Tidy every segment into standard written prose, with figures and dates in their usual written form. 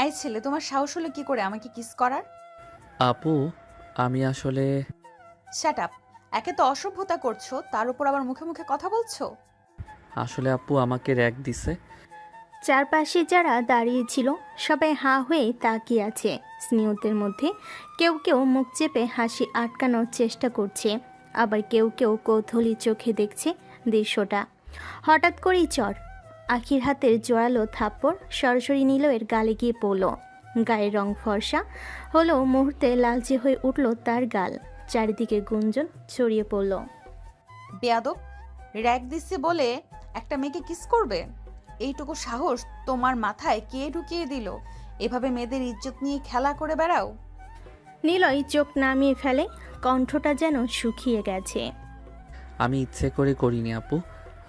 এই ছেলে, তোমার সাহস হলো কি করে আমাকে কিস করার? আপু, আমি আসলে শ্যাট আপ। একে তো অসভ্যতা করছো, তার উপর আবার মুখে মুখে কথা বলছো। আসলে আপু আমাকে র‍্যাগ দিছে। চারপাশে যারা দাঁড়িয়েছিল সবাই হাঁ হয়ে তাকিয়ে আছে। স্নেহিতের মধ্যে কেউ কেউ মুখ চেপে হাসি আটকানোর চেষ্টা করছে, আবার কেউ কেউ কৌতূহলী চোখে দেখছে দৃশ্যটা। হঠাৎ করেই চর আখির হাতের জোরালো থাপ্পড় সরাসরি নিলয়ের গালে গিয়ে পড়ল। গায়ের রং ফর্সা হলো, মুহূর্তে লালচে হয়ে উঠল তার গাল। চারিদিকে গুঞ্জন ছড়িয়ে পড়ল। বেয়াদব, র‍্যাগ দিচ্ছে বলে একটা মেয়েকে কিস করবে? এইটুকু সাহস তোমার মাথায় কে ঢুকিয়ে দিল? এভাবে মেয়েদের ইজ্জত নিয়ে খেলা করে বেড়াও? নিলয় চোখ নামিয়ে ফেলে, কণ্ঠটা যেন শুকিয়ে গেছে। আমি ইচ্ছে করে করিনি আপু,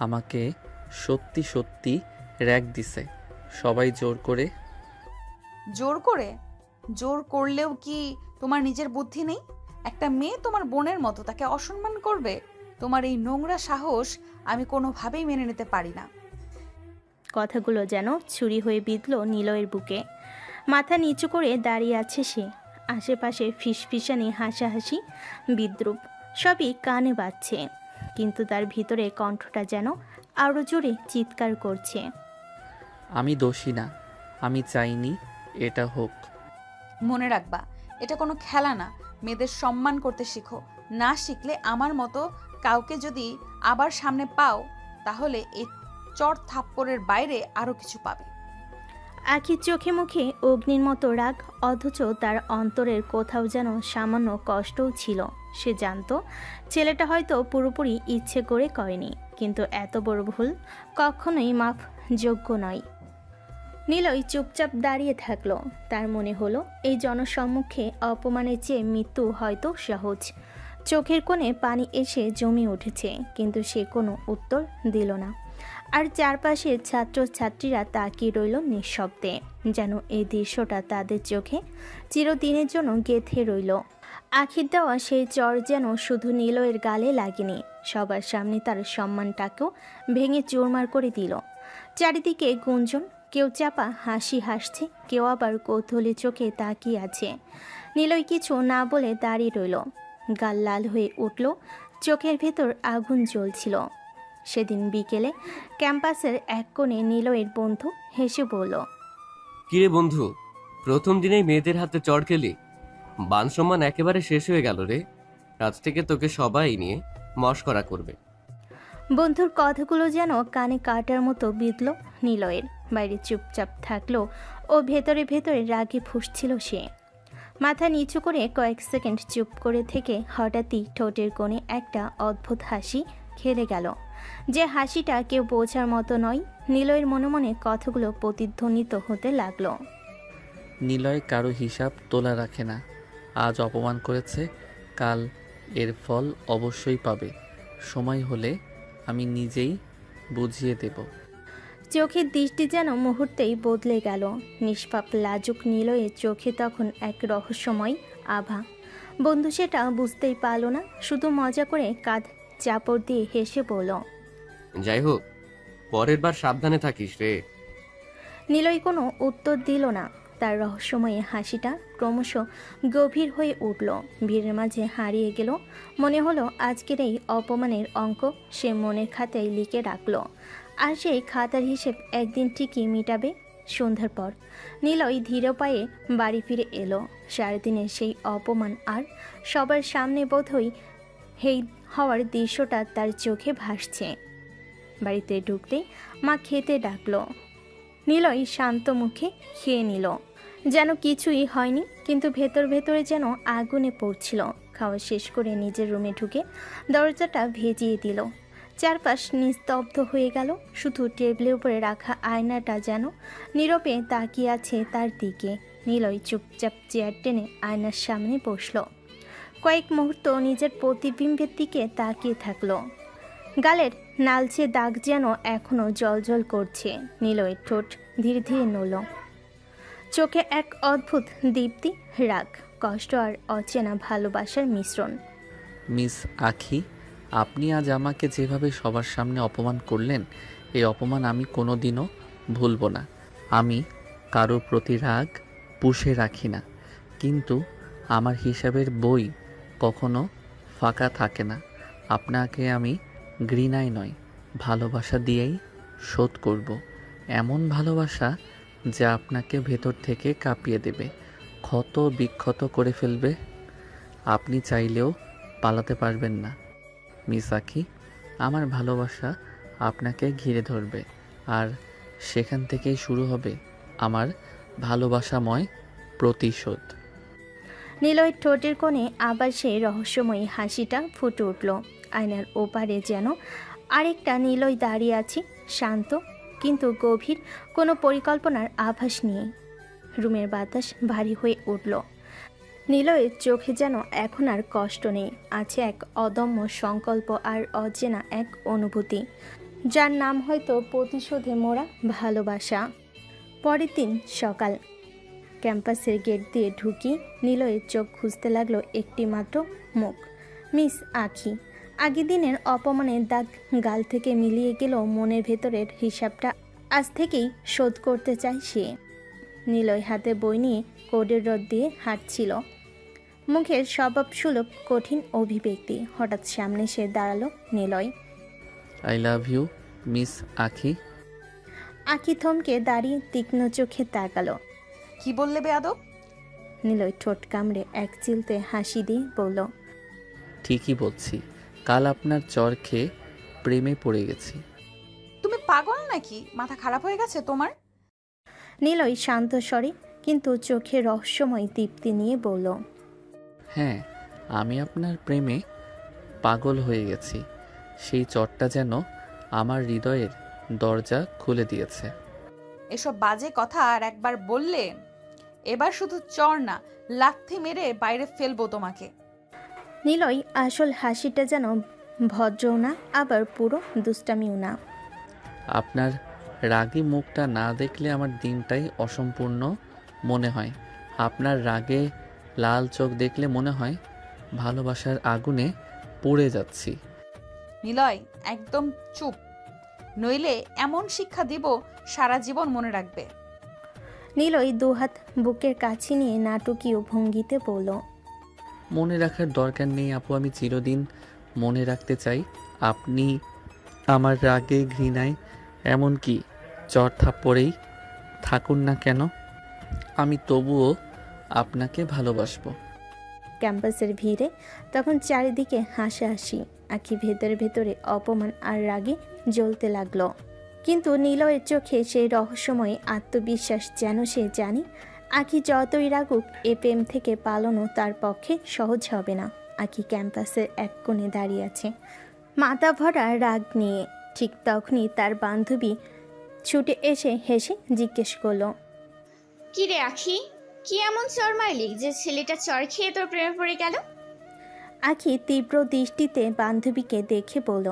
আমাকে সত্যি সত্যি র‍্যাগ দিছে সবাই জোর করে। জোর করে? জোর করলেও কি তোমার নিজের বুদ্ধি নেই? একটা মেয়ে তোমার বোনের মতো, তাকে অসম্মান করবে? তোমার এই নোংরা সাহস আমি কোনোভাবেই মেনে নিতে পারি না। কথাগুলো যেন ছুরি হয়ে বিঁধল নিলয়ের বুকে। মাথা নিচু করে দাঁড়িয়ে আছে সে। আশেপাশে ফিসফিসানি হাসাহাসি, বিদ্রুপ সবই কানে বাজছে, কিন্তু তার ভিতরে কণ্ঠটা যেন আরও জোরে চিৎকার করছে। আমি দোষী না, আমি চাইনি এটা হোক। মনে রাখবা, এটা কোনো খেলা না। মেয়েদের সম্মান করতে শিখো। না শিখলে আমার মতো কাউকে যদি আবার সামনে পাও, তাহলে এই চর থাপ্পড়ের বাইরে আরো কিছু পাবে। আখির চোখে মুখে অগ্নির মতো রাগ, অথচ তার অন্তরের কোথাও যেন সামান্য কষ্টও ছিল। সে জানতো ছেলেটা হয়তো পুরোপুরি ইচ্ছে করে করেনি, কিন্তু এত বড় ভুল কখনোই মাফ যোগ্য নয়। নিলয় চুপচাপ দাঁড়িয়ে থাকলো। তার মনে হলো এই জনসম্মুখে অপমানের চেয়ে মৃত্যু হয়তো সহজ। চোখের কোণে পানি এসে জমে উঠেছে, কিন্তু সে কোনো উত্তর দিল না। আর চারপাশের ছাত্রছাত্রীরা তাকিয়ে রইল নিঃশব্দে, যেন এই দৃশ্যটা তাদের চোখে চিরদিনের জন্য গেঁথে রইল। আখির দেওয়া সেই চর যেন শুধু নিলয়ের গালে লাগেনি, সবার সামনে তার সম্মানটাকেও ভেঙে চুরমার করে দিল। চারিদিকে গুঞ্জন, কেউ চাপা হাসি হাসছে, কেউ আবার কৌতূহলী চোখে তাকিয়ে আছে। নিলয় কিছু না বলে দাঁড়িয়ে রইল। গাল লাল হয়ে উঠল, চোখের ভেতর আগুন জ্বলছিল। সেদিন বিকেলে ক্যাম্পাসের এক কোণে নিলয়ের বন্ধু হেসে বলল, কিরে বন্ধু, প্রথম দিনেই মেয়েদের হাতে চড় খেলি? মান সম্মান একেবারে শেষ হয়ে গেল রে। আজ থেকে তোকে সবাই নিয়ে মশকরা করবে। বন্ধুর কথাগুলো যেন কানে কাটার মতো বিঁধল নিলয়ের। বাইরে চুপচাপ থাকলো, ও ভেতরে ভেতরে রাগে ফুঁসছিল সে। মাথা নিচু করে কয়েক সেকেন্ড চুপ করে থেকে হঠাৎই ঠোঁটের কোণে একটা অদ্ভুত হাসি খেলে গেল, যে হাসিটা কেউ বোঝার মতো নয়। নিলয়ের মনে মনে কথাগুলো প্রতিধ্বনিত হতে লাগলো। নিলয় কারো হিসাব তোলা রাখে না। আজ অপমান করেছে, কাল এর ফল অবশ্যই পাবে। সময় হলে আমি নিজেই বুঝিয়ে দেব। চোখের দৃষ্টি যেন মুহূর্তেই বদলে গেল। নিষ্পাপ লাজুক নিলয়ের চোখে তখন এক রহস্যময় আভা। বন্ধু সেটা বুঝতেই পারল না, শুধু মজা করে কাঁধ চাপড় দিয়ে হেসে বলল, যাই হোক, পরের বার সাবধানে থাকিস রে। নিলয় কোনো উত্তর দিল না। তার রহস্যময় হাসিটা ক্রমশ গভীর হয়ে উঠল, ভিড়ের মাঝে হারিয়ে গেল। মনে হলো আজকের এই অপমানের অঙ্ক সে মনের খাতায় লিখে রাখল, আর সেই খাতার হিসেব একদিন ঠিকই মিটাবে। সন্ধ্যার পর নিলয় ধীর পায়ে বাড়ি ফিরে এলো। সারাদিনের সেই অপমান আর সবার সামনে বোধহয় হেই হওয়ার দৃশ্যটা তার চোখে ভাসছে। বাড়িতে ঢুকতেই মা খেতে ডাকলো। নিলয় শান্ত মুখে খেয়ে নিল, যেন কিছুই হয়নি, কিন্তু ভেতর ভেতরে যেন আগুনে পড়ছিল। খাওয়া শেষ করে নিজের রুমে ঢুকে দরজাটা ভেজিয়ে দিল। চারপাশ নিস্তব্ধ হয়ে গেল, শুধু টেবিলের উপরে রাখা আয়নাটা যেন নীরবে তাকিয়ে আছে তার দিকে। নিলয় চুপচাপ চেয়ার টেনে আয়নার সামনে বসল। কয়েক মুহূর্ত নিজের প্রতিবিম্বের দিকে তাকিয়ে থাকলো। গালের নালচে দাগ যেন এখনো জলজল করছে। নিলয়ের ঠোঁট ধীরে ধীরে নড়ল, চোখে এক অদ্ভুত দীপ্তি, রাগ, কষ্ট আর অচেনা ভালোবাসার মিশ্রণ। মিস আখি, আপনি আজ আমাকে যেভাবে সবার সামনে অপমান করলেন, এই অপমান আমি কোনোদিনও ভুলব না। আমি কারো প্রতি রাগ পুষে রাখি না, কিন্তু আমার হিসাবের বই কখনো ফাঁকা থাকে না। আপনাকে আমি ঘৃণায় নয়, ভালোবাসা দিয়েই শোধ করব। এমন ভালোবাসা যা আপনাকে ভেতর থেকে কাঁপিয়ে দেবে, ক্ষত বিক্ষত করে ফেলবে। আপনি চাইলেও পালাতে পারবেন না মিস আখি। আমার ভালোবাসা আপনাকে ঘিরে ধরবে, আর সেখান থেকেই শুরু হবে আমার ভালোবাসাময় প্রতিশোধ। নিলয়ের ঠোঁটের কোণে আবার সেই রহস্যময়ী হাসিটা ফুটে উঠল। আয়নার ওপারে যেন আরেকটা নিলয় দাঁড়িয়ে আছে, শান্ত কিন্তু গভীর, কোনো পরিকল্পনার আভাস নিয়ে। রুমের বাতাস ভারী হয়ে উঠল। নিলয়ের চোখে যেন এখন আর কষ্ট নেই, আছে এক অদম্য সংকল্প আর অচেনা এক অনুভূতি, যার নাম হয়তো প্রতিশোধে মোড়া ভালোবাসা। পরের দিন সকাল, ক্যাম্পাসের গেট দিয়ে ঢুকি নিলয়ের চোখ খুঁজতে লাগলো একটি মাত্র মুখ, মিস আখি। আগের দিনের অপমানের দাগ গাল থেকে মিলিয়ে গেল মনের ভেতরের হিসাবটা আজ থেকেই শোধ করতে চায় সে। নিলয় হাতে বই নিয়ে কোডের রড দিয়ে হাঁটছিল, মুখের স্বভাবসুলভ কঠিন অভিব্যক্তি। হঠাৎ সামনে সে দাঁড়ালো Niloy. I love you miss Akhi. Akhi থমকে দাঁড়িয়ে তীক্ষ্ণ চোখে তাকালো। কি বললে বেয়াদব? নিলয় ঠোঁট কামড়ে এক চিলতে হাসি দিয়ে বলল, ঠিকই বলছি, কাল আপনার চর খেয়ে প্রেমে পড়ে গেছি। তুমি পাগল নাকি? মাথা খারাপ হয়ে গেছে তোমার? নিলয় শান্ত স্বরে কিন্তু চোখে রহস্যময় দীপ্তি নিয়ে বলল, হ্যাঁ, আমি আপনার প্রেমে পাগল হয়ে গেছি। সেই চরটা যেন আমার হৃদয়ের দরজা খুলে দিয়েছে। এসব বাজে কথা আর একবার বললে এবার শুধু চর না, লাথি মেরে বাইরে ফেলবো তোমাকে। নিলয় আসল হাসিটা যেন ভদ্রও না আবার পুরো দুষ্টামিও না। আপনার রাগী মুখটা না দেখলে আমার দিনটাই অসম্পূর্ণ মনে হয়। আপনার রাগে লাল চোখ দেখলে মনে হয় ভালোবাসার আগুনে পুড়ে যাচ্ছি। নিলয়, একদম চুপ, নইলে এমন শিক্ষা দিব সারা জীবন মনে রাখবে। নিলয় দুহাত বুকের কাছে নিয়ে নাটকীয় ভঙ্গিতে বলল, মনে রাখার দরকার নেই আপু, আমি চিরদিন মনে রাখতে চাই। আপনি আমার রাগে ঘৃণায় এমনকি চর থাপ্পড়েই থাকুন না কেন, আমি তবুও আপনাকে ভালোবাসবো। ক্যাম্পাসের ভিড়ে তখন চারিদিকে হাসাহাসি, আখি ভেতরে ভেতরে অপমান আর রাগে জ্বলতে লাগলো। কিন্তু নিলয়ের চোখে সেই রহস্যময় আত্মবিশ্বাস, যেন সে জানে আখি যতই রাগুক এ প্রেম থেকে পালানো তার পক্ষে সহজ হবে না। আখি ক্যাম্পাসের এক কোণে দাঁড়িয়ে আছে, মাথা ভরা রাগ নিয়ে। ঠিক তখনই তার বান্ধবী ছুটে এসে হেসে জিজ্ঞেস করলো, কি রে আখি, কি এমন চর মারলি যে ছেলেটা চর খেয়ে তোর প্রেমে পড়ে গেল? আখি তীব্র দৃষ্টিতে বান্ধবীকে দেখে বলল,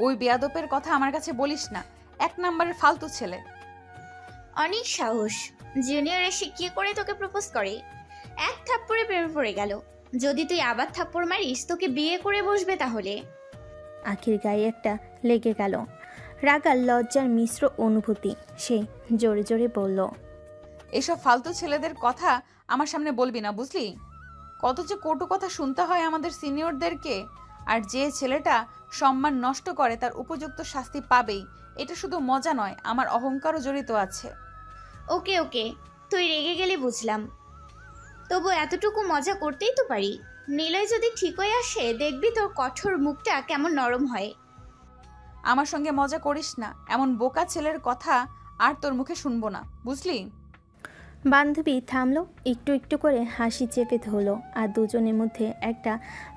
ওই বেয়াদবের কথা আমার কাছে বলিস না, এক নম্বরের ফালতু ছেলে। অনেক সাহস, জুনিয়র এসে কি করে তোকে প্রপোজ করে? এক থাপ্পড়ে প্রেমে পড়ে গেল। যদি তুই আবার থাপ্পড় মারিস তোকে বিয়ে করে বসবে তাহলে। আখির গায়ে একটা লেগে গেল, রাগার লজ্জার মিশ্র অনুভূতি। সে জোরে জোরে বলল, এসব ফালতু ছেলেদের কথা আমার সামনে বলবি না, বুঝলি? কত যে কটু কথা শুনতে হয় আমাদের সিনিয়রদেরকে। আর যে ছেলেটা সম্মান নষ্ট করে তার উপযুক্ত শাস্তি পাবেই। এটা শুধু মজা নয়, আমার অহংকারও জড়িত আছে। ওকে ওকে, তুই রেগে গেলে বুঝলাম, তবু এতটুকু মজা করতেই তো পারি। নিলয় যদি ঠিক হয়ে আসে দেখবি তোর কঠোর মুখটা কেমন নরম হয়। আমার সঙ্গে মজা করিস না, এমন বোকা ছেলের কথা আর তোর মুখে শুনবো না, বুঝলি? বান্ধবী থামলো, একটু একটু করে হাসি চেপে ধরলো, আর দুজনের মধ্যে একটা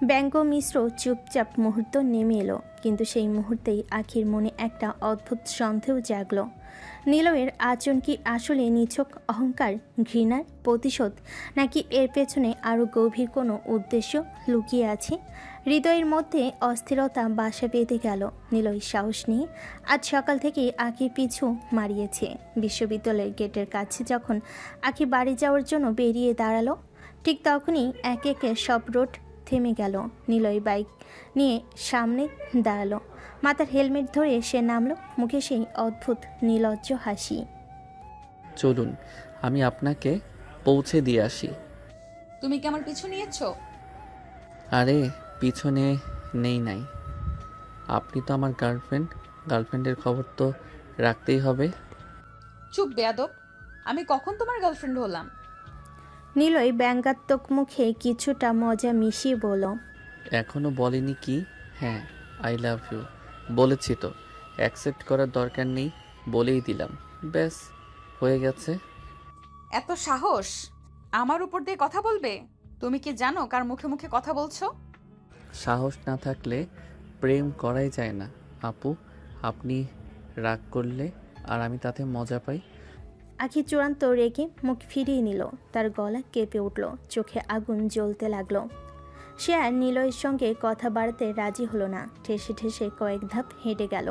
ব্যঙ্গ মিশ্র চুপচাপ মুহূর্ত নেমে এলো। কিন্তু সেই মুহূর্তেই আখির মনে একটা অদ্ভুত সন্দেহ জাগলো। নিলয়ের আচরণ কি আসলে নিছক অহংকার, ঘৃণার প্রতিশোধ, নাকি এর পেছনে আরও গভীর কোনো উদ্দেশ্য লুকিয়ে আছে? হৃদয়ের মধ্যে অস্থিরতা বাসা বেঁধে গেল। নিলয় সাহস নিয়ে আজ সকাল থেকেই আখির পিছু মারিয়েছে। বিশ্ববিদ্যালয়ের গেটের কাছে যখন আখি বাড়ি যাওয়ার জন্য বেরিয়ে দাঁড়ালো, ঠিক তখনই একে একে সব রোড থেমে গেল। নিলয় বাইক নিয়ে সামনে দাঁড়ালো, মাথার হেলমেট ধরে সে নামলো, মুখে সেই অদ্ভুত নির্লজ্জ হাসি। চলুন আমি আপনাকে পৌঁছে দিয়ে আসি। তুমি কি আমার পিছু নিয়েছো? আরে পিছনে নেই নাই, আপনি তো আমার গার্লফ্রেন্ডের খবর তো রাখতেই হবে। চুপ বেয়াদব, আমি কখন তোমার গার্লফ্রেন্ড হলাম? নিলয় ব্যঙ্গাত্মক মুখে কিছুটা মজা মিশিয়ে বলল, এখনো বলিনি কি? হ্যাঁ, আই লাভ ইউ বলেছি তো, অ্যাকসেপ্ট করার দরকার নেই, বলেই দিলাম, ব্যাস হয়ে গেছে। এত সাহস আমার উপর দিয়ে কথা বলবে? তুমি কি জানো কার মুখে মুখে কথা বলছো? সাহস না থাকলে প্রেম করাই যায় না আপু। আপনি রাগ করলে আর আমি তাতে মজা পাই। আখি চূড়ান্ত রেগে মুখ ফিরিয়ে নিল। তার গলা কেঁপে উঠল, চোখে আগুন জ্বলতে লাগলো। সে আর নিলয়ের সঙ্গে কথা বাড়াতে রাজি হলো না। ঠেসে ঠেসে কয়েক ধাপ হেঁটে গেল,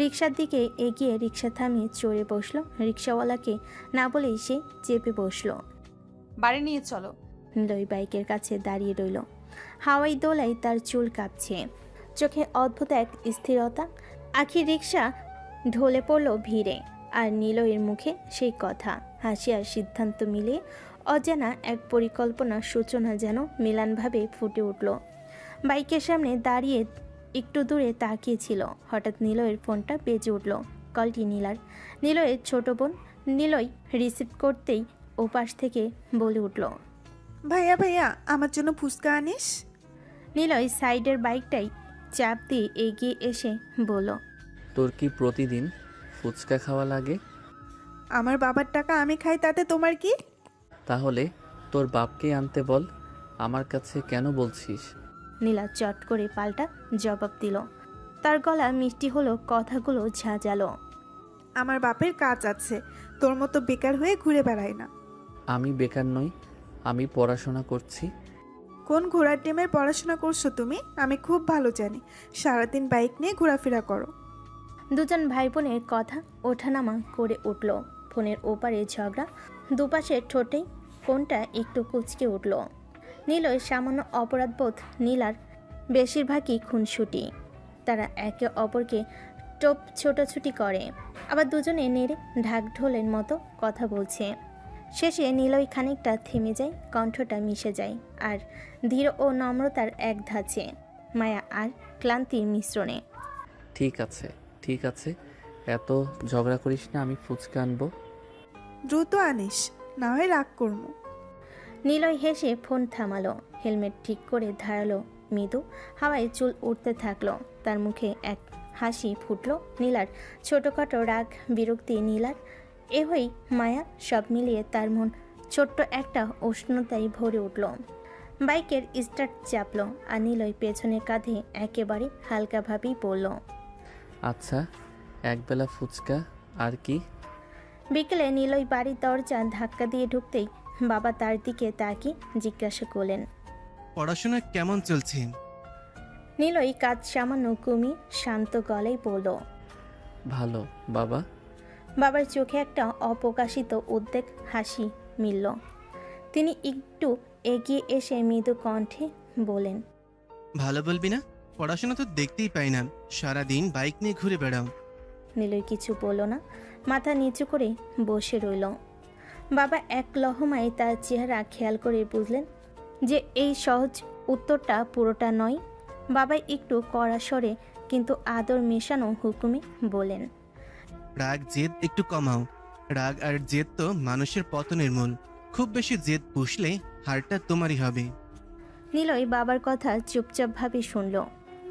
রিকশার দিকে এগিয়ে রিকশা থামিয়ে চড়ে বসলো। রিকশাওয়ালাকে না বলেই সে চেপে বসলো। বাড়ি নিয়ে চলো। নিলয় বাইকের কাছে দাঁড়িয়ে রইল। হাওয়াই দোলায় তার চুল কাঁপছে, চোখে অদ্ভুত এক স্থিরতা। আখি রিকশা ঢলে পড়ল ভিড়ে, আর নিলয়ের মুখে সেই কথা। হাসি আর সিদ্ধান্ত মিলিয়ে অজানা এক পরিকল্পনার সূচনা যেন মিলানভাবে ফুটে উঠল। বাইকের সামনে দাঁড়িয়ে একটু দূরে তাকিয়েছিল, হঠাৎ নিলয়ের ফোনটা বেজে উঠল। কলটি নীলার, নিলয়ের ছোট বোন। নিলয় রিসিভ করতেই ওপাশ থেকে বলে উঠল, ভাইয়া ভাইয়া আমার জন্য ফুচকা আনিস। নিলয় সাইডের বাইকটাই চাপ দিয়ে এগিয়ে এসে বলল, তোর কি প্রতিদিন ফুচকা খাওয়া লাগে? আমার বাবার টাকা আমি খাই, তাতে তোমার কি? তাহলে তোর বাপকে আনতে বল, আমার কাছে কেন বলছিস? নীলা চট করে পাল্টা জবাব দিল। তার গলা মিষ্টি হলো, কথাগুলো ঝাঁঝালো। আমার বাপের কাজ আছে, তোর মতো বেকার হয়ে ঘুরে বেড়াই না। আমি বেকার নই, আমি পড়াশোনা করছি। কোন ঘোড়ার টিমের পড়াশোনা করছো তুমি? আমি খুব ভালো জানি, সারাদিন বাইক নিয়ে ঘোরাফেরা করো। দুজন ভাই বোনের কথা ওঠানামা করে উঠল। ফোনের ওপারে ঝগড়া, দুপাশের ঠোঁটেই কোনটা একটু কুঁচকে উঠল। নীলয় সামান্য অপরাধবোধ, নীলার বেশিরভাগই খুনসুটি। তারা একে অপরকে টোপ ছোটাছুটি করে, আবার দুজনে নেড়ে ঢাকঢোলের মতো কথা বলছে। শেষে নীলয় খানিকটা থেমে যায়, কণ্ঠটা মিশে যায়, আর ধীর ও নম্রতার এক ধাঁচে, মায়া আর ক্লান্তির মিশ্রণে। ঠিক আছে ঠিক আছে, এত ঝগড়া করিস না, আমি ফুচকা আনবো। দ্রুত আনিস, না হয় রাগ করবো। নিলয় হেসে ফোন থামালো, হেলমেট ঠিক করে ধারালো। মৃদু হাওয়ায় চুল উঠতে থাকলো, তার মুখে এক হাসি ফুটলো। নীলার ছোটোখাটো রাগ, বিরক্তি, নীলার এহই মায়া, সব মিলিয়ে তার মন ছোট্ট একটা উষ্ণতায় ভরে উঠল। বাইকের স্টার্ট চাপলো, আর নিলয় পেছনের কাঁধে একেবারে হালকাভাবেই পড়ল। আচ্ছা, একবেলা ফুচকা আর কি? বিকেলে নিলয় বাড়ির দরজা ধাক্কা দিয়ে ঢুকতেই বাবা তার দিকে তাকিয়ে জিজ্ঞাসা করলেন, পড়াশোনা কেমন চলছে? নিলয় কাজ সামান্য কমিয়ে শান্ত গলায় বলল, ভালো বাবা। বাবার চোখে একটা অপ্রকাশিত উদ্বেগ হাসি মিলল। তিনি একটু এগিয়ে এসে মৃদু কণ্ঠে বলেন, ভালো বলবি না? পড়াশোনা তো দেখতেই পাই না, সারাদিন বাইক নিয়ে ঘুরে বেড়াও। নিলয় কিছু বলল না, মাথা নিচু করে বসে রইল। বাবা এক লহমায় তার চেহারা খেয়াল করে বুঝলেন যে এই সহজ উত্তরটা পুরোটা নয়। বাবা একটু কড়া স্বরে কিন্তু আদর মেশানো হুকুমে বলেন, রাগ জেদ একটু কমাও। রাগ আর জেদ তো মানুষের পতনের মূল। খুব বেশি জেদ পুষলে হারটা তোমারই হবে। নিলয় বাবার কথা চুপচাপভাবে শুনল,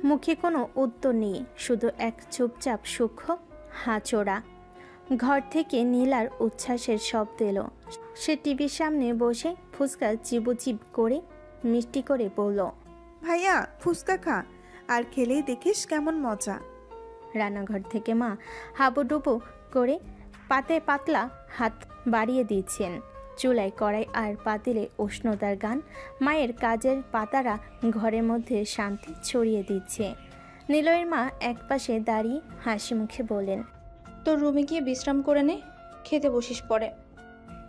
মুখে কোনো উত্তর নেই, শুধু এক চুপচাপ সূক্ষ্ম হাঁচোড়া। ঘর থেকে নীলার উচ্ছ্বাসের শব্দ এলো। সে টিভির সামনে বসে ফুচকা চিবুচিব করে মিষ্টি করে বলল, ভাইয়া ফুচকা খা, আর খেলেই দেখিস কেমন মজা। রান্নাঘর থেকে মা হাবুডুবু করে পাতে পাতলা হাত বাড়িয়ে দিচ্ছেন। চুলায় কড়াই আর পাতিলে উষ্ণতার গান, মায়ের কাজের পাতারা ঘরের মধ্যে শান্তি ছড়িয়ে দিচ্ছে। নিলয়ের মা একপাশে দাঁড়িয়ে হাসি মুখে বলেন, তোর রুমে গিয়ে বিশ্রাম করে নে, খেতে বসিস পরে।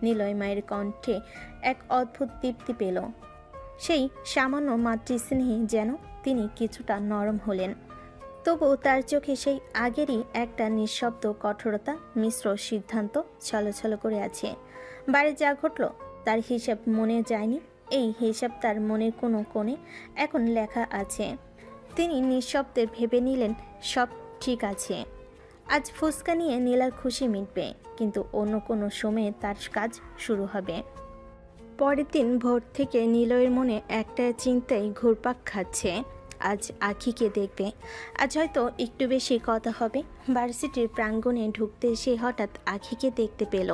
নিলয় মায়ের কণ্ঠে এক অদ্ভুত তৃপ্তি পেল। সেই সামান্য মাতৃস্নেহে যেন তিনি কিছুটা নরম হলেন। তবুও তার চোখে সেই আগেরই একটা নিঃশব্দ কঠোরতা মিশ্র সিদ্ধান্ত ছলছল করে আছে। বাইরে যা ঘটল তার হিসাব মনে যায়নি, এই হিসাব তার মনের কোনো কোণে এখন লেখা আছে। তিনি নিঃশব্দে ভেবে নিলেন সব ঠিক আছে। আজ ফুসকা নিয়ে নীলার খুশি মিটবে, কিন্তু অন্য কোনো সময়ে তার কাজ শুরু হবে। পরের দিন ভোর থেকে নিলয়ের মনে একটা চিন্তাই ঘুরপাক খাচ্ছে। আজ আখিকে দেখবে, আজ হয়তো একটু বেশি কথা হবে। ভার্সিটির প্রাঙ্গণে ঢুকতে সে হঠাৎ আখিকে দেখতে পেল।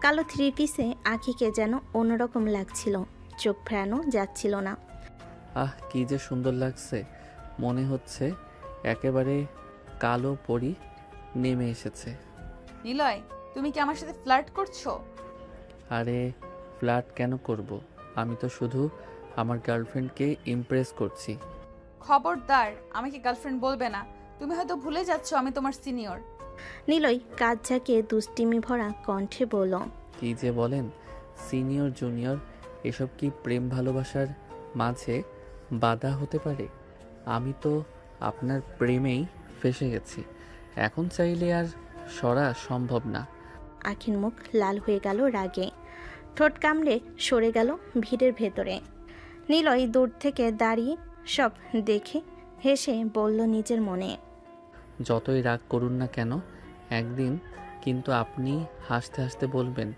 কালো থ্রি পিসে আখিকে যেন অন্যরকম লাগছিল, চোখ ফেরানো যাচ্ছিল না। কি যে সুন্দর লাগছে, মনে হচ্ছে একেবারে কালো পরি নেমে এসেছে। নিলয়, তুমি কি আমার সাথে ফ্লার্ট করছো? আরে ফ্ল্যাট কেন করব, আমি তো শুধু আমার গার্লফ্রেন্ডকে ইমপ্রেস করছি। খবরদার, আমাকে গার্লফ্রেন্ড বলবে না। তুমি হয়তো ভুলে যাচ্ছ আমি তোমার সিনিয়র। নিলয় কাজ ঝাঁকিয়ে দুষ্টিমি ভরা কণ্ঠে বলল, কি যে বলেন, সিনিয়র জুনিয়র এসব কি প্রেম ভালোবাসার মাঝে বাধা হতে পারে? আমি তো আপনার প্রেমেই ফেসে গেছি, এখন চাইলে আর সরা সম্ভব না। আখির মুখ লাল হয়ে গেল রাগে, ঠোঁট কামড়ে সরে গেল ভিড়ের ভেতরে। নিলয় দূর থেকে দাঁড়িয়ে সব দেখে হেসে বলল নিজের মনে, যতই রাগ করুন না কেন, একদিন কিন্তু আপনি হাসতে হাসতে বলবেন,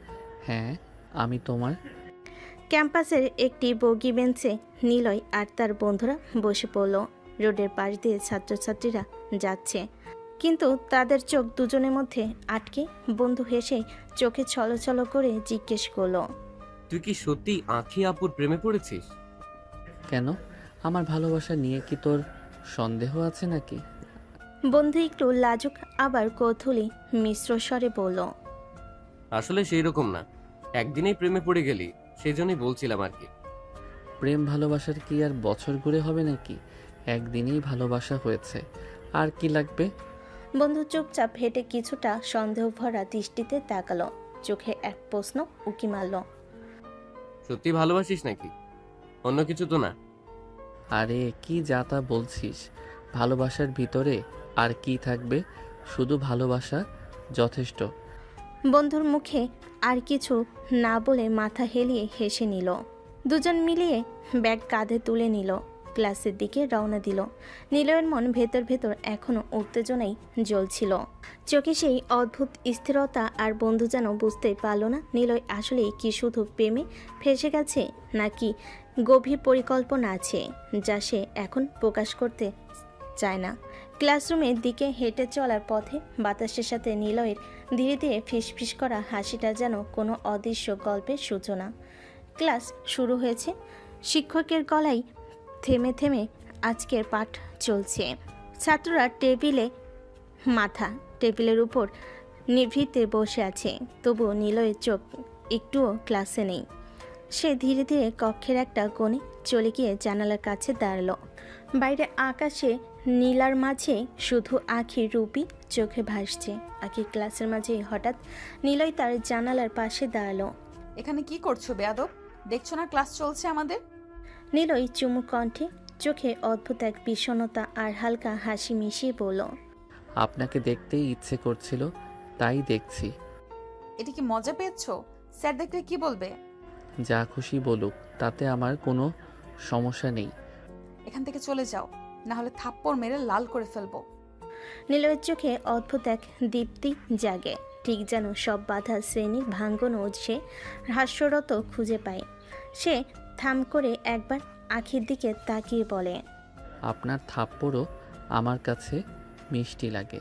হ্যাঁ আমি তোমার। ক্যাম্পাসের একটি বগি বেঞ্চে নিলয় আর তার বন্ধুরা বসে পড়ল। রোডের পাশ দিয়ে ছাত্রছাত্রীরা যাচ্ছে, কিন্তু তাদের চোখ দুজনের মধ্যে আটকে। বন্ধু হেসে চোখে ছলছল করে জিজ্ঞেস করলো, তুই কি সত্যি আঁখি আপুর প্রেমে পড়েছিস? কেন, আমার ভালোবাসা নিয়ে কি তোর সন্দেহ আছে নাকি? বন্ধু একটু লাজুক আবার কৌতূহলী মিশ্র স্বরে বলল, আসলে সেই রকম না, একদিনেই প্রেমে পড়ে গেলি, সেই জন্যই বলছিলাম আর কি। প্রেম ভালোবাসার কি আর বছর ঘুরে হবে নাকি? একদিনেই ভালোবাসা হয়েছে, আর কি লাগবে? বন্ধু চুপচাপ হেঁটে কিছুটা সন্দেহ ভরা দৃষ্টিতে তাকালো, চোখে এক প্রশ্ন উকি মারল। সত্যি ভালোবাসিস নাকি? অন্য কিছু তো না? আরে কি যা তা বলছিস, ভালোবাসার ভিতরে আর কি থাকবে, শুধু ভালোবাসা যথেষ্ট। বন্ধুর মুখে আর কিছু না বলে মাথা হেলিয়ে হেসে নিল। দুজন মিলিয়ে ব্যাগ কাঁধে তুলে নিল, ক্লাসের দিকে রওনা দিল। নিলয়ের মন ভেতর ভেতর এখনো উত্তেজনাই জ্বলছিল, চোখে সেই অদ্ভুত স্থিরতা। আর বন্ধু যেন বুঝতেই পারল না নিলয় আসলেই কি শুধু প্রেমে ফেসে গেছে, নাকি গভীর পরিকল্পনা আছে যা সে এখন প্রকাশ করতে চায় না। ক্লাসরুমের দিকে হেঁটে চলার পথে বাতাসের সাথে নিলয়ের ধীরে ধীরে ফিসফিস করা হাসিটা যেন কোনো অদৃশ্য গল্পের সূচনা। ক্লাস শুরু হয়েছে, শিক্ষকের গলায় থেমে থেমে আজকের পাঠ চলছে। ছাত্ররা টেবিলের উপর নিভৃতে বসে আছে, তবুও নিলয়ের চোখ একটুও ক্লাসে নেই। সে ধীরে ধীরে কক্ষের একটা কোণে চলে গিয়ে জানালার কাছে দাঁড়ালো। বাইরে আকাশে নীলার মাঝে শুধু আখির রূপই চোখে ভাসছে। আখির ক্লাসের মাঝে হঠাৎ নিলয় তার জানালার পাশে দাঁড়ালো। এখানে কি করছো বেয়াদব? দেখছো না ক্লাস চলছে আমাদের? নিলয় চুমুক কণ্ঠে, চোখে অদ্ভুত এক বিষণ্ণতা আর হালকা হাসি মিশিয়ে বলল, আপনাকে দেখতেই ইচ্ছে করছিল, তাই দেখছি। এটা কি মজা পেয়েছো? স্যার দেখলে কি বলবে? যা খুশি বলুক, তাতে আমার কোনো সমস্যা নেই। এখান থেকে চলে যাও, না হলে থাপ্পড় মেরে লাল করে ফেলবো। নিলয়ের চোখে অদ্ভুত এক দীপ্তি জাগে, ঠিক যেন সব বাধা শ্রেণীর ভাঙ্গনও সে হাস্যরত খুঁজে পায়। সে থাম করে একবার আখির দিকে তাকিয়ে বলে, আপনার থাপ্পড়ও আমার কাছে মিষ্টি লাগে।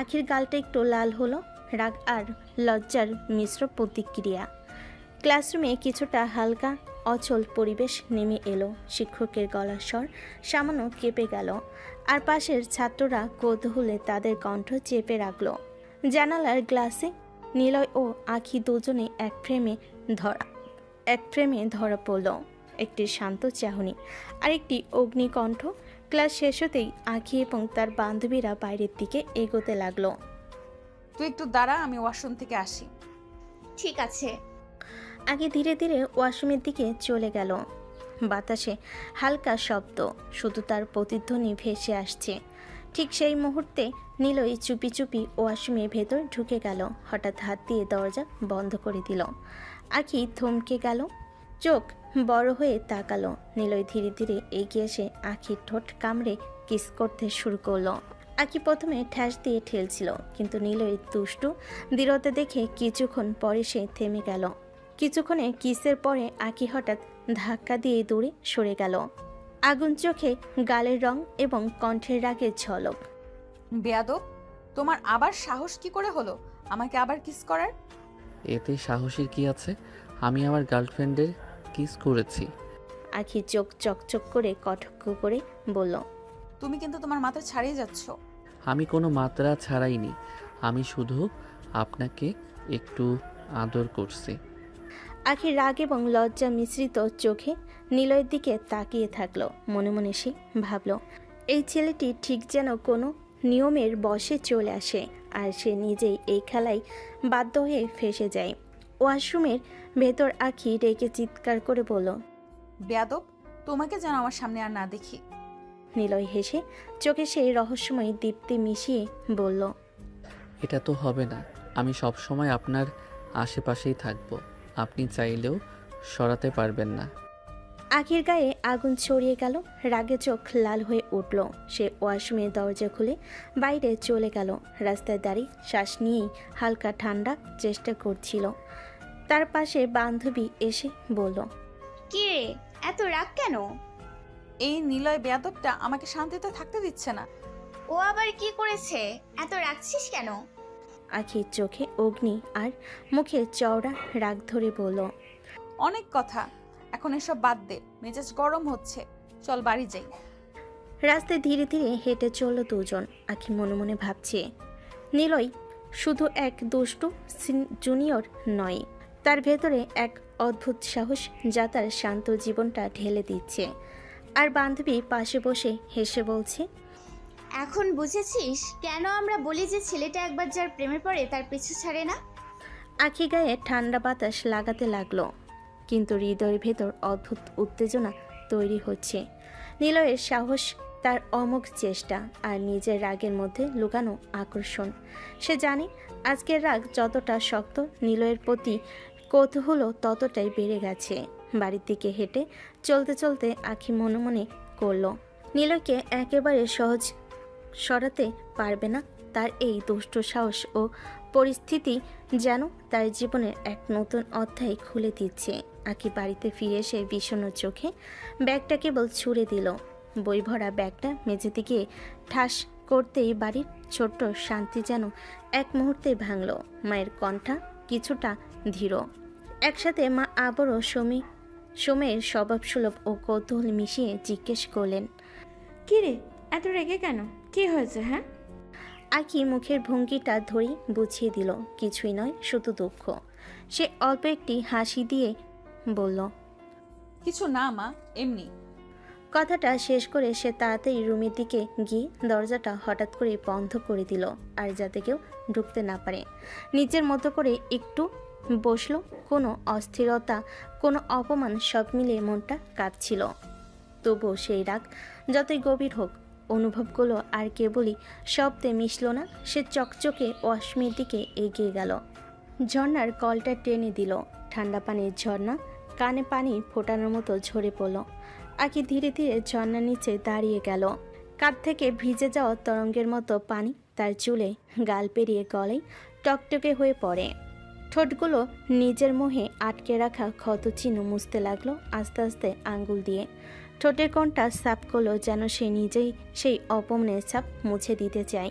আখির গালটা একটু লাল হলো, রাগ আর লজ্জার মিশ্র প্রতিক্রিয়া। ক্লাসরুমে কিছুটা হালকা অচল পরিবেশ নেমে এলো। শিক্ষকের গলার স্বর সামান্য কেঁপে গেল, আর পাশের ছাত্ররা কৌতূহলে তাদের কণ্ঠ চেপে রাখল। জানালার গ্লাসে নিলয় ও আখি দুজনে এক ফ্রেমে ধরা পড়ল। একটি শান্ত চাহনি আর একটি অগ্নিকণ্ঠ। ক্লাস শেষ হতেই আখি এবং তার বান্ধবীরা বাইরের দিকে এগোতে লাগলো। তুই একটু দাঁড়া, আমি ওয়াশরুম থেকে আসি। ঠিক আছে। আগে ধীরে ধীরে ওয়াশরুমের দিকে চলে গেল। বাতাসে হালকা শব্দ, শুধু তার প্রতিধ্বনি ভেসে আসছে। ঠিক সেই মুহূর্তে নিলয় চুপি চুপি ওয়াশরুমের ভেতর ঢুকে গেল। হঠাৎ হাত দিয়ে দরজা বন্ধ করে দিল। আখি থমকে গেল, চোখ বড় হয়ে তাকালো। নিলয় ধীরে ধীরে এগিয়ে এসে আখির ঠোঁট কামড়ে কিস করতে শুরু করলো। আখি প্রথমে ঠ্যাস দিয়ে ঠেলছিল, কিন্তু নিলয়ের দুষ্টু দৃঢ়তা দেখে কিছুক্ষণ পরে সে থেমে গেল। কিছুক্ষণে কিসের পরে আখি হঠাৎ ধাক্কা দিয়ে দূরে সরে গেল। আগুন চোখে গালের রং এবং কণ্ঠের রাগের ঝলক। বেয়াদব, তোমার আবার সাহস কি করে হলো আমাকে আবার কিস করার? এতে সাহসীর কি আছে? আমি আমার গার্লফ্রেন্ডের কিস করেছি। আখি চোখ চকচক করে কটাক্ষ করে বলল, তুমি কিন্তু তোমার মাথা ছাড়িয়ে যাচ্ছ। আমি কোনো মাত্রা ছাড়াইনি, আমি শুধু আপনাকে একটু আদর করছি। আখি রাগ এবং লজ্জা মিশ্রিত চোখে নিলয়ের দিকে তাকিয়ে থাকলো। মনে মনে সে ভাবল, এই ছেলেটি ঠিক যেন কোনো নিয়মের বশে চলে আসে, আর সে নিজেই এই খেলায় বাধ্য হয়ে ফেঁসে যায়। ওয়াশরুমের ভেতর আখি রেগে চিৎকার করে বলল, বেয়াদব, তোমাকে যেন আমার সামনে আর না দেখি। নিলয় হেসে চোখে সেই রহস্যময় দীপ্তি মিশিয়ে বলল, এটা তো হবে না, আমি সব সময় আপনার আশেপাশেই থাকবো, আপনি চাইলেও সরাতে পারবেন না। আখির গায়ে আগুন ছড়িয়ে গেল, রাগে চোখ লাল হয়ে উঠল। সে ওয়াশরুমের দরজা খুলে বাইরে চলে গেল। রাস্তায় দাঁড়িয়ে শ্বাস নিয়েই হালকা ঠান্ডা চেষ্টা করছিল। তার পাশে বান্ধবী এসে বলল, কি রে, এত রাগ কেন? এই নিলয় বেয়াদবটা আমাকে শান্তিতে থাকতে দিচ্ছে না। ও আবার কি করেছে? এত রাগছিস কেন? আখির চোখে অগ্নি আর মুখে চওড়া রাগ ধরে বলল, অনেক কথা, এখন এসব বাদ দে, মেজাজ গরম হচ্ছে, চল বাড়ি যাই। রাস্তায় ধীরে ধীরে হেঁটে চলল দুজন। আখি মনে মনে ভাবছে, নিলয় শুধু এক দুষ্টু জুনিয়র নয়, তার ভেতরে এক অদ্ভুত সাহস যা তার শান্ত জীবনটা ঢেলে দিচ্ছে। আর বান্ধবী পাশে বসে হেসে বলছে, এখন বুঝেছিস কেন আমরা বলি যে ছেলেটা একবার যার প্রেমে পড়ে তার পিছু ছাড়ে না? আখি গায়ে ঠান্ডা বাতাস লাগাতে লাগলো, কিন্তু হৃদয়ের ভেতর অদ্ভুত উত্তেজনা তৈরি হচ্ছে। নিলয়ের সাহস, তার অমোঘ চেষ্টা, আর নিজের রাগের মধ্যে লুকানো আকর্ষণ। সে জানে আজকের রাগ যতটা শক্ত, নিলয়ের প্রতি কৌতূহল ততটাই বেড়ে গেছে। বাড়ির দিকে হেঁটে চলতে চলতে আখি মনে মনে করল, নিলয়কে একেবারে সহজ সরাতে পারবে না। তার এই দুষ্ট সাহস ও পরিস্থিতি যেন তার জীবনের এক নতুন অধ্যায় খুলে দিচ্ছে। আখি বাড়িতে ফিরে এসে বিষণ্ণ চোখে ব্যাগটা কেবল ছুঁড়ে দিল। বই ভরা ব্যাগটা মেঝেতে গিয়ে ঠাস করতেই বাড়ির ছোট্ট শান্তি যেন এক মুহূর্তে ভাঙল। মায়ের কণ্ঠা কিছুটা ধীর। একসাথে মা আবারও সময়ের স্বভাবসুলভ ও কৌতূহল মিশিয়ে জিজ্ঞেস করলেন, কি রে, এত রেগে কেন? কি হয়েছে? হ্যাঁ, আখি মুখের ভঙ্গিটা ধরেই বুঝিয়ে দিল, কিছুই নয়, শুধু দুঃখ। সে অল্প একটি হাসি দিয়ে বলল, কিছু না মা, এমনি। কথাটা শেষ করে সে তাড়াতাড়ি রুমের দিকে গিয়ে দরজাটা হঠাৎ করে বন্ধ করে দিল, আর যাতে কেউ ঢুকতে না পারে। নিজের মতো করে একটু বসলো। কোনো অস্থিরতা, কোনো অপমান সব মিলিয়ে মনটা কাঁপছিল। তবুও সেই রাগ যতই গভীর হোক, অনুভবগুলো আর কেবলই শব্দে মিশল না। সে চকচকে ওয়াশরুমের দিকে এগিয়ে গেল। ঝর্ণার কলটা টেনে দিল। ঠান্ডা পানির ঝর্ণা কানে পানি ফোটানোর মতো ঝরে পড়ল। আখি ধীরে ধীরে ঝর্ণার নিচে দাঁড়িয়ে গেল। কাঁধ থেকে ভিজে যাওয়া তরঙ্গের মতো পানি তার চুলে গাল পেরিয়ে গলায় টকটকে হয়ে পড়ে। ঠোঁটগুলো নিজের মোহে আটকে রাখা ক্ষত চিহ্ন মুছতে লাগলো আস্তে আস্তে আঙ্গুল দিয়ে। ঠোঁটের কোণটা সাফ করলো, যেন সে নিজেই সেই অপমানের ছাপ মুছে দিতে চায়।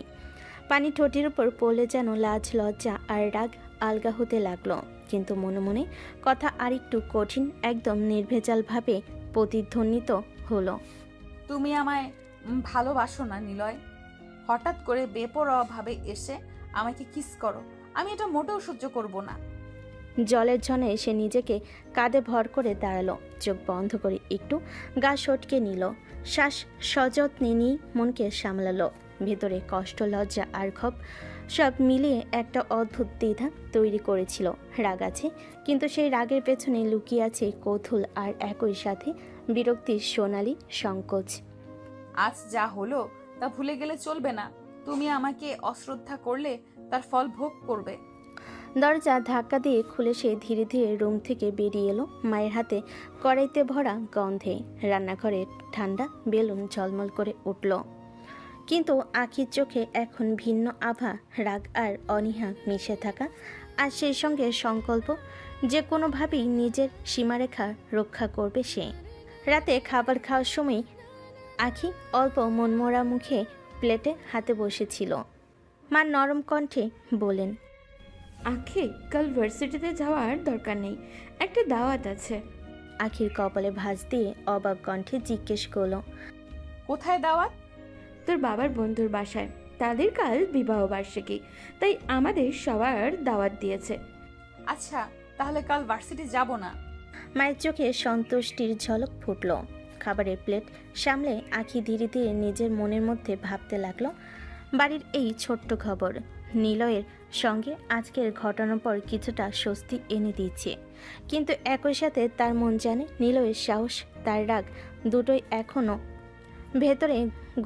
পানি ঠোঁটের উপর পড়লে যেন লাজ, লজ্জা আর রাগ আলগা হতে লাগলো। কিন্তু মনে মনে কথা আরেকটু কঠিন, একদম নির্ভেজালভাবে প্রতিধ্বনিত হলো, তুমি আমায় ভালোবাসো না নিলয়? হঠাৎ করে বেপরোয়াভাবে এসে আমাকে কিস করো, আমি এটা মোটেও সহ্য করব না। জলের ঝনে সে নিজেকে কাঁধে ভর করে দাঁড়ালো। চোখ বন্ধ করে একটু গা সটকে নিল। শ্বাস সযত্নে নিয়ে মনকে সামলালো। ভেতরে কষ্ট, লজ্জা আর ক্ষোভ সব মিলিয়ে একটা অদ্ভুত দ্বিধা তৈরি করেছিল। রাগ আছে, কিন্তু সেই রাগের পেছনে লুকিয়ে আছে কৌতূহল আর একই সাথে বিরক্তির সোনালি সংকোচ। আজ যা হলো তা ভুলে গেলে চলবে না। তুমি আমাকে অশ্রদ্ধা করলে তার ফল ভোগ করবে। দরজা ধাক্কা দিয়ে খুলে সে ধীরে ধীরে রুম থেকে বেরিয়ে এলো। মায়ের হাতে কড়াইতে ভরা গন্ধে রান্নাঘরে ঠান্ডা বেলুন ঝলমল করে উঠল। কিন্তু আখির চোখে এখন ভিন্ন আভা, রাগ আর অনীহা মিশে থাকা, আর সেই সঙ্গে সংকল্প যে কোনোভাবেই নিজের সীমারেখা রক্ষা করবে সে। রাতে খাবার খাওয়ার সময় আখি অল্প মনমরা মুখে প্লেটে হাতে বসেছিল। মা নরম কণ্ঠে বলেন, আখি, কাল ভার্সিটিতে যাওয়ার দরকার নেই, একটা দাওয়াত আছে। আখির কপালে ভাঁজ দিয়ে অবাক কণ্ঠে জিজ্ঞেস করলো, কোথায় দাওয়াত? তোর বাবার বন্ধুর বাসায়, তাদের কাল বিবাহ বার্ষিকী, তাই আমাদের সবার দাওয়াত দিয়েছে। আচ্ছা, তাহলে কাল ভার্সিটি যাব না। মায়ের চোখে সন্তুষ্টির ঝলক ফুটল। খাবারের প্লেট সামলে আখি ধীরে ধীরে নিজের মনের মধ্যে ভাবতে লাগলো, বাড়ির এই ছোট্ট খবর নিলয়ের সঙ্গে আজকের ঘটনার পর কিছুটা স্বস্তি এনে দিচ্ছে। কিন্তু একই সাথে তার মন জানে নিলয়ের সাহস, তার রাগ দুটোই এখনও ভেতরে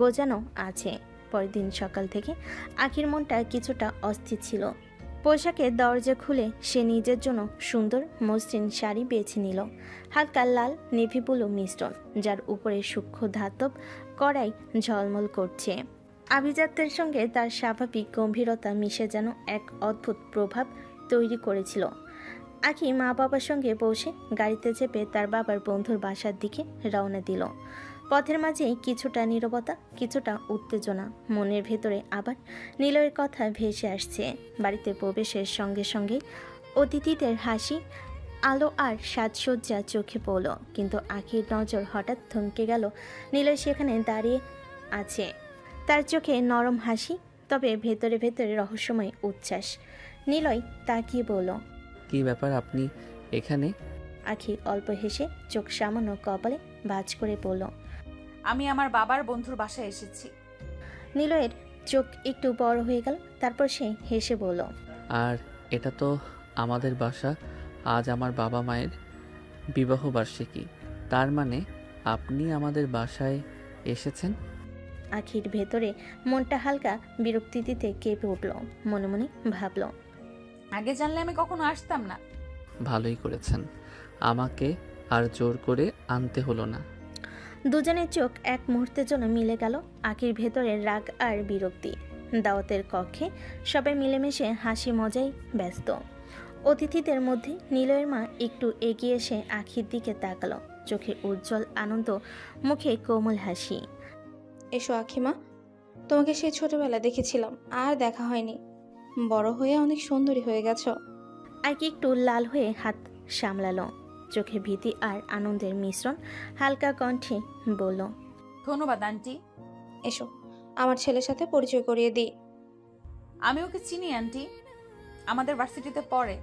গোজানো আছে। পরের দিন সকাল থেকে আখির মনটা কিছুটা অস্থির ছিল। পোশাকের দরজা খুলে সে নিজের জন্য সুন্দর মসৃণ শাড়ি বেছে নিল, হালকা লাল নেভি ব্লু মিশ্রণ, যার উপরে সূক্ষ্ম ধাতব কড়াই ঝলমল করছে। আভিজাত্যের সঙ্গে তার স্বাভাবিক গম্ভীরতা মিশে যেন এক অদ্ভুত প্রভাব তৈরি করেছিল। আখি মা বাবার সঙ্গে বসে গাড়িতে চেপে তার বাবার বন্ধুর বাসার দিকে রওনা দিল। পথের মাঝেই কিছুটা নীরবতা, কিছুটা উত্তেজনা, মনের ভেতরে আবার নিলয়ের কথা ভেসে আসছে। বাড়িতে প্রবেশের সঙ্গে সঙ্গে অতিথিদের হাসি, আলো আর সাজসজ্জা চোখে পড়ল। কিন্তু আখির নজর হঠাৎ থমকে গেল। নিলয় সেখানে দাঁড়িয়ে আছে, তার চোখে নরম হাসি, তবে ভেতরে ভেতরে রহস্যময় উচ্ছ্বাস। নিলয় তাকিয়ে বলল, কি ব্যাপার, আপনি এখানে? আখি অল্প হেসে চোখ সামান্য কপালে ভাঁজ করে বলল, আমি আমার বাবার বন্ধুর বাসায় এসেছি। নিলয়ের চোখ একটু বড় হয়ে গেল, তারপর সে হেসে বলল, আর এটা তো আমাদের বাসা। আজ আমার বাবা মায়ের বিবাহ বার্ষিকী, তার মানে আপনি আমাদের বাসায় এসেছেন? আখির ভেতরে মনটা হালকা বিরক্তিতে কেঁপে উঠল। মনে মনে ভাবল, আগে জানলে আমি কখনো আসতাম না। ভালোই করেছেন, আমাকে আর জোর করে আনতে হলো না। দুজনের চোখ এক মুহূর্তের জন্য মিলে গেল। আখির ভেতরে রাগ আর বিরক্তি। দাওয়াতের কক্ষে সবাই মিলেমিশে হাসি মজায় ব্যস্ত। অতিথিদের মধ্যে নিলয়ের মা একটু এগিয়ে এসে আখির দিকে তাকালো, চোখে উজ্জ্বল আনন্দ, মুখে কোমল হাসি। এসো আখিমা, তোমাকে সেই ছোটবেলা দেখেছিলাম, আর দেখা হয়নি। বড় হয়ে অনেক সুন্দরী হয়ে গেছো। আখি একটু লাল হয়ে হাত সামলালো, চোখে ভীতি আর আনন্দের মিশ্রণ, হালকা কণ্ঠে বলল, ধন্যবাদ আন্টি। এসো আমার ছেলের সাথে পরিচয় করিয়ে দিই। আমি ওকে চিনি আন্টি, আমাদের ভার্সিটিতে পড়ে।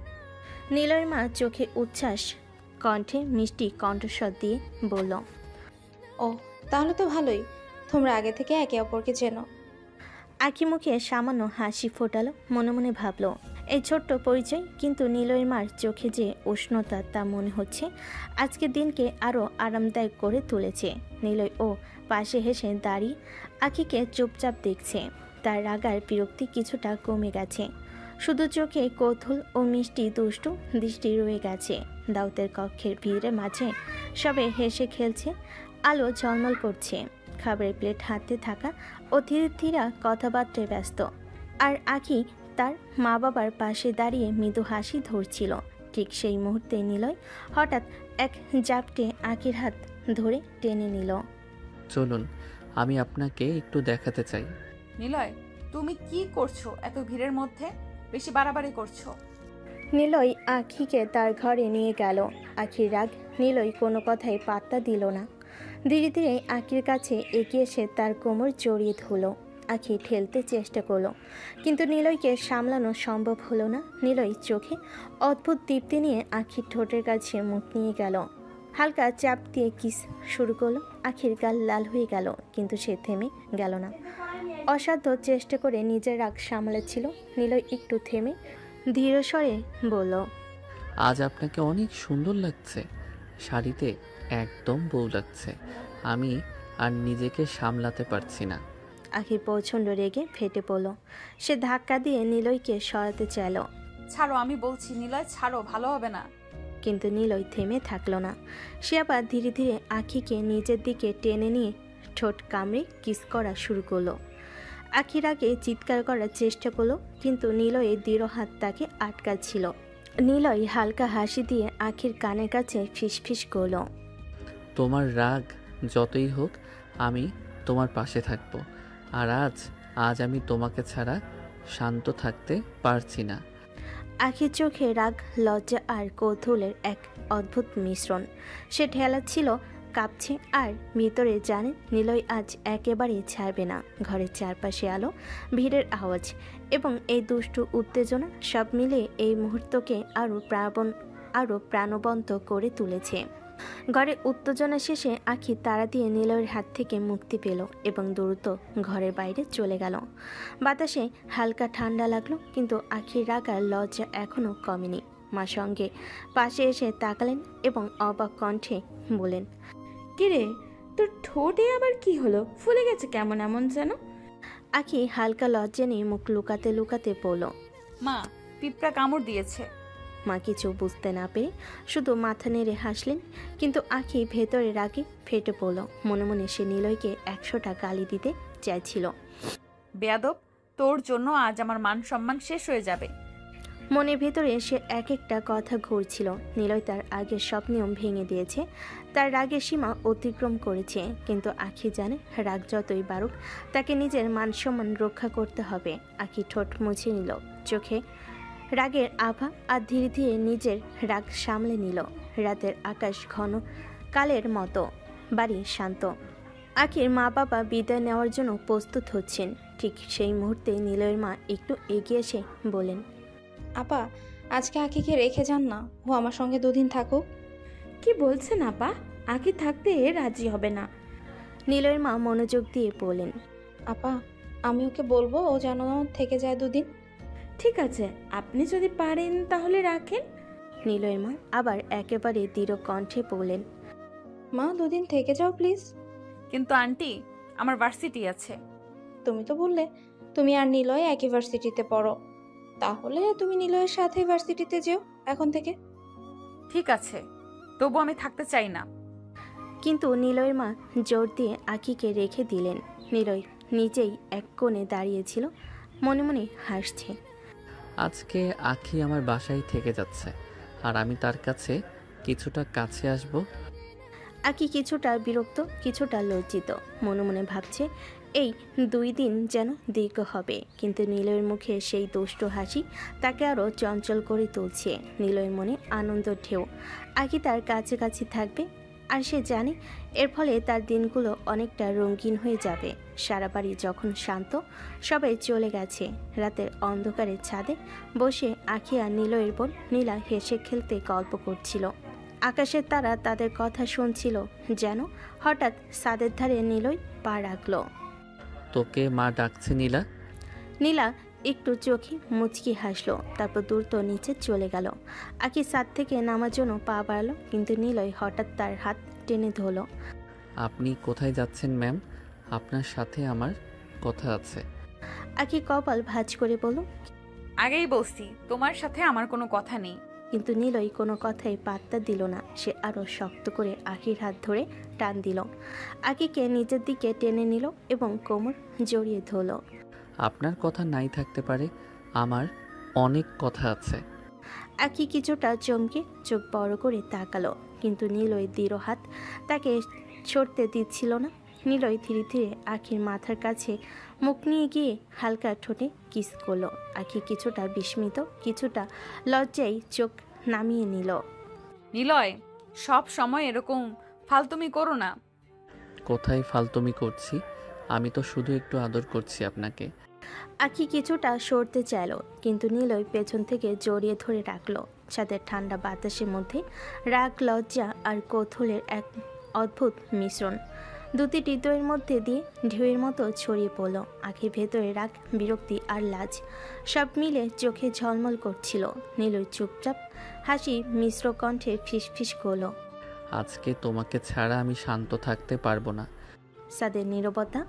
নিলয়ের মা চোখে উচ্ছ্বাস, কণ্ঠে মিষ্টি কণ্ঠস্বর দিয়ে বলল, ও তাহলে তো ভালোই, তোমরা আগে থেকে একে অপরকে চেনো। আখি মুখে সামান্য হাসি ফোটালো, মনে মনে ভাবল এই ছোট্ট পরিচয়, কিন্তু নিলয়ের মার চোখে যে উষ্ণতা, তা মনে হচ্ছে আজকের দিনকে আরও আরামদায়ক করে তুলেছে। নিলয় ও পাশে হেসে দাঁড়িয়ে আখিকে চুপচাপ দেখছে। তার রাগার বিরক্তি কিছুটা কমে গেছে, শুধু চোখে কৌতূহল ও মিষ্টি দুষ্টু দৃষ্টি রয়ে গেছে। দাওয়াতের কক্ষের ভিড়ের মাঝে সবে হেসে খেলছে, আলো ঝলমল করছে। খাবারের প্লেট হাতে থাকা অতিথিরা কথাবার্তায় ব্যস্ত, আর আখি তার মা বাবার পাশে দাঁড়িয়ে মৃদু হাসি ধরছিল। ঠিক সেই মুহূর্তে নিলয় হঠাৎ এক জাপটে আখির হাত ধরে টেনে নিল। চলুন, আমি আপনাকে একটু দেখাতে চাই। নিলয়, তুমি কি করছো এত ভিড়ের মধ্যে? বেশি বাড়াবাড়ি করছো। নিলয় আখিকে তার ঘরে নিয়ে গেল। আখির রাগ নিলয় কোনো কথাই পাত্তা দিল না। ধীরে ধীরে আখির কাছে এগিয়ে এসে তার কোমর জড়িয়ে ধরল। আখি ঠেলতে চেষ্টা করলো, কিন্তু নিলয়কে সামলানো সম্ভব হলো না। নিলয় চোখে অদ্ভুত দীপ্তি নিয়ে আখির ঠোঁটের কাছে মুখ নিয়ে গেল, হালকা চাপ দিয়ে কিস শুরু করলো। আখির গাল লাল হয়ে গেল, কিন্তু সে থেমে গেল না। অসাধ্য চেষ্টা করে নিজের রাগ সামলাচ্ছিল। নিলয় একটু থেমে ধীর স্বরে বলল, আজ আপনাকে অনেক সুন্দর লাগছে, শাড়িতে একদম বউ লাগছে। আমি আর নিজেকে সামলাতে পারছি না। আখি প্রচণ্ড রেগে ফেটে পড়ল। সে ধাক্কা দিয়ে নিলয়কে সরাতে চাইল, ছাড়ো, আমি বলছি নিলয়, ছাড়ো, ভালো হবে না। কিন্তু নিলয় থেমে থাকলো না। সে আবার ধীরে ধীরে আখিকে নিজের দিকে টেনে নিয়ে ঠোঁট কামড়ে কিস করা শুরু করলো। আখির আগে চিৎকার করার চেষ্টা করলো, কিন্তু নিলয়ের দৃঢ় হাত তাকে আটকাচ্ছিল। নিলয় হালকা হাসি দিয়ে আখির কানের কাছে ফিসফিস করলো, তোমার রাগ যতই হোক আমি তোমার পাশে থাকবো। আর আজ আমি তোমাকে ছাড়া শান্ত থাকতে পারছি না। আখির চোখে রাগ, লজ্জা আর কৌতূহলের এক অদ্ভুত মিশ্রণ। সে ঠেলাচ্ছিল, কাঁপছে, আর ভিতরে জানে নিলয় আজ একেবারেই ছাড়বে না। ঘরের চারপাশে আলো, ভিড়ের আওয়াজ এবং এই দুষ্টু উত্তেজনা সব মিলিয়ে এই মুহূর্তকে আরও প্রাণবন্ত করে তুলেছে। ঘরের উত্তেজনা শেষে আখি তাড়া দিয়ে নিলয়ের হাত থেকে মুক্তি পেল এবং দ্রুত ঘরের বাইরে চলে গেল। বাতাসে হালকা ঠান্ডা লাগলো, কিন্তু আখির রাগ আর লজ্জা এখনও কমেনি। মা সঙ্গে পাশে এসে তাকালেন এবং অবাক কণ্ঠে বলেন, কিরে, তোর ঠোঁটে আবার কি হলো? ফুলে গেছে কেমন এমন যেন? আখি হালকা লজ্জা নিয়ে মুখ লুকাতে লুকাতে বলল, মা, পিঁপড়া কামড় দিয়েছে। মা কিছু বুঝতে না পেরে শুধু মাথা নেড়ে হাসলেন, কিন্তু আখি ভেতরে রাগে ফেটে পড়ল। মনে মনে সে নিলয়কে 100টা গালি দিতে চাইছিল। বেয়াদব, তোর জন্য আজ আমার মান সম্মান শেষ হয়ে যাবে। মনের ভেতরে সে এক একটা কথা ঘুরছিল। নিলয় তার আগের সব নিয়ম ভেঙে দিয়েছে, তার রাগের সীমা অতিক্রম করেছে। কিন্তু আখি জানে, রাগ যতই বাড়ুক, তাকে নিজের মান সম্মান রক্ষা করতে হবে। আখি ঠোঁট মুছে নিল, চোখে রাগের আভা, আর ধীরে ধীরে নিজের রাগ সামলে নিল। রাতের আকাশ ঘন কালের মতো, বাড়ি শান্ত। আখির মা বাবা বিদায় নেওয়ার জন্য প্রস্তুত হচ্ছেন। ঠিক সেই মুহূর্তে নিলয়ের মা একটু এগিয়ে এসে বলেন, আপা, আজকে আখিকে রেখে যান না, ও আমার সঙ্গে 2 দিন থাকুক। কি বলছেন আপা? আখি থাকতে রাজি হবে না। নিলয়ের মা মনোযোগ দিয়ে বলেন, আপা, আমি ওকে বলবো ও যেন থেকে যায় 2 দিন। ঠিক আছে, আপনি যদি পারেন তাহলে রাখেন। নিলয়ের মা আবার একেবারে দৃঢ় কণ্ঠে বললেন, মা 2 দিন থেকে যাও প্লিজ। কিন্তু আন্টি, আমার ভার্সিটি আছে। তুমি তো বললে তুমি আর নিলয় একই ভার্সিটিতে পড়ো, তাহলে তুমি নিলয়ের সাথে ভার্সিটিতে যেও এখন থেকে। ঠিক আছে, তবু আমি থাকতে চাই না। কিন্তু নিলয়ের মা জোর দিয়ে আখিকে রেখে দিলেন। নিলয় নিজেই এক কোণে দাঁড়িয়েছিল, মনে মনে হাসছে। আজকে আখি আমার বাসায় থেকে যাচ্ছে, আর আমি তার কাছে কিছুটা কাছে আসব। আখি কিছুটা বিরক্ত, কিছুটা লজ্জিত। মনে মনে ভাবছে এই 2 দিন যেন দীর্ঘ হবে। কিন্তু নিলয়ের মুখে সেই দুষ্টু হাসি তাকে আরও চঞ্চল করে তুলছে। নিলয়ের মনে আনন্দ ঢেউ। আখি তার কাছাকাছি থাকবে, আর সে জানে এর ফলে তার দিনগুলো অনেকটা রঙিন হয়ে যাবে। সারা বাড়ি যখন শান্ত, সবাই চলে গেছে, রাতের অন্ধকারের ছাদে বসে আখি আর নিলয়ের বোন নীলা হেসে খেলতে গল্প করছিল। আকাশের তারা তাদের কথা শুনছিল। যেন হঠাৎ ছাদের ধারে নিলয় পা রাখল। তোকে মা ডাকছে নীলা। নীলা একটু চোখে মুচকি হাসলো, তারপর দ্রুত নিচে চলে গেল। আখি ছাদ থেকে নামার জন্য পা বাড়ালো, কিন্তু নিলয় হঠাৎ তার হাত টেনে ধরল। আপনি কোথায় যাচ্ছেন ম্যাম? আপনার সাথে আমার কথা আছে। আখি কপাল ভাঁজ করে বলল, আগেই বলছি, তোমার সাথে আমার কোনো কথা নেই। কিন্তু নিলয় কোনো কথাই পাত্তা দিল না। সে আরও শক্ত করে আখির হাত ধরে টান দিল। আখিকে নিজের দিকে টেনে নিল এবং কোমর জড়িয়ে ধরল। আপনার কথা নাই থাকতে পারে, আমার অনেক কথা আছে। আখি কিছুটা চমকে চোখ বড় করে তাকালো, কিন্তু নিলয় দৃঢ় হাত তাকে সরতে দিচ্ছিল না। নিলয় ধীরে ধীরে আখির মাথার কাছে মুখ নিয়ে গিয়ে হালকা ঠোঁটে কিস করলো। আখি কিছুটা বিস্মিত, কিছুটা লজ্জায় চোখ নামিয়ে নিল। নিলয়, সব সময় এরকম ফালতুমি করো না। কোথায় ফালতুমি করছি? আমি তো শুধু একটু আদর করছি আপনাকে। আখি কিছুটা সরতে চাইল, কিন্তু নিলয় পেছন থেকে জড়িয়ে ধরে রাখলো। ছাদের ঠান্ডা বাতাসের মধ্যে রাগ, লজ্জা আর কৌতূহলের এক অদ্ভুত মিশ্রণ দুটি হৃদয়ের মধ্যে দিয়ে ঢেউয়ের মতো ছড়িয়ে পড়ল। আখির ভেতরে রাগ, বিরক্তি আর লাজ সব মিলে চোখে ঝলমল করছিল। নিলয় চুপচাপ হাসি মিশ্র কণ্ঠে ফিসফিস করল, আজকে তোমাকে ছাড়া আমি শান্ত থাকতে পারবো না। তাদের নীরবতা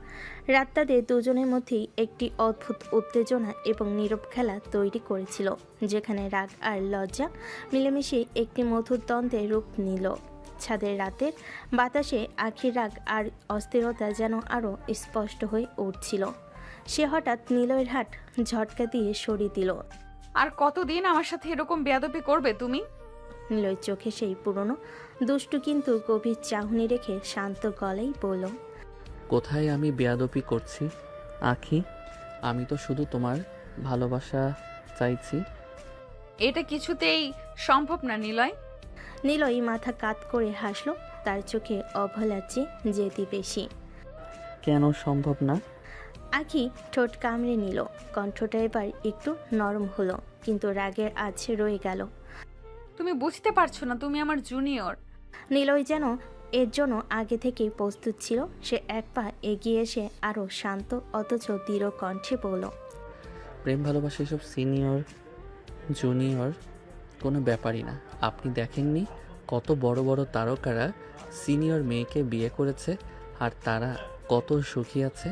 রাত তাদের দুজনের মধ্যেই একটি অদ্ভুত উত্তেজনা এবং নীরব খেলা তৈরি করেছিল, যেখানে রাগ আর লজ্জা মিলেমিশে একটি মধুর দ্বন্দ্বের রূপ নিল। ছাদের রাতের বাতাসে আখির রাগ আর অস্থিরতা যেন আরও স্পষ্ট হয়ে উঠছিল। সে হঠাৎ নিলয়ের হাত ঝটকা দিয়ে সরিয়ে দিল। আর কতদিন আমার সাথে এরকম বেয়াদবি করবে তুমি? নিলয়ের চোখে সেই পুরনো দুষ্টু কিন্তু গভীর চাহনি রেখে শান্ত গলায় বলল, কোথায় আমি বেয়াদপি করছি আখি? আমি তো শুধু তোমার ভালোবাসা চাইছি। এটা কিছুতেই সম্ভব না নিলয়। নিলয় মাথা কাত করে হাসল, তার চোখে অবহেলার চেয়ে জেদি বেশি। কেন সম্ভব না? আখি ঠোঁট কামড়ে নিল, কণ্ঠটা এবার একটু নরম হলো, কিন্তু রাগের আছে রয়ে গেল। তুমি বুঝতে পারছো না, তুমি আমার জুনিয়র। নিলয় যেন এর জন্য আগে থেকেই প্রস্তুত ছিল। সে এক পা এগিয়ে এসে আরও শান্ত অথচ দৃঢ় কণ্ঠে বলল, প্রেম ভালোবাসা এসব সিনিয়র জুনিয়র কোনো ব্যাপারই না। আপনি দেখেননি কত বড় বড় তারকারা সিনিয়র মেয়েকে বিয়ে করেছে আর তারা কত সুখী আছে।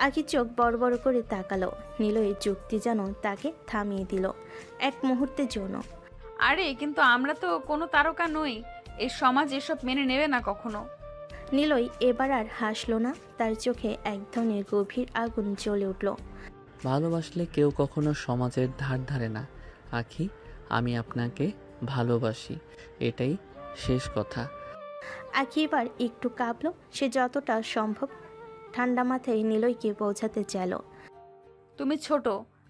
আখি চোখ বড় বড় করে তাকালো। নিলয়ের যুক্তি যেন তাকে থামিয়ে দিল এক মুহূর্তের জন্য। আরে কিন্তু আমরা তো কোনো তারকা নই, এই সমাজ এসব মেনে নেবে না কখনো। নিলয় এবার আর হাসল না, তার চোখে এক ধরনের গভীর আগুন জ্বলে উঠল। ভালোবাসলে কেউ কখনো সমাজের ধার ধারে না আখি। আমি আপনাকে ভালোবাসি, এটাই শেষ কথা। আখি এবার একটু কাঁপল। সে যতটা সম্ভব ঠান্ডা মাথায় নিলয়কে বোঝাতে চাইল, তুমি ছোট,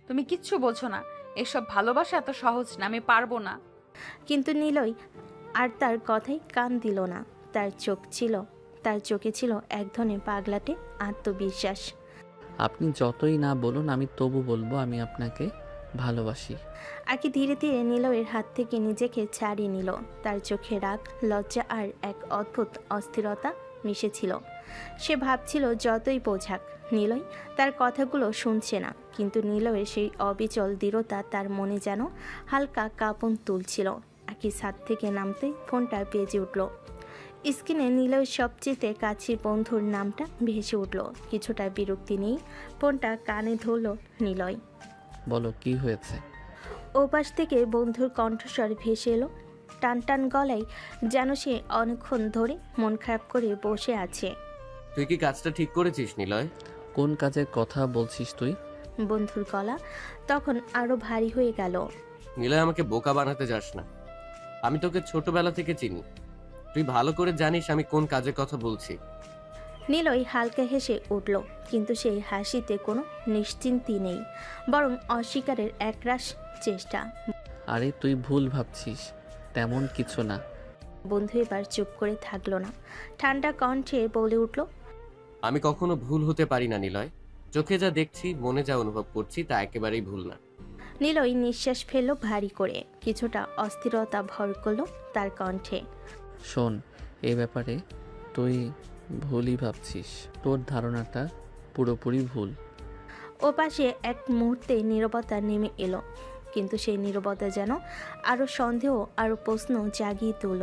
তুমি কিচ্ছু বোঝো না, এসব ভালোবাসা এত সহজ না, আমি পারবো না। কিন্তু নিলয় আর তার কথাই কান দিল না। তার চোখে ছিল এক ধরনের পাগলাটে আত্মবিশ্বাস। আপনি যতই না বলুন আমি তবু বলবো আমি আপনাকে ভালোবাসি। আখি ধীরে ধীরে নিলয়ের হাত থেকে নিজেকে ছাড়িয়ে নিল। তার চোখে রাগ, লজ্জা আর এক অদ্ভুত অস্থিরতা মিশেছিল। সে ভাবছিল যতই বোঝাক নিলয় তার কথাগুলো শুনছে না, কিন্তু নিলয়ের সেই অবিচল দৃঢ়তা তার মনে যেন হালকা কাঁপন তুলছিল। আখি ছাদ থেকে নামতেই ফোনটা বেজে উঠল। স্ক্রিনে নিলয়ের সবচেয়ে কাছের বন্ধুর নামটা ভেসে উঠল। কিছুটা বিরক্তি নিয়েই ফোনটা কানে ধরল নিলয়। বলো কি হয়েছে? ওপাশ থেকে বন্ধুর কণ্ঠস্বর ভেসে এলো টান টান গলায়, যেন সে অনেকক্ষণ ধরে মন খারাপ করে বসে আছে। তুই কি কাজটা ঠিক করেছিস নিলয়? কোন কাজের কথা বলছিস তুই? বন্ধুর গলা তখন আরো ভারী হয়ে গেল। নিলয়, আমাকে বোকা বানাতে যাস না। আমি তোকে ছোটবেলা থেকে চিনি, তুই ভালো করে জানিস আমি কোন কাজের কথা বলছি। নিলয় হালকা হেসে উঠল, কিন্তু সেই হাসিতে কোনো নিশ্চিন্তি নেই, বরং অস্বীকারের একরাশ চেষ্টা। আরে তুই ভুল ভাবছিস, তেমন কিছু না। বন্ধু এবার চুপ করে থাকলো না, ঠান্ডা কণ্ঠে বলে উঠল, আমি কখনো ভুল হতে পারি না নিলয়। চোখে যা দেখছি, মনে যা অনুভব করছি তা একেবারেই ভুল না। নিলয় নিঃশ্বাস ফেলল ভারী করে, কিছুটা অস্থিরতা ভর করলো তার কণ্ঠে। শোন, এই ব্যাপারে তুই ভুলই ভাবছিস, তোর ধারণাটা পুরোপুরি ভুল। ওপাশে এক মুহূর্তে নীরবতা নেমে এলো, কিন্তু সেই নীরবতা যেন আরও সন্দেহ আরও প্রশ্ন জাগিয়ে তুলল।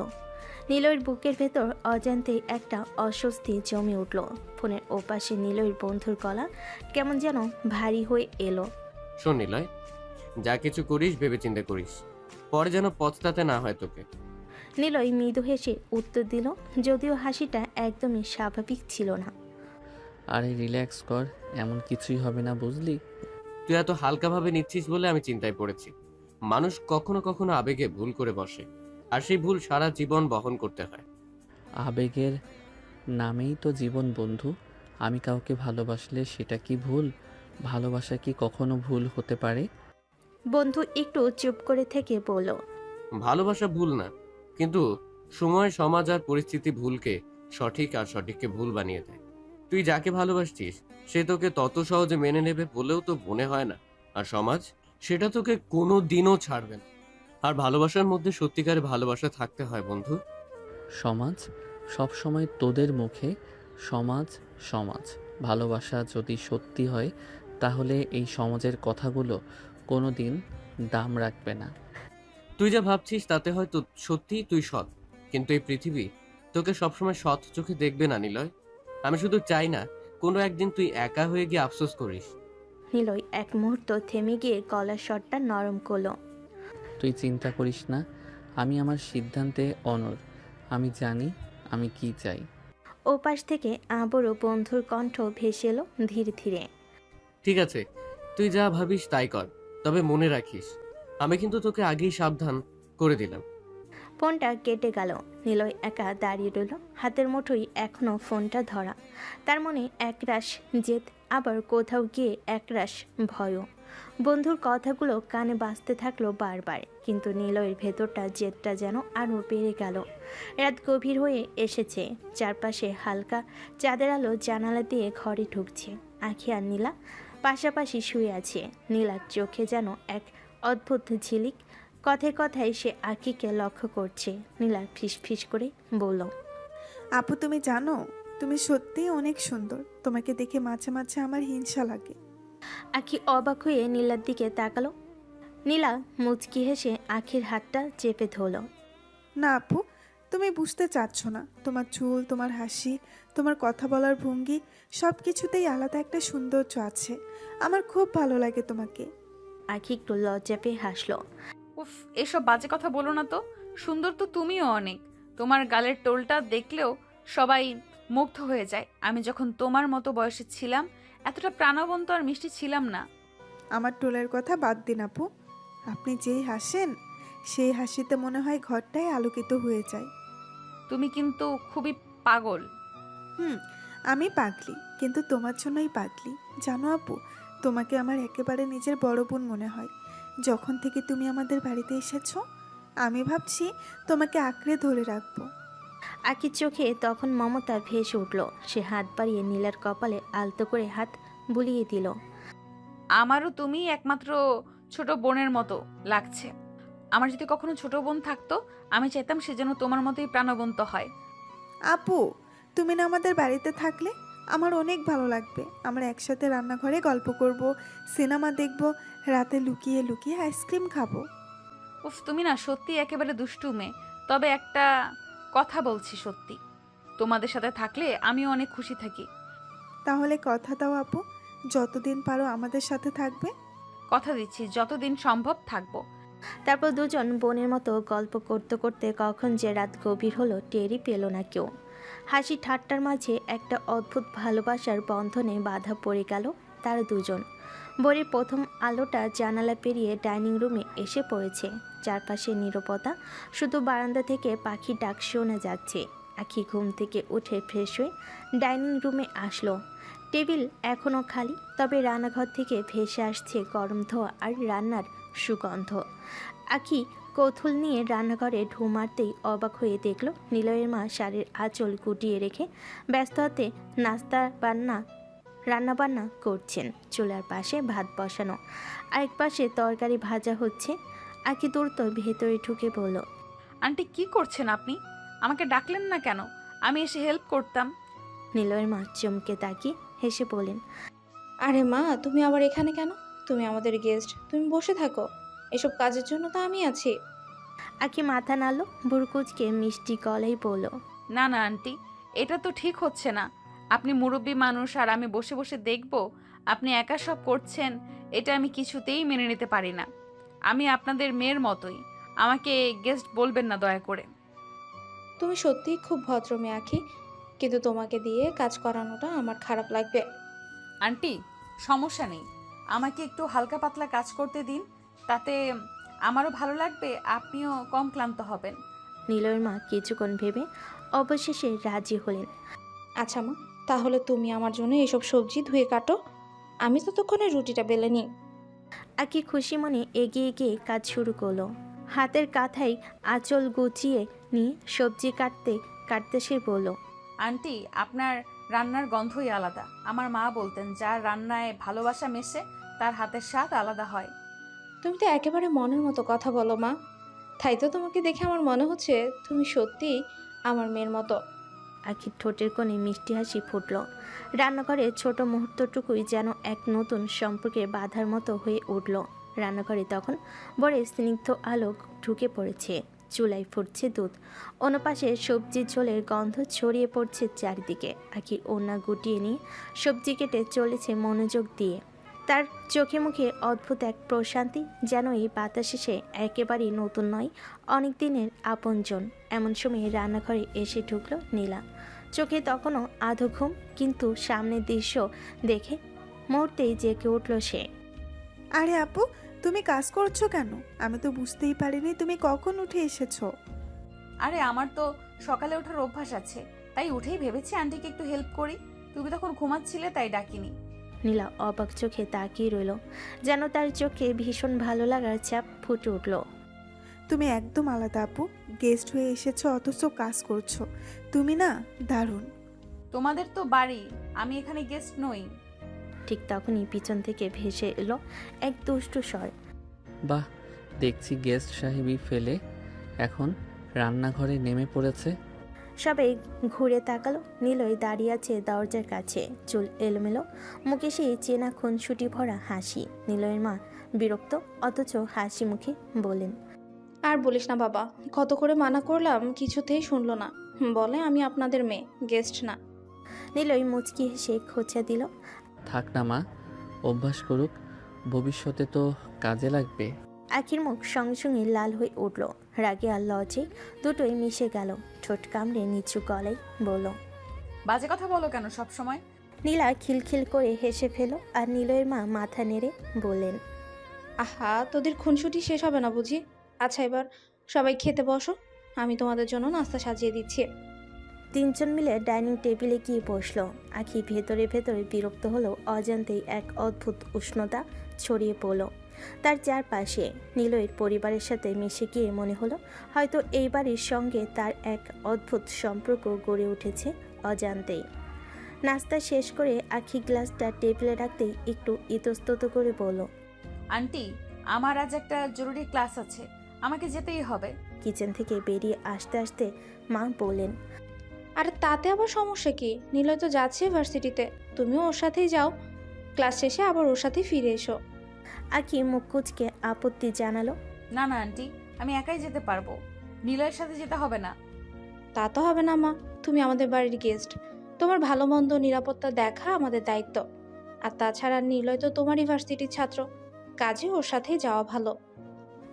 নিলয়ের বুকের ভেতর অজান্তে একটা অস্বস্তি জমে উঠল। ফোনের ওপাশে নিলয়ের বন্ধুর গলা কেমন যেন ভারী হয়ে এলো। শোন নিলয়, যা কিছু করিস ভেবেচিন্তে করিস, পরে যেন পছতাতে না হয় তোকে। নিলয় মৃদু হেসে উত্তর দিল, যদিও হাসিটা একদমই স্বাভাবিক ছিল না। আরে রিল্যাক্স কর, এমন কিছুই হবে না বুঝলি। তুই এত হালকাভাবে নিচ্ছিস বলে আমি চিন্তায় পড়েছি। মানুষ কখনো কখনো আবেগে ভুল করে বসে, আর সেই ভুল সারা জীবন বহন করতে হয়। আবেগের নামেই তো জীবন বন্ধু। আমি কাউকে ভালোবাসলে সেটা কি ভুল? ভালোবাসা কি কখনো ভুল হতে পারে? বন্ধু একটু চুপ করে থেকে বলল, ভালোবাসা ভুল না, কিন্তু সময়, সমাজ আর পরিস্থিতি ভুলকে সঠিক আর সঠিককে ভুল বানিয়ে দেয়। তুই যাকে ভালোবাসছিস সে তোকে তত সহজে মেনে নেবে বলেও তো মনে হয় না, আর সমাজ সেটা তোকে কোনো দিনও ছাড়বে না। আর ভালোবাসার মধ্যে সত্যিকারের ভালোবাসা থাকতে হয় বন্ধু। সমাজ সব সময় তোদের মুখে সমাজ সমাজ। ভালোবাসা যদি সত্যি হয় তাহলে এই সমাজের কথাগুলো কোনো দিন দাম রাখবে না। তুই যা ভাবছিস তাতে হয়তো সত্যিই তুই সৎ, কিন্তু এই পৃথিবী তোকে সবসময় সৎ চোখে দেখবে না নিলয়। আমি শুধু চাই না কোনো একদিন তুই একা হয়ে গিয়ে আফসোস করিস। নিলয় এক মুহূর্ত থেমে গিয়ে গলার স্বরটা নরম করলো। তুই চিন্তা করিস না, আমি আমার সিদ্ধান্তে অনড়। আমি জানি আমি কি চাই। ওপাশ থেকে আবারও বন্ধুর কণ্ঠ ভেসে এলো ধীরে ধীরে। ঠিক আছে, তুই যা ভাবিস তাই কর, তবে মনে রাখিস আমি কিন্তু তোকে আগেই সাবধান করে দিলাম। ফোনটা কেটে গেল। নিলয় একা দাঁড়িয়ে রইল, হাতের মুঠোয় এখনো ফোনটা ধরা। তার মনে একরাশ জেদ, আবার কোথাও গিয়ে একরাশ ভয়ও। বন্ধুর কথাগুলো কানে বাজতে থাকলো বারবার, কিন্তু নিলয়ের ভেতরটা জেদটা যেন আরও বেড়ে গেল। রাত গভীর হয়ে এসেছে, চারপাশে হালকা চাঁদের আলো জানালা দিয়ে ঘরে ঢুকছে। আখি আর নীলা পাশাপাশি শুয়ে আছে। নীলার চোখে যেন এক অদ্ভুত ঝিলিক। কথায় কথায় সে আখিকে লক্ষ্য করছে। নীলা ফিসফিস করে বলল, আপু তুমি জানো, তুমি সত্যিই অনেক সুন্দর। তোমাকে দেখে মাঝে মাঝে আমার হিংসা লাগে। আখি অবাক হয়ে নীলার দিকে তাকালো। নীলা মুচকি হেসে আখির হাতটা চেপে ধরল। না আপু, তুমি বুঝতে চাচ্ছ না। তোমার চুল, তোমার হাসি, তোমার কথা বলার ভঙ্গি, সব কিছুতেই আলাদা একটা সৌন্দর্য আছে। আমার খুব ভালো লাগে তোমাকে। আখি একটু লজ্জা পেয়ে হাসলো। উফ, এসব বাজে কথা বলো না তো। সুন্দর তো তুমিও অনেক। তোমার গালের টোলটা দেখলেও সবাই মুগ্ধ হয়ে যায়। আমি যখন তোমার মতো বয়সে ছিলাম এতটা প্রাণবন্ত আর মিষ্টি ছিলাম না। আমার টোলের কথা বাদ দিন আপু, আপনি যেই হাসেন সেই হাসিতে মনে হয় ঘরটাই আলোকিত হয়ে যায়। তুমি কিন্তু খুবই পাগল। আমি পাগলি, কিন্তু তোমার জন্যই পাগলি। জানো আপু, তোমাকে আমার একেবারে নিজের বড় বোন মনে হয়। যখন থেকে তুমি আমাদের বাড়িতে এসেছো, আমি ভাবছি তোমাকে আঁকড়ে ধরে রাখবো। আখির চোখে তখন মমতা ভেসে উঠল। সে হাত বাড়িয়ে নীলার কপালে আলতো করে হাত বুলিয়ে দিল। আমারও তুমি একমাত্র ছোট বোনের মতো লাগছে। আমার যদি কখনো ছোট বোন থাকতো, আমি চাইতাম সে যেন তোমার মতোই প্রাণবন্ত হয়। আপু, তুমি না আমাদের বাড়িতে থাকলে আমার অনেক ভালো লাগবে। আমরা একসাথে রান্নাঘরে গল্প করব, সিনেমা দেখব, রাতে লুকিয়ে লুকিয়ে আইসক্রিম খাবো। উফ, তুমি না সত্যি একেবারে দুষ্টু মেয়ে। তবে একটা কথা বলছি, সত্যি তোমাদের সাথে থাকলে আমিও অনেক খুশি থাকি। তাহলে কথা দাও আপু, যতদিন পারো আমাদের সাথে থাকবে। কথা দিচ্ছি যতদিন সম্ভব থাকবো। তারপর দুজন বোনের মতো গল্প করতে করতে কখন যে রাত গভীর হলো টেরই পেল না কেউ। হাসি ঠাট্টার মাঝে একটা অদ্ভুত ভালোবাসার বন্ধনে বাধা পড়ে গেল তারা দুজন। ভোরের প্রথম আলোটা জানালা পেরিয়ে ডাইনিং রুমে এসে পড়েছে। চারপাশে নীরবতা, শুধু বারান্দা থেকে পাখির ডাক শোনা যাচ্ছে। আখি ঘুম থেকে উঠে ফ্রেশ হয়ে ডাইনিং রুমে আসলো। টেবিল এখনও খালি, তবে রান্নাঘর থেকে ভেসে আসছে গরম ধোঁয়া আর রান্নার সুগন্ধ। আখি কৌতূহল নিয়ে রান্নাঘরে ঢু মারতেই অবাক হয়ে দেখল নিলয়ের মা শাড়ির আঁচল গুটিয়ে রেখে ব্যস্ত হাতে রান্নাবান্না করছেন। চুলার পাশে ভাত বসানো, আরেক পাশে তরকারি ভাজা হচ্ছে। আখি দ্রুত ভেতরে ঢুকে বলল, আন্টি কি করছেন আপনি? আমাকে ডাকলেন না কেন? আমি এসে হেল্প করতাম। নিলয়ের মা চমকে তাকিয়ে হেসে বলেন, আরে মা, তুমি আবার এখানে কেন? তুমি আমাদের গেস্ট, তুমি বসে থাকো। এসব কাজের জন্য তো আমি আছি। আখি মাথা নাড়ল, বুড়কুচকে মিষ্টি গলাই বলল, না না আন্টি, এটা তো ঠিক হচ্ছে না। আপনি মুরব্বী মানুষ আর আমি বসে বসে দেখব আপনি একা সব করছেন, এটা আমি কিছুতেই মেনে নিতে পারি না। আমি আপনাদের মেয়ের মতোই, আমাকে গেস্ট বলবেন না দয়া করে। তুমি সত্যিই খুব ভদ্র মেয়ে আখি, কিন্তু তোমাকে দিয়ে কাজ করানোটা আমার খারাপ লাগবে। আন্টি সমস্যা নেই, আমাকে একটু হালকা পাতলা কাজ করতে দিন, তাতে আমারও ভালো লাগবে, আপনিও কম ক্লান্ত হবেন। নিলয়ের মা কিছুক্ষণ ভেবে অবশেষে রাজি হলেন। আচ্ছা মা, তাহলে তুমি আমার জন্য এসব সবজি ধুয়ে কাটো, আমি ততক্ষণে রুটিটা বেলে নিই। আকি খুশি মনে এগিয়ে গিয়ে কাজ শুরু করলো। হাতের কাঁথায় আঁচল গুছিয়ে নিয়ে সবজি কাটতে কাটতে সে বলল, আন্টি আপনার রান্নার গন্ধই আলাদা। আমার মা বলতেন যার রান্নায় ভালোবাসা মেশে তার হাতের স্বাদ আলাদা হয়। তুমি তো একেবারে মনের মতো কথা বলো মা, তাই তো তোমাকে দেখে আমার মনে হচ্ছে তুমি সত্যিই আমার মেয়ের মতো। আখির ঠোঁটের কোণে মিষ্টি হাসি ফুটল। রান্নাঘরে ছোট মুহূর্তটুকুই যেন এক নতুন সম্পর্কের বাধার মতো হয়ে উঠল। রান্নাঘরে তখন বড় স্নিগ্ধ আলো ঢুকে পড়েছে। চুলায় ফুটছে দুধ, অন্যপাশে সবজি ঝোলের গন্ধ ছড়িয়ে পড়ছে চারিদিকে। আখি ওড়না গুটিয়ে নিয়ে সবজি কেটে চলেছে মনোযোগ দিয়ে। তার চোখে মুখে অদ্ভুত এক প্রশান্তি, যেন এই বাতাসে সে একেবারেই নতুন নয়, অনেক দিনের আপনজন। এমন সময় রান্নাঘরে এসে ঢুকলো নীলা। চোখে তখনও আধো ঘুম, কিন্তু সামনের দৃশ্য দেখে মুহূর্তেই জেগে উঠল সে। আরে আপু, তুমি কাজ করছো কেন? আমি তো বুঝতেই পারিনি তুমি কখন উঠে এসেছো। আরে আমার তো সকালে ওঠার অভ্যাস আছে, তাই উঠেই ভেবেছি আন্টিকে একটু হেল্প করি। তুমি তখন ঘুমাচ্ছিলে তাই ডাকিনি। নীলা অবাক চোখে তাকিয়ে রইল, যেন তার চোখে ভীষণ ভালো লাগার চাপ ফুটে উঠল। তুমি একদম আলাদা আপু, গেস্ট হয়ে এসেছো অথচ কাজ করছো। তুমি না দারুণ। তোমাদের তো বাড়ি, আমি এখানে গেস্ট নই। ঠিক তখনই পিছন থেকে ভেসে এলো এক দুষ্টু স্বর। বাহ, দেখছি গেস্ট সাহেবই ফেলে এখন রান্নাঘরে নেমে পড়েছে। সবাই ঘুরে তাকালো। নীলই দাঁড়িয়ে আছে দরজার কাছে, চুল এলোমেলো, মুখে সেই চেনা খুনসুটি ভরা হাসি। নীলয়ের মা বিরক্ত অথচ হাসি মুখে বলেন, আর বলিস না বাবা, কত করে মানা করলাম, কিছুতেই শুনলো না। বলে আমি আপনাদের মেয়ে, গেস্ট না। নীলই মুচকি হেসে খোঁচা দিল। থাক না মা, অভ্যাস করুক, ভবিষ্যতে তো কাজে লাগবে। আখির মুখ সঙ্গে সঙ্গে লাল হয়ে উঠল, রাগে আর লজ্জে দুটোই মিশে গেল। ঠোঁট কামড়ে নিচু গলায় বলল, বাজে কথা বলো কেন সব সময়? নীলা খিলখিল করে হেসে ফেল, আর নীলয়ের মা মাথা নেড়ে বললেন, আহা, তোদের খুনসুটি শেষ হবে না বুঝি? আচ্ছা, এবার সবাই খেতে বসো, আমি তোমাদের জন্য নাস্তা সাজিয়ে দিচ্ছি। তিনজন মিলে ডাইনিং টেবিলে গিয়ে বসলো। আখি ভেতরে ভেতরে বিরক্ত হলো, অজান্তেই এক অদ্ভুত উষ্ণতা ছড়িয়ে পড়ল তার চারপাশে। নীলয়ের পরিবারের সাথে মিশে গিয়ে মনে হলো হয়তো এই বাড়ির সঙ্গে তার এক অদ্ভুত সম্পর্ক গড়ে উঠেছে অজান্তেই। নাস্তা শেষ করে আখি গ্লাসটা টেবিলে রাখতেই একটু ইতস্তত করে বলল, আন্টি, আমার আজ একটা জরুরি ক্লাস আছে, আমাকে যেতেই হবে। কিচেন থেকে বেরিয়ে আসতে আসতে মা বললেন, আর তাতে আবার সমস্যা কি? নিলয় তো যাচ্ছে ভার্সিটিতে, তুমিও ওর সাথেই যাও, ক্লাস শেষে আবার ওর সাথেই ফিরে এসো। আখি মুখ কুচকে আপত্তি জানালো, না না আন্টি, আমি একাই যেতে পারবো, নীলয়ের সাথে যেতে হবে না। তা তো হবে না মা, তুমি আমাদের বাড়ির গেস্ট, তোমার ভালো মন্দ নিরাপত্তা দেখা আমাদের দায়িত্ব। আর তাছাড়া নিলয় তো তোমারই ভার্সিটির ছাত্র, কাজে ওর সাথেই যাওয়া ভালো।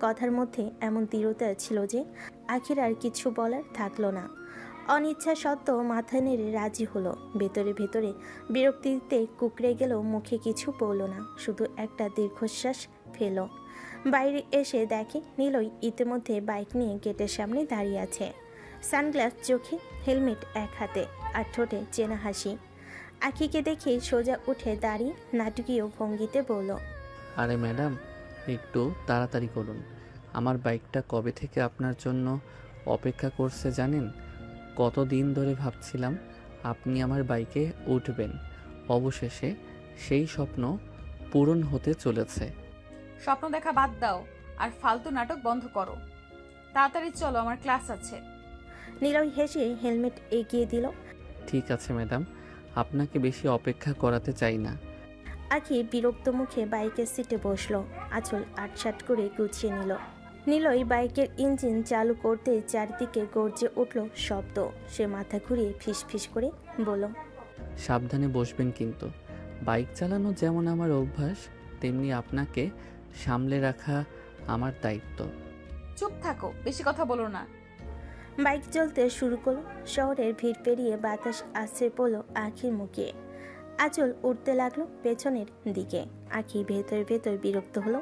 কথার মধ্যে এমন দৃঢ়তা ছিল যে আখির আর কিছু বলার থাকলো না। অনিচ্ছা সত্ত্বেও মাথা নেড়ে রাজি হলো। ভেতরে ভেতরে বিরক্তিতে কুকড়ে গেলেও মুখে কিছু বলল না, শুধু একটা দীর্ঘশ্বাস ফেল। বাইরে এসে দেখে নীলই ইতিমধ্যে বাইক নিয়ে গেটের সামনে দাঁড়িয়ে আছে, সানগ্লাস চোখে, হেলমেট এক হাতে, আর ঠোঁটে চেনা হাসি। আখিকে দেখে সোজা উঠে দাঁড়িয়ে নাটকীয় ভঙ্গিতে বলল, আরে ম্যাডাম, একটু তাড়াতাড়ি করুন, আমার বাইকটা কবে থেকে আপনার জন্য অপেক্ষা করছে জানেন? কতদিন ধরে ভাবছিলাম আপনি আমার বাইকে উঠবেন, অবশেষে সেই স্বপ্ন পূরণ হতে চলেছে। স্বপ্ন দেখা বাদ দাও আর ফালতু নাটক বন্ধ করো, তাড়াতাড়ি চলো, আমার ক্লাস আছে। নীলয় হেসে হেলমেট এগিয়ে দিল। ঠিক আছে ম্যাডাম, আপনাকে বেশি অপেক্ষা করাতে চাই না। আখি বিরক্ত মুখে বাইকের সিটে বসলো, আঁচল আটসাট করে গুছিয়ে নিল। নীলই বাইকের ইঞ্জিন চালু করতে চারদিকে গর্জে উঠল শব্দ। সে মাথা ঘুরিয়ে ফিস ফিস করে বলল, সাবধানে বসবেন কিন্তু। বাইক চালানো যেমন আমার অভ্যাস, তেমনি আপনাকে সামলে রাখা আমার দায়িত্ব। চুপ থাকো, বেশি কথা বলো না। বাইক চলতে শুরু করলো। শহরের ভিড় পেরিয়ে বাতাস আসছে পড়লো আখির মুখে। আঁচল উঠতে লাগলো পেছনের দিকে। আখি ভেতর ভেতর বিরক্ত হলো।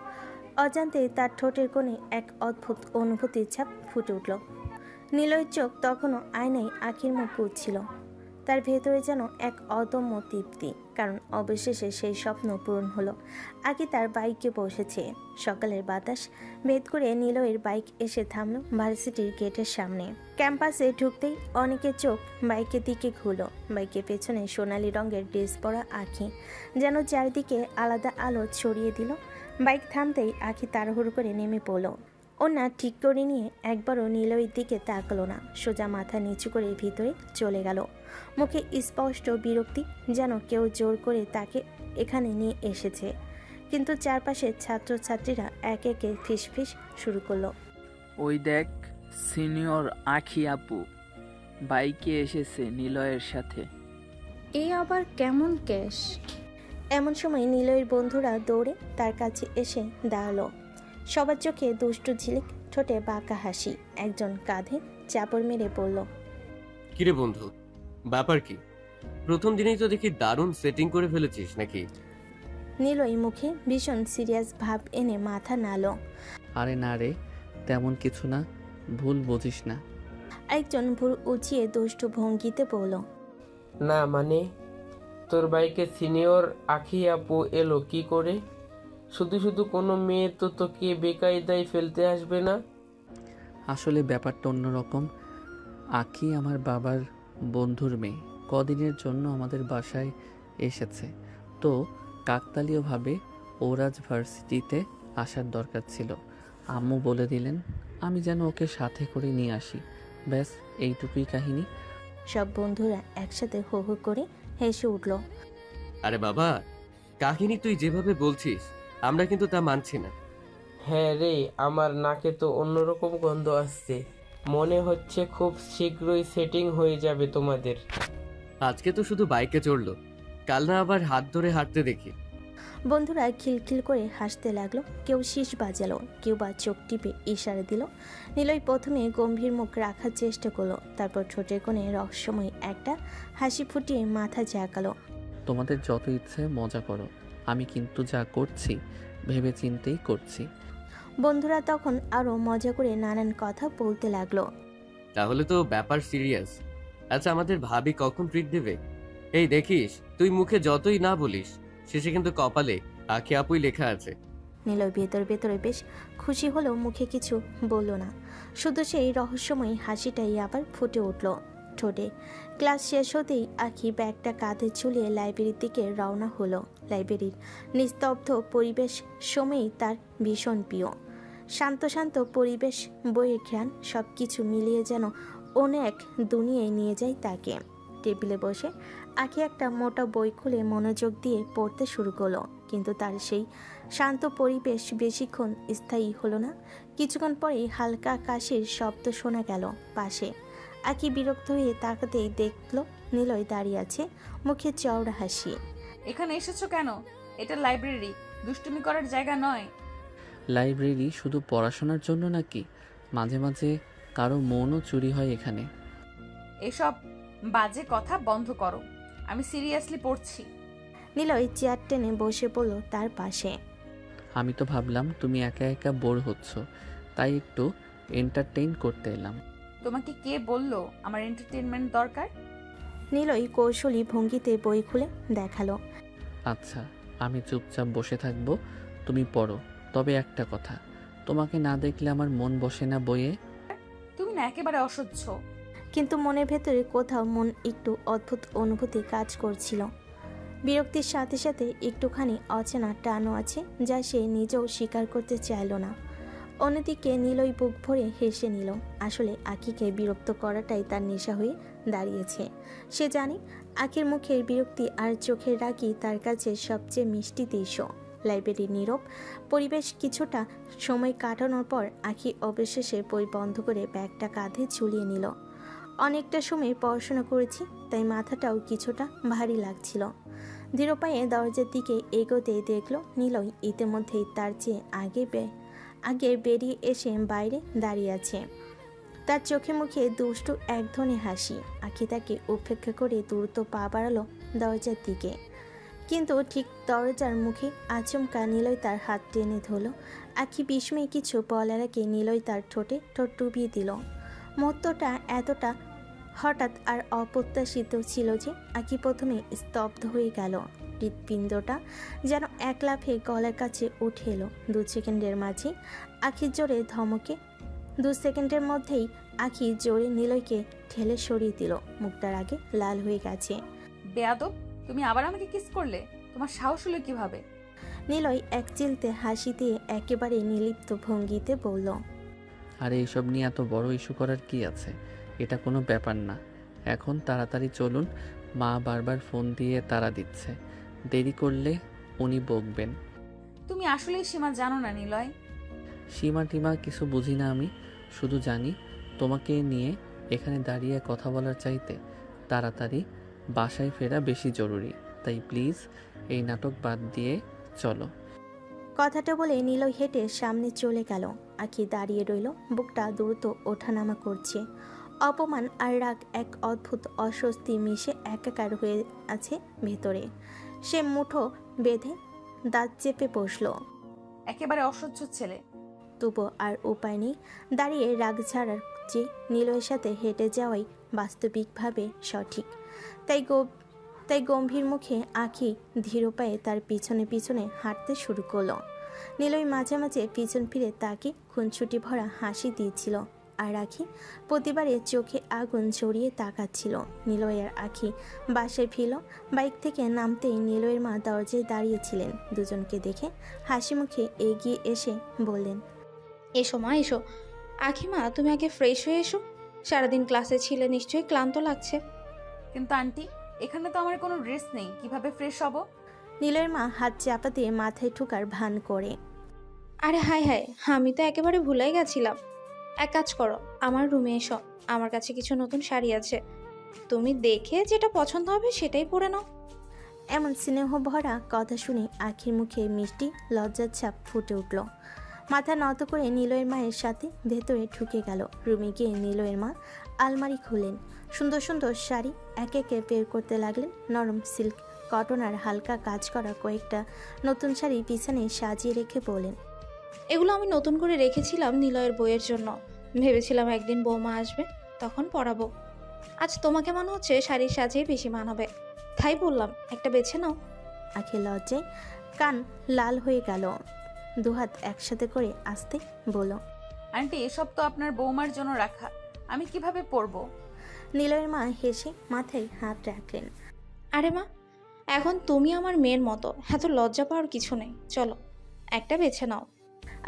অজান্তে তার ঠোঁটের কোণে এক অদ্ভুত অনুভূতির ছাপ ফুটে উঠল। নীলয়ের চোখ তখনও আয়নায় আখির মুখ খুঁজছিল। তার ভেতরে যেন এক অদম্য তৃপ্তি, কারণ অবশেষে সেই স্বপ্ন পূরণ হলো। আখি তার বাইকে বসেছে। সকালের বাতাস ভেদ করে নীলয়ের বাইক এসে থামলো ভার্সিটির গেটের সামনে। ক্যাম্পাসে ঢুকতেই অনেকের চোখ বাইকের দিকে ঘুরলো। বাইকের পেছনে সোনালি রঙের ড্রেস পরা আখি যেন চারিদিকে আলাদা আলো ছড়িয়ে দিল। বাইক থামতেই আখি তাড়াহুড়ো করে নেমে পড়ল। ওনা ঠিক করে নিয়ে একবারও নীলয়ের দিকে তাকালো না, সোজা মাথা নিচু করে ভিতরে চলে গেল। মুখে স্পষ্ট বিরক্তি, যেন কেউ জোর করে তাকে এখানে নিয়ে এসেছে। কিন্তু চারপাশের ছাত্রছাত্রীরা একে একে ফিসফিস শুরু করলো। ওই দেখ, সিনিয়র আখি আপু বাইকে এসেছে নিলয়ের সাথে। এই আবার কেমন কেস? এমন সময় নিলয়ের বন্ধুরা দৌড়ে তার কাছে এসে দাঁড়ালো। সবার চোখে দুষ্টু ঝিলিক, ঠোঁটে বাঁকা হাসি। একজন কাঁধে চাপড় মেরে বলল, কিরে বন্ধু, ব্যাপার কি? প্রথম দিনেই তো দেখি দারুণ সেটিং করে ফেলেছিস নাকি? নিলয় মুখে ভীষণ সিরিয়াস ভাব এনে মাথা নাড়ল। আরে না রে, তেমন কিছু না, ভুল বুঝিস না। একজন ভুরু উঁচিয়ে দুষ্টু ভঙ্গিতে বলল, না মানে, তোর বাইকে সিনিয়র আখি আপু এলো কি করে? শুধু শুধু কোনো মেয়ে তো তোকে বেকায়দায় ফেলতে আসবে না? আসলে ব্যাপারটা অন্যরকম। আখি আমার বাবার বন্ধুর মেয়ে, কদিনের জন্য আমাদের বাসায় এসেছে, তো কাকতালীয়ভাবে ওরাজ ভার্সিটিতে আসার দরকার ছিল। আম্মু বলে দিলেন আমি যেন ওকে সাথে করে নিয়ে আসি। ব্যাস এইটুকুই কাহিনী। সব বন্ধুরা একসাথে হো হো করে হেসে উঠল। আরে বাবা, কাহিনী তুই যেভাবে বলছিস আমরা কিন্তু তা মানছি না। হ্যাঁ রে, আমার নাকে তো অন্যরকম গন্ধ আসছে। মনে হচ্ছে খুব শীঘ্রই সেটিং হয়ে যাবে তোমাদের। আজকে তো শুধু বাইকে চড়লো, কাল না আবার হাত ধরে হাঁটতে দেখি। বন্ধুরা খিলখিল করে হাসতে লাগলো। কেউ শীষ বাজালো, কেউ বা চোখ টিপে ইশারা দিল। নিলয় প্রথমে গম্ভীর মুখ রাখার চেষ্টা করলো, তারপর ঠোঁটের কোণে রহস্যময় একটা হাসি ফুটিয়ে মাথা ঝাঁকালো। তোমাদের যত ইচ্ছে মজা করো, আমি কিন্তু যা করছি ভেবে চিন্তেই করছি। বন্ধুরা তখন আরো মজা করে নানান কথা বলতে লাগলো। তাহলে তো ব্যাপার সিরিয়াস। আচ্ছা, আমাদের ভাবি কখন ট্রিট দেবে? এই দেখিস, তুই মুখে যতই না বলিস শেষে কিন্তু কপালে আখি আপুই লেখা আছে। নিলয় ভেতরে ভেতরে বেশ খুশি হলেও মুখে কিছু বলল না, শুধু সেই রহস্যময় হাসিটাই আবার ফুটে উঠল ঠোঁটে। ক্লাস শেষ হতেই আখি ব্যাগটা কাঁধে ঝুলিয়ে লাইব্রেরির দিকে রওনা হলো। লাইব্রেরির নিস্তব্ধ পরিবেশ সময়েই তার ভীষণ প্রিয়। শান্ত শান্ত পরিবেশ, বইয়ের ঘ্রাণ, সব কিছু মিলিয়ে যেন অন্য এক দুনিয়ায় নিয়ে যায় তাকে। টেবিলে বসে আখি একটা মোটা বই খুলে মনোযোগ দিয়ে পড়তে শুরু করলো, কিন্তু তার সেই শান্ত পরিবেশ বেশিক্ষণ স্থায়ী হলো না। কিছুক্ষণ পরেই হালকা কাশির শব্দ শোনা গেল পাশে। আখি বিরক্ত হয়ে তাকাতেই দেখল নিলয় দাঁড়িয়ে আছে, মুখে চওড়া হাসি। এখানে এসেছো কেন? এটা লাইব্রেরি, দুষ্টুমি করার জায়গা নয়। লাইব্রেরি শুধু পড়াশোনার জন্য নাকি? মাঝে মাঝে কারো মনও চুরি হয় এখানে। এসব বাজে কথা বন্ধ করো, আমি সিরিয়াসলি পড়ছি। নিলয় চেয়ার টেনে বসে পড়ল তার পাশে। আমি তো ভাবলাম তুমি একা একা বোর হচ্ছ, তাই একটু এন্টারটেইন করতে এলাম। তোমাকে কে বললো আমার এন্টারটেনমেন্ট দরকার? নিলয় কৌশলী ভঙ্গিতে বই খুলে দেখালো। আচ্ছা, আমি চুপচাপ বসে থাকবো, তুমি পড়ো। তবে একটা কথা, তোমাকে না দেখলে আমার মন বসে না বইয়ে। তুমি না একেবারে অসহ্য। কিন্তু মনের ভেতরে কোথাও মন একটু অদ্ভুত অনুভূতি কাজ করছিল। বিরক্তির সাথে সাথে একটুখানি অচেনা টানও আছে, যা সে নিজেও স্বীকার করতে চাইল না। অন্যদিকে নিলয় বুক ভরে হেসে নিল। আসলে আখিকে বিরক্ত করাটাই তার নেশা হয়ে দাঁড়িয়েছে। সে জানে আখির মুখের বিরক্তি আর চোখের রাগই তার কাছে সবচেয়ে মিষ্টি দৃশ্য। লাইব্রেরির নীরব পরিবেশ কিছুটা সময় কাটানোর পর আখি অবশেষে বই বন্ধ করে ব্যাগটা কাঁধে ঝুলিয়ে নিল। অনেকটা সময় পড়াশোনা করেছি, তাই মাথাটাও কিছুটা ভারী লাগছিল। ধীর পায়ে দরজার দিকে এগোতে দেখল নিলয় ইতিমধ্যেই তার চেয়ে আগে বেরিয়ে এসে বাইরে দাঁড়িয়ে আছে। তার চোখে মুখে দুষ্টু এক ধরনের হাসি। আখি তাকে উপেক্ষা করে দ্রুত পা বাড়ালো দরজার দিকে, কিন্তু ঠিক দরজার মুখে আচমকা নিলয় তার হাত টেনে ধরল। আখি বিস্ময়ে কিছু বলার আগে নিলয় তার ঠোঁটে ঠোঁট ডুবিয়ে দিল। মুহূর্তটা এতটা হঠাৎ আর অপ্রত্যাশিত ছিল যে আখি প্রথমে স্তব্ধ হয়ে গেল। হৃৎপিণ্ডটা যেন এক লাফে গলার কাছে উঠে এলো। 2 সেকেন্ডের মাঝে আখি জোরে ধমকে 2 সেকেন্ডের মধ্যেই আখি জোরে নিলয়কে ঠেলে সরিয়ে দিল। মুখটার আগে লাল হয়ে গেছে। বেয়াদব, তুমি আবার আমাকে কিস করলে? তোমার সাহস হলো কিভাবে? নিলয় এক চিলতে হাসি দিয়ে একেবারে নির্লিপ্ত ভঙ্গিতে বলল, আরে এইসব নিয়ে এত বড় ইস্যু করার কি আছে? এটা কোনো ব্যাপার না। এখন তাড়াতাড়ি চলুন, মা বারবার ফোন দিয়ে তাড়া দিচ্ছে, দেরি করলে উনি বকবেন। তুমি আসলেই সীমা জানো না নিলয়। সীমা টিমা কিছু বুঝি না আমি, শুধু জানি তোমাকে নিয়ে এখানে দাঁড়িয়ে কথা বলার চাইতে তাড়াতাড়ি বাসায় ফেরা বেশি জরুরি। তাই প্লিজ এই নাটক বাদ দিয়ে চলো। কথাটা বলে নিলয় হেঁটে সামনে চলে গেল। আখি দাঁড়িয়ে রইল, বুকটা দ্রুত ওঠানামা করছে। অপমান আর রাগ এক অদ্ভুত অস্বস্তি মিশে একাকার হয়ে আছে ভেতরে। সে মুঠো বেঁধে দাঁত চেপে বসল। একেবারে অসহ্য ছেলে। তবু আর উপায় নেই, দাঁড়িয়ে রাগ ছাড়ার চেয়ে নিলয়ের সাথে হেঁটে যাওয়াই বাস্তবিকভাবে সঠিক। তাই গম্ভীর মুখে আখি ধীর পায়ে তার পিছনে পিছনে হাঁটতে শুরু করলো। নিলয় মাঝে মাঝে পিছন ফিরে তাকে খুনছুটি ভরা হাসি দিয়েছিল, আর আখি প্রতিবারে চোখে আগুন জড়িয়ে তাকাচ্ছিল। নিলয় আর আখি বাসায় ফিরল। বাইক থেকে নামতেই নিলয়ের মা দরজায় দাঁড়িয়েছিলেন। দুজনকে দেখে হাসি মুখে এগিয়ে এসে বললেন, এসো মা এসো। আখিমা, তুমি আগে ফ্রেশ হয়ে এসো। সারাদিন ক্লাসে ছিলে, নিশ্চয়ই ক্লান্ত লাগছে। কিন্তু আন্টি, এখানে তো আমার কোনো ড্রেস নেই, কিভাবে ফ্রেশ হব? নিলয়ের মা হাত চাপা দিয়ে মাথায় ঠোকার ভান করে। আরে হায় হায়, আমি তো একেবারে ভুলেই গেছিলাম। এক কাজ করো, আমার রুমে এসো। আমার কাছে কিছু নতুন শাড়ি আছে, তুমি দেখে যেটা পছন্দ হবে সেটাই পরে নাও। এমন স্নেহ ভরা কথা শুনে আখির মুখে মিষ্টি লজ্জার ছাপ ফুটে উঠল। মাথা নত করে নিলয়ের মায়ের সাথে ভেতরে ঢুকে গেল। রুমে গিয়ে নিলয়ের মা আলমারি খুলেন। সুন্দর সুন্দর শাড়ি একে একে বের করতে লাগলেন। নরম সিল্ক, কটন আর হালকা কাজ করা কয়েকটা নতুন শাড়ি বিছানায় সাজিয়ে রেখে বলেন, এগুলো আমি নতুন করে রেখেছিলাম নিলয়ের বইয়ের জন্য। ভেবেছিলাম একদিন বৌমা আসবে, তখন পরাবো। আজ তোমাকে মনে হচ্ছে শাড়ির সাজেই বেশি মানাবে, তাই বললাম একটা বেছে নাও। আখি লজ্জায় কান লাল হয়ে গেল। দুহাত একসাথে করে আসতে বলল, আন্টি, এসব তো আপনার বৌমার জন্য রাখা, আমি কিভাবে পরবো? নিলয়ের মা হেসে মাথায় হাত রাখলেন। আরে মা, এখন তুমি আমার মেয়ের মতো, এত লজ্জা পাওয়ার কিছু নেই। চলো একটা বেছে নাও।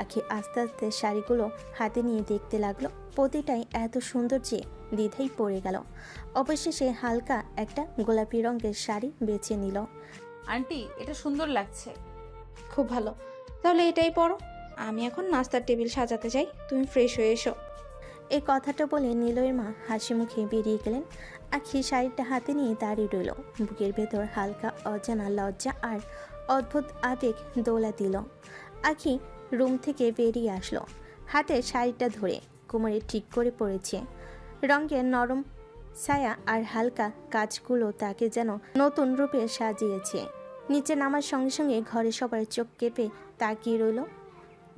আখি আস্তে আস্তে শাড়িগুলো হাতে নিয়ে দেখতে লাগলো। প্রতিটাই এত সুন্দর যে দ্বিধাই পড়ে গেল। অবশেষে হালকা একটা গোলাপি রঙের শাড়ি বেছে নিল। আন্টি, এটা সুন্দর লাগছে। খুব ভালো, তাহলে এটাই পরো। আমি এখন নাস্তার টেবিল সাজাতে যাই, তুমি ফ্রেশ হয়ে এসো। এই কথাটা বলে নিলয়ের মা হাসি মুখে বেরিয়ে গেলেন। আখি শাড়িটা হাতে নিয়ে দাঁড়িয়ে রইল। বুকের ভেতর হালকা অজানা লজ্জা আর অদ্ভুত আবেগ দোলা দিল। আখি রুম থেকে বেরিয়ে আসলো, হাতে শাড়িটা ধরে কোমরে ঠিক করে পড়েছে। রঙের নরম ছায়া আর হালকা কাজগুলো তাকে যেন নতুন রূপে সাজিয়েছে। নিচে নামার সঙ্গে সঙ্গে ঘরে সবার চোখ কেঁপে তাকিয়ে রইল।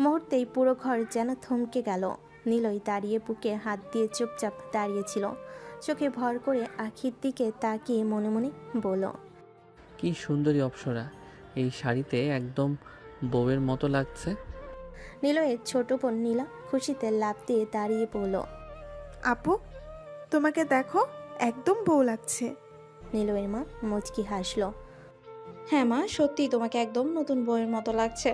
মুহূর্তেই পুরো ঘর যেন থমকে গেল। নিলয় দাঁড়িয়ে বুকে হাত দিয়ে চুপচাপ দাঁড়িয়েছিল। চোখে ভর করে আখির দিকে তাকিয়ে মনে মনে বলল, কি সুন্দরী অপ্সরা, এই শাড়িতে একদম বউয়ের মতো লাগছে। নিলয়ের ছোট বোন নীলা খুশিতে লাফ দিয়ে দাঁড়িয়ে পড়ল। আপু, তোমাকে দেখো, একদম বউ লাগছে। নিলয়ের মা মুচকি হাসল। হ্যাঁ মা, সত্যি তোমাকে একদম নতুন বইয়ের মতো লাগছে।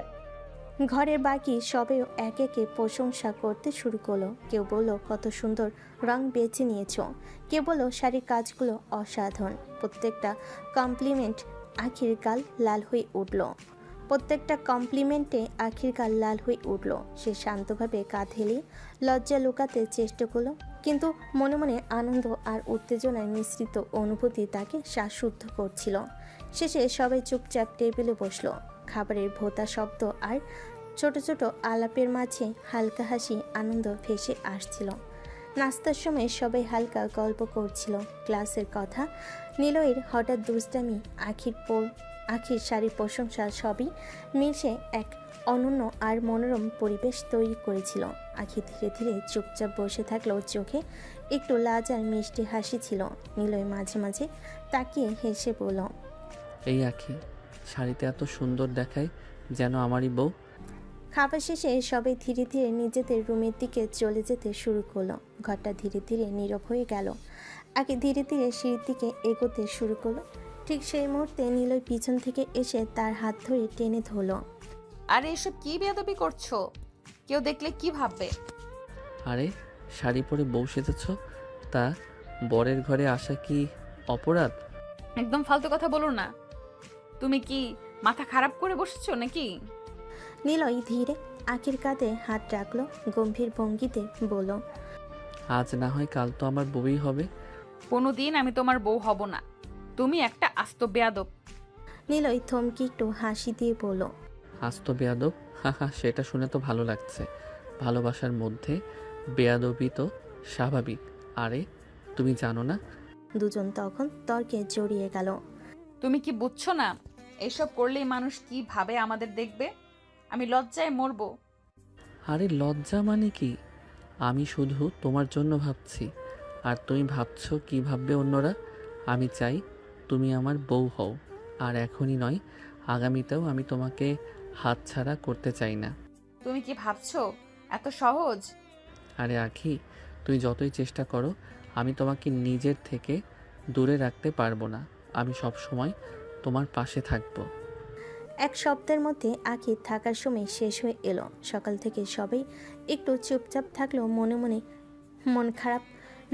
ঘরের বাকি সবেও একে একে প্রশংসা করতে শুরু করলো। কেউ বলল কত সুন্দর রং বেছে নিয়েছ, কেউ বলল শাড়ির কাজগুলো অসাধারণ। প্রত্যেকটা কমপ্লিমেন্ট আখির গাল লাল হয়ে উঠল। সে শান্তভাবে কাঁধ হেলিয়ে লজ্জা লুকাতে চেষ্টা করলো, কিন্তু মনে মনে আনন্দ আর উত্তেজনায় মিশ্রিত অনুভূতি তাকে শ্বাসরুদ্ধ করছিল। শেষে সবাই চুপচাপ টেবিলে বসলো। খাবারের ভোঁতা শব্দ আর ছোট ছোট আলাপের মাঝে হালকা হাসি আনন্দ ভেসে আসছিল। নাস্তার সময় সবাই হালকা গল্প করছিল, ক্লাসের কথা, নিলয়ের হঠাৎ দুষ্টামি, আখির শাড়ির প্রশংসা, সবই মিশে এক অনন্য আর মনোরম পরিবেশ তৈরি করেছিল। আখি ধীরে ধীরে চুপচাপ বসে থাকলেও চোখে একটু লাজ আর মিষ্টি হাসি ছিল। নিলয় মাঝে মাঝে তাকিয়ে হেসে বলল, এই আখি, শাড়িতে এত সুন্দর দেখায়, যেন আমারই বউ। খাবার শেষে সবাই ধীরে ধীরে নিজেদের রুমের দিকে চলে যেতে শুরু করলো। ঘরটা ধীরে ধীরে নীরব হয়ে গেল। আগে ধীরে ধীরে সিঁড়ির দিকে এগোতে শুরু করলো। ঠিক সেই মুহূর্তে নিলয় পিছন থেকে এসে তার হাত ধরে টেনে ধরলো। আরে এসব কি বেয়াদবি করছো? কেউ দেখলে কি ভাববে? আরে শাড়ি পরে বউ সেজেছ, তা বরের ঘরে আসা কি অপরাধ? একদম ফালতু কথা বলো না। তুমি কি মাথা খারাপ করে বসেছো নাকি? নিলয় ধীরে আখির কাঁধে হাত রাখলো, গম্ভীর ভঙ্গিতে বলল, আজ না হয় কাল তো আমার বউই হবে। কোনোদিন আমি তোমার বউ হব না। তুমি একটা আস্ত বেয়াদব। নিলয় থমকে একটু হাসি দিয়ে বলল, আজ তো বেয়াদব? হা, সেটা শুনে তো ভালো লাগছে। ভালোবাসার মধ্যে বেয়াদবি তো স্বাভাবিক। আরে তুমি জানো না? দুজন তখন তর্কে জড়িয়ে গেল। তুমি কি বুঝছো না এসব করলেই মানুষ কি ভাবে আমাদের দেখবে? আমি লজ্জায় মরবো। আরে লজ্জা মানে কি? আমি শুধু তোমার জন্য ভাবছি, আর তুমি ভাবছো কি ভাববে অন্যরা। আমি চাই তুমি আমার বউ হও, আর এখনই নয়, আগামীতেও আমি তোমাকে হাতছাড়া করতে চাই না। তুমি কি ভাবছো এত সহজ? আরে আখি, তুই যতই চেষ্টা করো আমি তোমাকে নিজের থেকে দূরে রাখতে পারবো না। আমি সব সময় তোমার পাশে থাকবো। এক সপ্তাহের মধ্যে আখি থাকার সময় শেষ হয়ে এলো। সকাল থেকে সবাই একটু চুপচাপ থাকলেও মনে মনে মন খারাপ।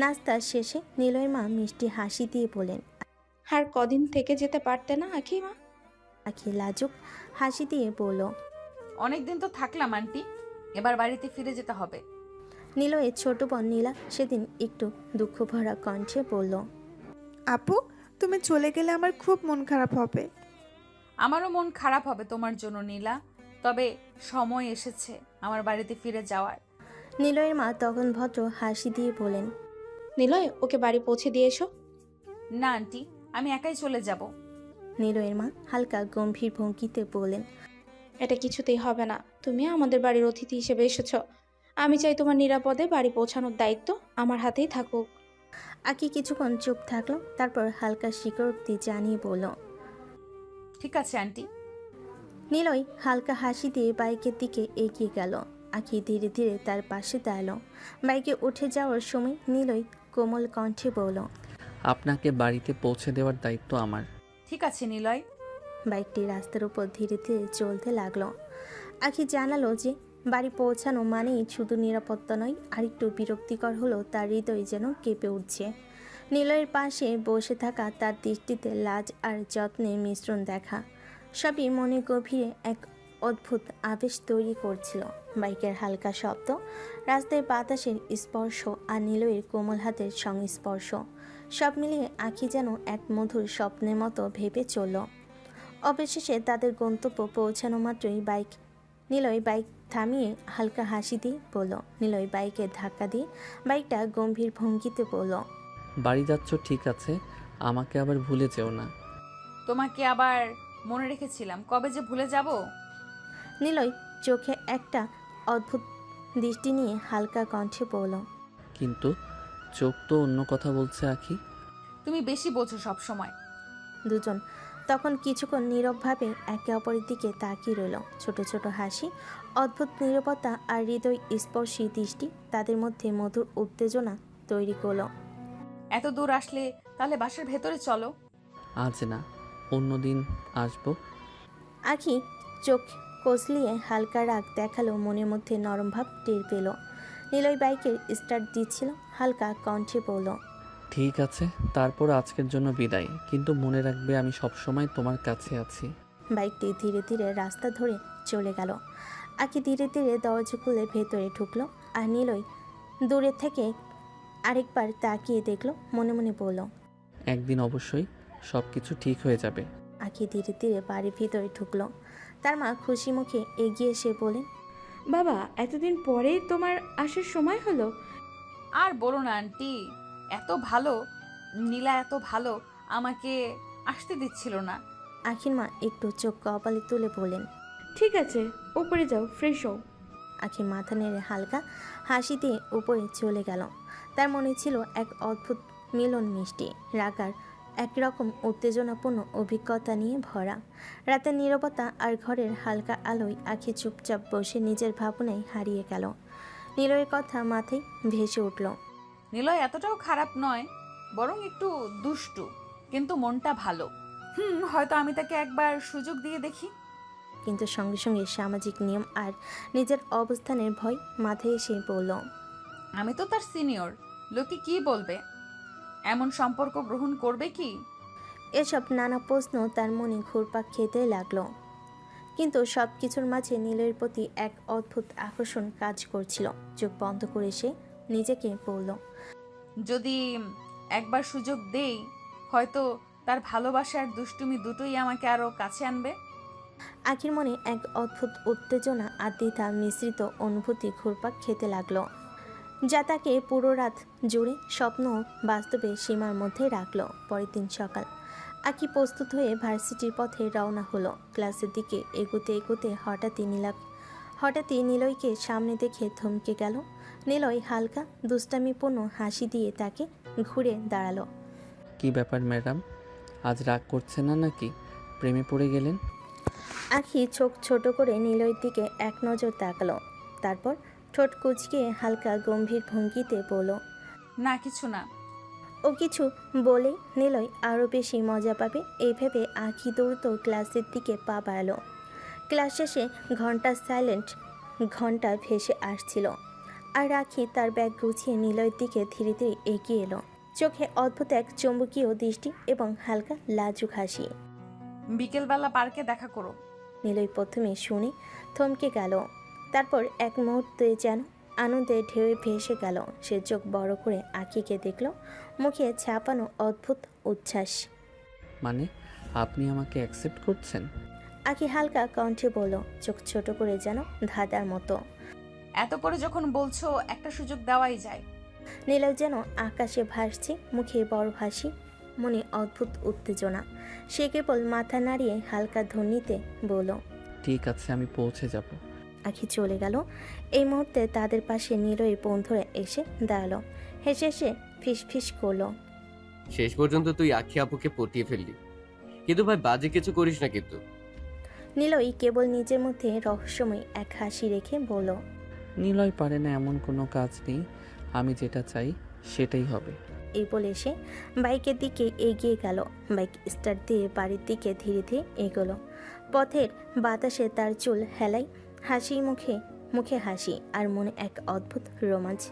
নাস্তার শেষে নিলয়ের মা মিষ্টি হাসি দিয়ে বলেন, আর কদিন থেকে যেতে পারতে না আখি মা? আখি লাজুক হাসি দিয়ে বলল, অনেকদিন তো থাকলাম আন্টি, এবার বাড়িতে ফিরে যেতে হবে। নিলয়ের ছোট বোন নীলা সেদিন একটু দুঃখ ভরা কণ্ঠে বলল, আপু, তুমি চলে গেলে আমার খুব মন খারাপ হবে। আমারও মন খারাপ হবে তোমার জন্য নীলা, তবে সময় এসেছে আমার বাড়িতে ফিরে যাওয়ার। নিলয়ের মা তখন ভদ্র হাসি দিয়ে বলেন, নিলয়, ওকে বাড়ি পৌঁছে দিয়ে এসো। না আন্টি, আমি একাই চলে যাব। নিলয়ের মা হালকা গম্ভীর ভঙ্গিতে বলেন, এটা কিছুতেই হবে না। তুমি আমাদের বাড়ির অতিথি হিসেবে এসেছ। আমি চাই তোমার নিরাপদে বাড়ি পৌঁছানোর দায়িত্ব আমার হাতেই থাকুক। আকি কিছুক্ষণ চুপ থাকলো, তারপর হালকা স্বীকারোক্তি জানিয়ে বলল, ঠিক আছে আন্টি। নিলয় হালকা হাসি দিয়ে বাইকের দিকে এগিয়ে গেল। আকি ধীরে ধীরে তার পাশে দাঁড়ালো। বাইকে উঠে যাওয়ার সময় নিলয় কোমল কণ্ঠে বলল, আপনাকে বাড়িতে পৌঁছে দেওয়ার দায়িত্ব আমার। ঠিক আছে নিলয়। বাইকটি রাস্তার উপর ধীরে ধীরে চলতে লাগলো। আখি জানালো যে বাড়ি পৌঁছানো মানেই শুধু নিরাপত্তা নয়, আরেকটু বিরক্তিকর হলো তার হৃদয় যেন কেঁপে উঠছে। নিলয়ের পাশে বসে থাকা তার দৃষ্টিতে লাজ আর যত্নের মিশ্রণ দেখা, সবই মনে গভীরে এক অদ্ভুত আবেশ তৈরি করছিল। বাইকের হালকা শব্দ, রাস্তায় বাতাসের স্পর্শ আর নিলয়ের কোমল হাতের সংস্পর্শ, সব মিলিয়ে আখি যেন এক মধুর স্বপ্নের মতো ভেবে চলল। অবশেষে তাদের গন্তব্য পৌঁছানো মাত্রই নিলয় বাইক থামিয়ে হালকা হাসি দিয়ে বলল, নিলয় বাইকে ধাক্কা দিয়ে বাইকটা গম্ভীর ভঙ্গিতে বলল, বাড়ি যাচ্ছ ঠিক আছে, আমাকে আবার ভুলে যেও না। তোমাকে আবার মনে রেখেছিলাম, কবে যে ভুলে যাব। নিলয় চোখে একটা অদ্ভুত দৃষ্টি নিয়ে হালকা কণ্ঠে বলল, কিন্তু চোখ তো অন্য কথা বলছে আখি। তুমি বেশি বোঝো সব সময়। দুজন তখন কিছুক্ষণ নীরবভাবে একে অপরের দিকে তাকিয়ে রইল। ছোট ছোট হাসি, অদ্ভুত নীরবতা আর হৃদয় স্পর্শী দৃষ্টি তাদের মধ্যে মধুর উত্তেজনা তৈরি করল। এত দূর আসলে তাহলে বাসার ভেতরে চলো। আজ না, অন্যদিন আসবো। আখি চোখ কচলিয়ে হালকা রাগ দেখালো, মনের মধ্যে নরম ভাব টের পেল। নিলয় বাইকের স্টার্ট দিচ্ছিল, হালকা কণ্ঠে বলল, ঠিক আছে, তারপর আজকের জন্য বিদায়, কিন্তু মনে রাখবে আমি সবসময় তোমার কাছে আছি। বাইকটি ধীরে ধীরে রাস্তা ধরে চলে গেল। আখি ধীরে ধীরে দরজা খুলে ভেতরে ঢুকলো, আর নিলয় দূরে থেকে আরেকবার তাকিয়ে দেখলো, মনে মনে বলল, একদিন অবশ্যই সব কিছু ঠিক হয়ে যাবে। আখি ধীরে ধীরে বাড়ির ভিতরে ঢুকলো। তার মা খুশি মুখে এগিয়ে এসে বলেন, বাবা, এতদিন পরে তোমার আসার সময় হলো। আর বলো না আন্টি, এত ভালো নীলা, এত ভালো আমাকে আসতে দিচ্ছিল না। আখির মা একটু চোখ কপালে তুলে বলেন, ঠিক আছে, উপরে যাও, ফ্রেশ হও। আখি মাথা নেড়ে হালকা হাসি দিয়ে উপরে চলে গেল। তার মনে ছিল এক অদ্ভুত মিলন মিষ্টি রাগার একরকম উত্তেজনাপূর্ণ অভিজ্ঞতা নিয়ে ভরা। রাতের নীরবতা আর ঘরের হালকা আলোয় আখি চুপচাপ বসে নিজের ভাবনায় হারিয়ে গেল। নিলয়ের কথা মাথায় ভেসে উঠল। নিলয় এতটাও খারাপ নয়, বরং একটু দুষ্টু, কিন্তু মনটা ভালো। হয়তো আমি তাকে একবার সুযোগ দিয়ে দেখি। কিন্তু সঙ্গে সঙ্গে সামাজিক নিয়ম আর নিজের অবস্থানের ভয় মাথায় এসে পড়ল। আমি তো তার সিনিয়র, লোকে কি বলবে? এমন সম্পর্ক গ্রহণ করবে কি? এসব নানা প্রশ্ন তার মনে ঘুরপাক খেতে লাগলো। কিন্তু সব কিছুর মাঝে নীলের প্রতি এক অদ্ভুত আকর্ষণ কাজ করছিল। চোখ বন্ধ করে সে নিজেকে বলল, যদি একবার সুযোগ দেই, হয়তো তার ভালোবাসা আর দুষ্টুমি দুটোই আমাকে আরো কাছে আনবে। আখির মনে এক অদ্ভুত উত্তেজনা আর দ্বিধা মিশ্রিত অনুভূতি ঘুরপাক খেতে লাগলো, যা তাকে পুরো রাত জুড়ে স্বপ্ন ও বাস্তবে সীমার মধ্যে রাখলো। পরের দিন সকাল, আখি প্রস্তুত হয়ে ভার্সিটির পথে রওনা হলো। ক্লাসের দিকে এগোতে এগোতে হঠাৎই নিলয়কে সামনে দেখে থমকে গেল। নিলয় হালকা দুষ্টামিপূর্ণ হাসি দিয়ে তাকে ঘুরে দাঁড়ালো। কি ব্যাপার ম্যাডাম, আজ রাগ করছে না নাকি? প্রেমে পড়ে গেলেন? আখি চোখ ছোট করে নিলয়ের দিকে এক নজর তাকালো, তারপর ঠোঁট কুঁচকে হালকা গম্ভীর ভঙ্গিতে বলল, না, কিছু না। ও কিছু বলেই নিলয় আরও বেশি মজা পাবে এই ভেবে আখি দ্রুত ক্লাসের দিকে পা বাড়ালো। ক্লাস শেষে ঘন্টা ভেসে আসছিল, আর আখি তার ব্যাগ গুছিয়ে নিলয়ের দিকে ধীরে ধীরে এগিয়ে এলো, চোখে অদ্ভুত এক চুম্বকীয় দৃষ্টি এবং হালকা লাজুক হাসি। বিকেলবেলা পার্কে দেখা করো। নিলয় প্রথমে শুনে থমকে গেল, তারপর এক মুহূর্তে যেন আনন্দে ঢেউয়ে ভেসে গেল। সে চোখ বড় করে আখিকে দেখল, মুখে ছাপানো অদ্ভুত উচ্ছ্বাস। মানে আপনি আমাকে অ্যাকসেপ্ট করছেন? আখি হালকা কণ্ঠে বলল, চোখ ছোট করে যেন ধাঁধার মতো। এত করে যখন বলছো, একটা সুযোগ দেওয়াই যায়। নিলয় যেন আকাশে ভাসছে, মুখে বড় হাসি, মনে অদ্ভুত উত্তেজনা। সে কেবল মাথা নাড়িয়ে হালকা ধ্বনিতে বলল, ঠিক আছে, আমি পৌঁছে যাব। আখি চলে গেল। এই মুহূর্তে তাদের পাশে নিলয়ের বন্ধুরা এসে দাঁড়ালো, হেসে হেসে ফিস করলো, শেষ পর্যন্ত তুই আখি আপুকে পটিয়ে ফেললি, কিন্তু ভাই বাজে কিছু করিস না কিন্তু। নিলয় কেবল নিজের মধ্যে রহস্যময় এক হাসি রেখে বলল, নিলয় পারে না এমন কোনো কাজ নেই, আমি যেটা চাই সেটাই হবে। এই বলে সে বাইকের দিকে এগিয়ে গেল। বাইক স্টার্ট দিয়ে বাড়ির দিকে ধীরে ধীরে এগোলো। পথের বাতাসে তার চুল হেলাই, হাসি মুখে হাসি, আর মনে এক অদ্ভুত রোমাঞ্চ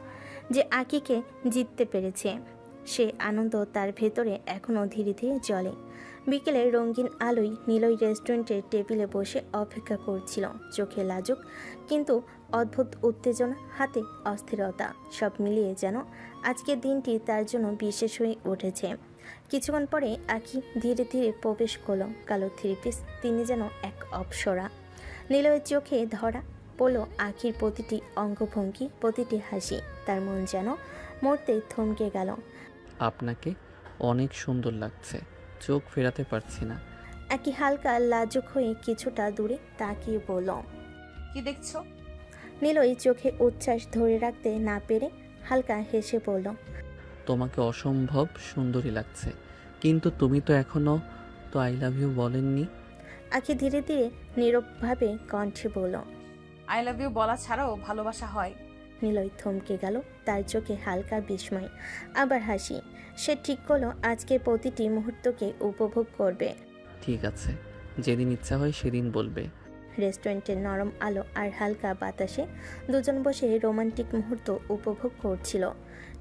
যে আকিকে জিততে পেরেছে। সে আনন্দ তার ভেতরে এখনও ধীরে ধীরে জ্বলে। বিকেলে রঙিন আলোয় নিলয় রেস্টুরেন্টের টেবিলে বসে অপেক্ষা করছিল, চোখে লাজুক কিন্তু অদ্ভুত উত্তেজনা, হাতে অস্থিরতা, সব মিলিয়ে যেন আজকের দিনটি তার জন্য বিশেষ হয়ে উঠেছে। কিছুক্ষণ পরে আখি ধীরে ধীরে প্রবেশ করলো। কালো থ্রি পিস, তিনি যেন এক অপ্সরা। নিলয়ের চোখে ধরা পড়ল আখির প্রতিটি অঙ্গভঙ্গি, প্রতিটি হাসি। তার মন যেন মরতে থমকে গেল। আপনাকে অনেক সুন্দর লাগছে, চোখ ফেরাতে পারছি না। আখি হালকা লাজুক হয়ে কিছুটা দূরে তাকিয়ে বলল, কি দেখছো? নিলয় চোখে উচ্ছ্বাস ধরে রাখতে না পেরে হালকা হেসে বলল, তোমাকে অসম্ভব সুন্দরী লাগছে, কিন্তু তুমি তো এখনো তো আই লাভ ইউ বলেননি। আখি ধীরে ধীরে নীরবভাবে কণ্ঠে বলল, আই লাভ ইউ বলা ছাড়াও ভালোবাসা হয়। নিলয় থমকে গেল, তার চোখে হালকা বিস্ময়, আবার হাসি। সে ঠিক করলো আজকের প্রতিটি মুহূর্তকে উপভোগ করবে। ঠিক আছে, যেদিন ইচ্ছা হয় সেদিন বলবে। রেস্টুরেন্টের নরম আলো আর হালকা বাতাসে দুজন বসে রোমান্টিক মুহূর্ত উপভোগ করছিল।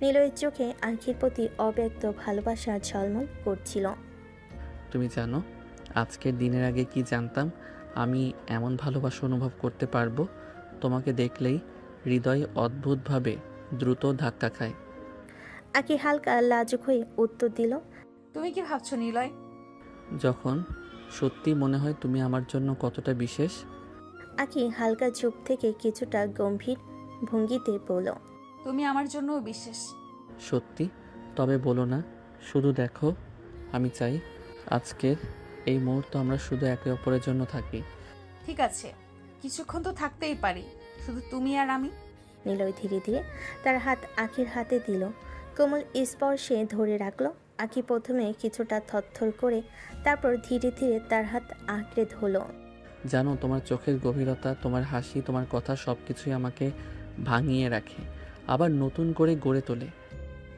নিলয়ের চোখে আখির প্রতি অব্যক্ত ভালোবাসা ঝলমল করছিল। তুমি জানো, আজকের দিনের আগে কি জানতাম আমি এমন ভালোবাসা অনুভব করতে পারবো? তোমাকে দেখলেই হৃদয় অদ্ভুতভাবে দ্রুত ধাক্কা খায়। আখি হালকা লাজুক হয়ে উত্তর দিল, তুমি কি ভাবছো নিলয়? যখন সত্যি মনে হয় তুমি আমার জন্য কতটা বিশেষ। আখি হালকা চুপ থেকে কিছুটা গম্ভীর ভঙ্গিতে বলল, তুমি আমার জন্যও বিশেষ। সত্যি? তবে বলো না, শুধু দেখো, আমি চাই আজকের এই মুহূর্ত আমরা শুধু একে অপরের জন্য থাকি। ঠিক আছে, কিছুক্ষণ তো থাকতেই পারি, শুধু তুমি আর আমি। নিলয় ধীরে ধীরে তার হাত আখির হাতে দিল, কোমল স্পর্শে ধরে রাখলো। আখি প্রথমে কিছুটা থরথর করে, তারপর ধীরে ধীরে তার হাত আঁকড়ে ধরল। জানো, তোমার চোখের গভীরতা, তোমার হাসি, তোমার কথা সবকিছুই আমাকে ভাঙিয়ে রাখে, আবার নতুন করে গড়ে তোলে।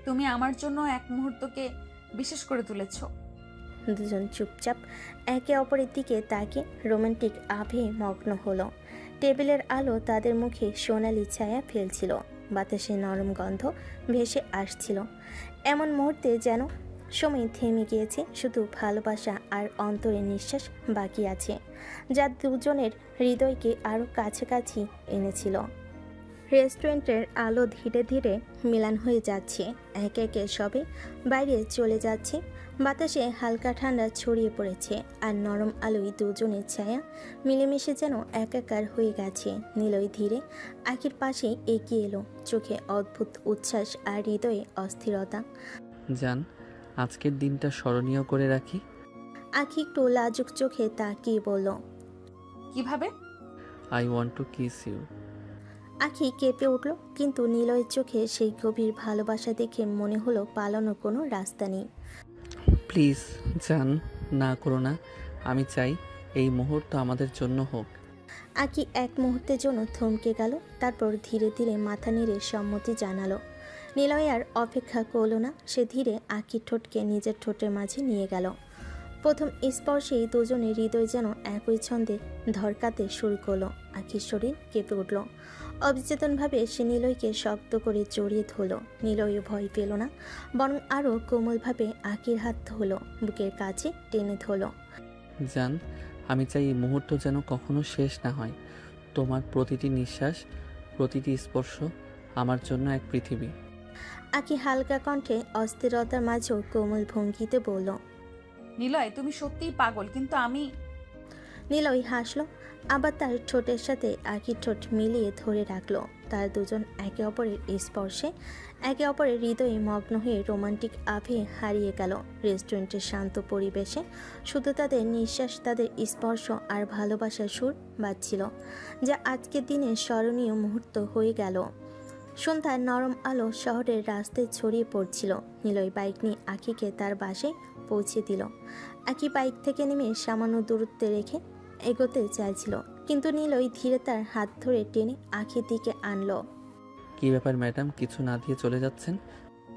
তুমি আমার জন্য এক মুহূর্তকে বিশেষ করে তুলেছো। দুজন চুপচাপ একে অপরের দিকে তাকে রোমান্টিক আভে মগ্ন হলো। টেবিলের আলো তাদের মুখে সোনালি ছায়া ফেলছিল, বাতাসে নরম গন্ধ ভেসে আসছিল। এমন মুহূর্তে যেন সময় থেমে গিয়েছে, শুধু ভালোবাসা আর অন্তরের নিঃশ্বাস বাকি আছে, যা দুজনের হৃদয়কে আরও কাছাকাছি এনেছিল। রেস্টুরেন্টের আলো ধীরে ধীরে মিলান হয়ে যাচ্ছে। একে একে সবে বাইরে চলে যাচ্ছে। বাতাসে হালকা ঠান্ডা ছড়িয়ে পড়েছে, আর নরম আলোয় দুজনের ছায়া মিলেমিশে যেন একাকার হয়ে গেছে। নিলয় ধীরে আখির পাশে এগিয়ে এলো, চোখে অদ্ভুত উচ্ছ্বাস আর হৃদয়ে অস্থিরতা। জান, আজকের দিনটা স্মরণীয় করে রাখি। আখি একটু লাজুক চোখে তাকিয়ে বলল, কিভাবে? I want to kiss you. Akhi কেঁপে উঠল, কিন্তু নিলয়ের চোখে সেই গভীর ভালোবাসা দেখে মনে হলো পালানোর কোনো রাস্তা নেই। প্লিজ জান, না করো না। আমি চাই এই মুহূর্ত আমাদের জন্য হোক। আকি এক মুহূর্তের জন্য থমকে গেল, তারপর ধীরে ধীরে মাথা নেড়ে সম্মতি জানালো। নিলয় আর অপেক্ষা করল না, সে ধীরে আকির ঠোঁটকে নিজের ঠোঁটের মাঝে নিয়ে গেল। প্রথম স্পর্শেই দুজনের হৃদয় যেন একই ছন্দে ধরকাতে শুরু করলো। আখির শরীর কেঁপে উঠল। অবচেতনভাবে সে নিলয়কে শক্ত করে জড়িয়ে ধরল। নিলয়ও ভয় পেল না, বরং আরও কোমলভাবে আখির হাত ধরল, বুকের কাছে টেনে ধরল। জান, আমি চাই এই মুহূর্ত যেন কখনো শেষ না হয়। তোমার প্রতিটি নিঃশ্বাস, প্রতিটি স্পর্শ আমার জন্য এক পৃথিবী। আখি হালকা কণ্ঠে অস্থিরতার মাঝেও কোমল ভঙ্গিতে বলল, নিলয়, তুমি সত্যিই পাগল, কিন্তু আমি। নিলয় হাসল, আবার তার ঠোঁটের সাথে আখির ঠোঁট মিলিয়ে ধরে রাখলো। তার দুজন একে অপরের স্পর্শে একে অপরের হৃদয়ে মগ্ন হয়ে রোমান্টিক আভে হারিয়ে গেল। রেস্টুরেন্টের শান্ত পরিবেশে শুধু তাদের নিঃশ্বাস, তাদের স্পর্শ আর ভালোবাসার সুর বাজছিল, যা আজকের দিনের স্মরণীয় মুহূর্ত হয়ে গেল। সন্ধ্যার নরম আলো শহরের রাস্তায় ছড়িয়ে পড়ছিল। নিলয় বাইক নিয়ে আখিকে তার বাসায় পৌঁছে দিল। আখি বাইক থেকে নেমে সামান্য দূরত্বে রেখে এগোতে চাইছিল, কিন্তু নিলয় ধীরে তার হাত ধরে টেনে আখির দিকে আনলো। কি ব্যাপার ম্যাডাম, কিছু না দিয়ে চলে যাচ্ছেন?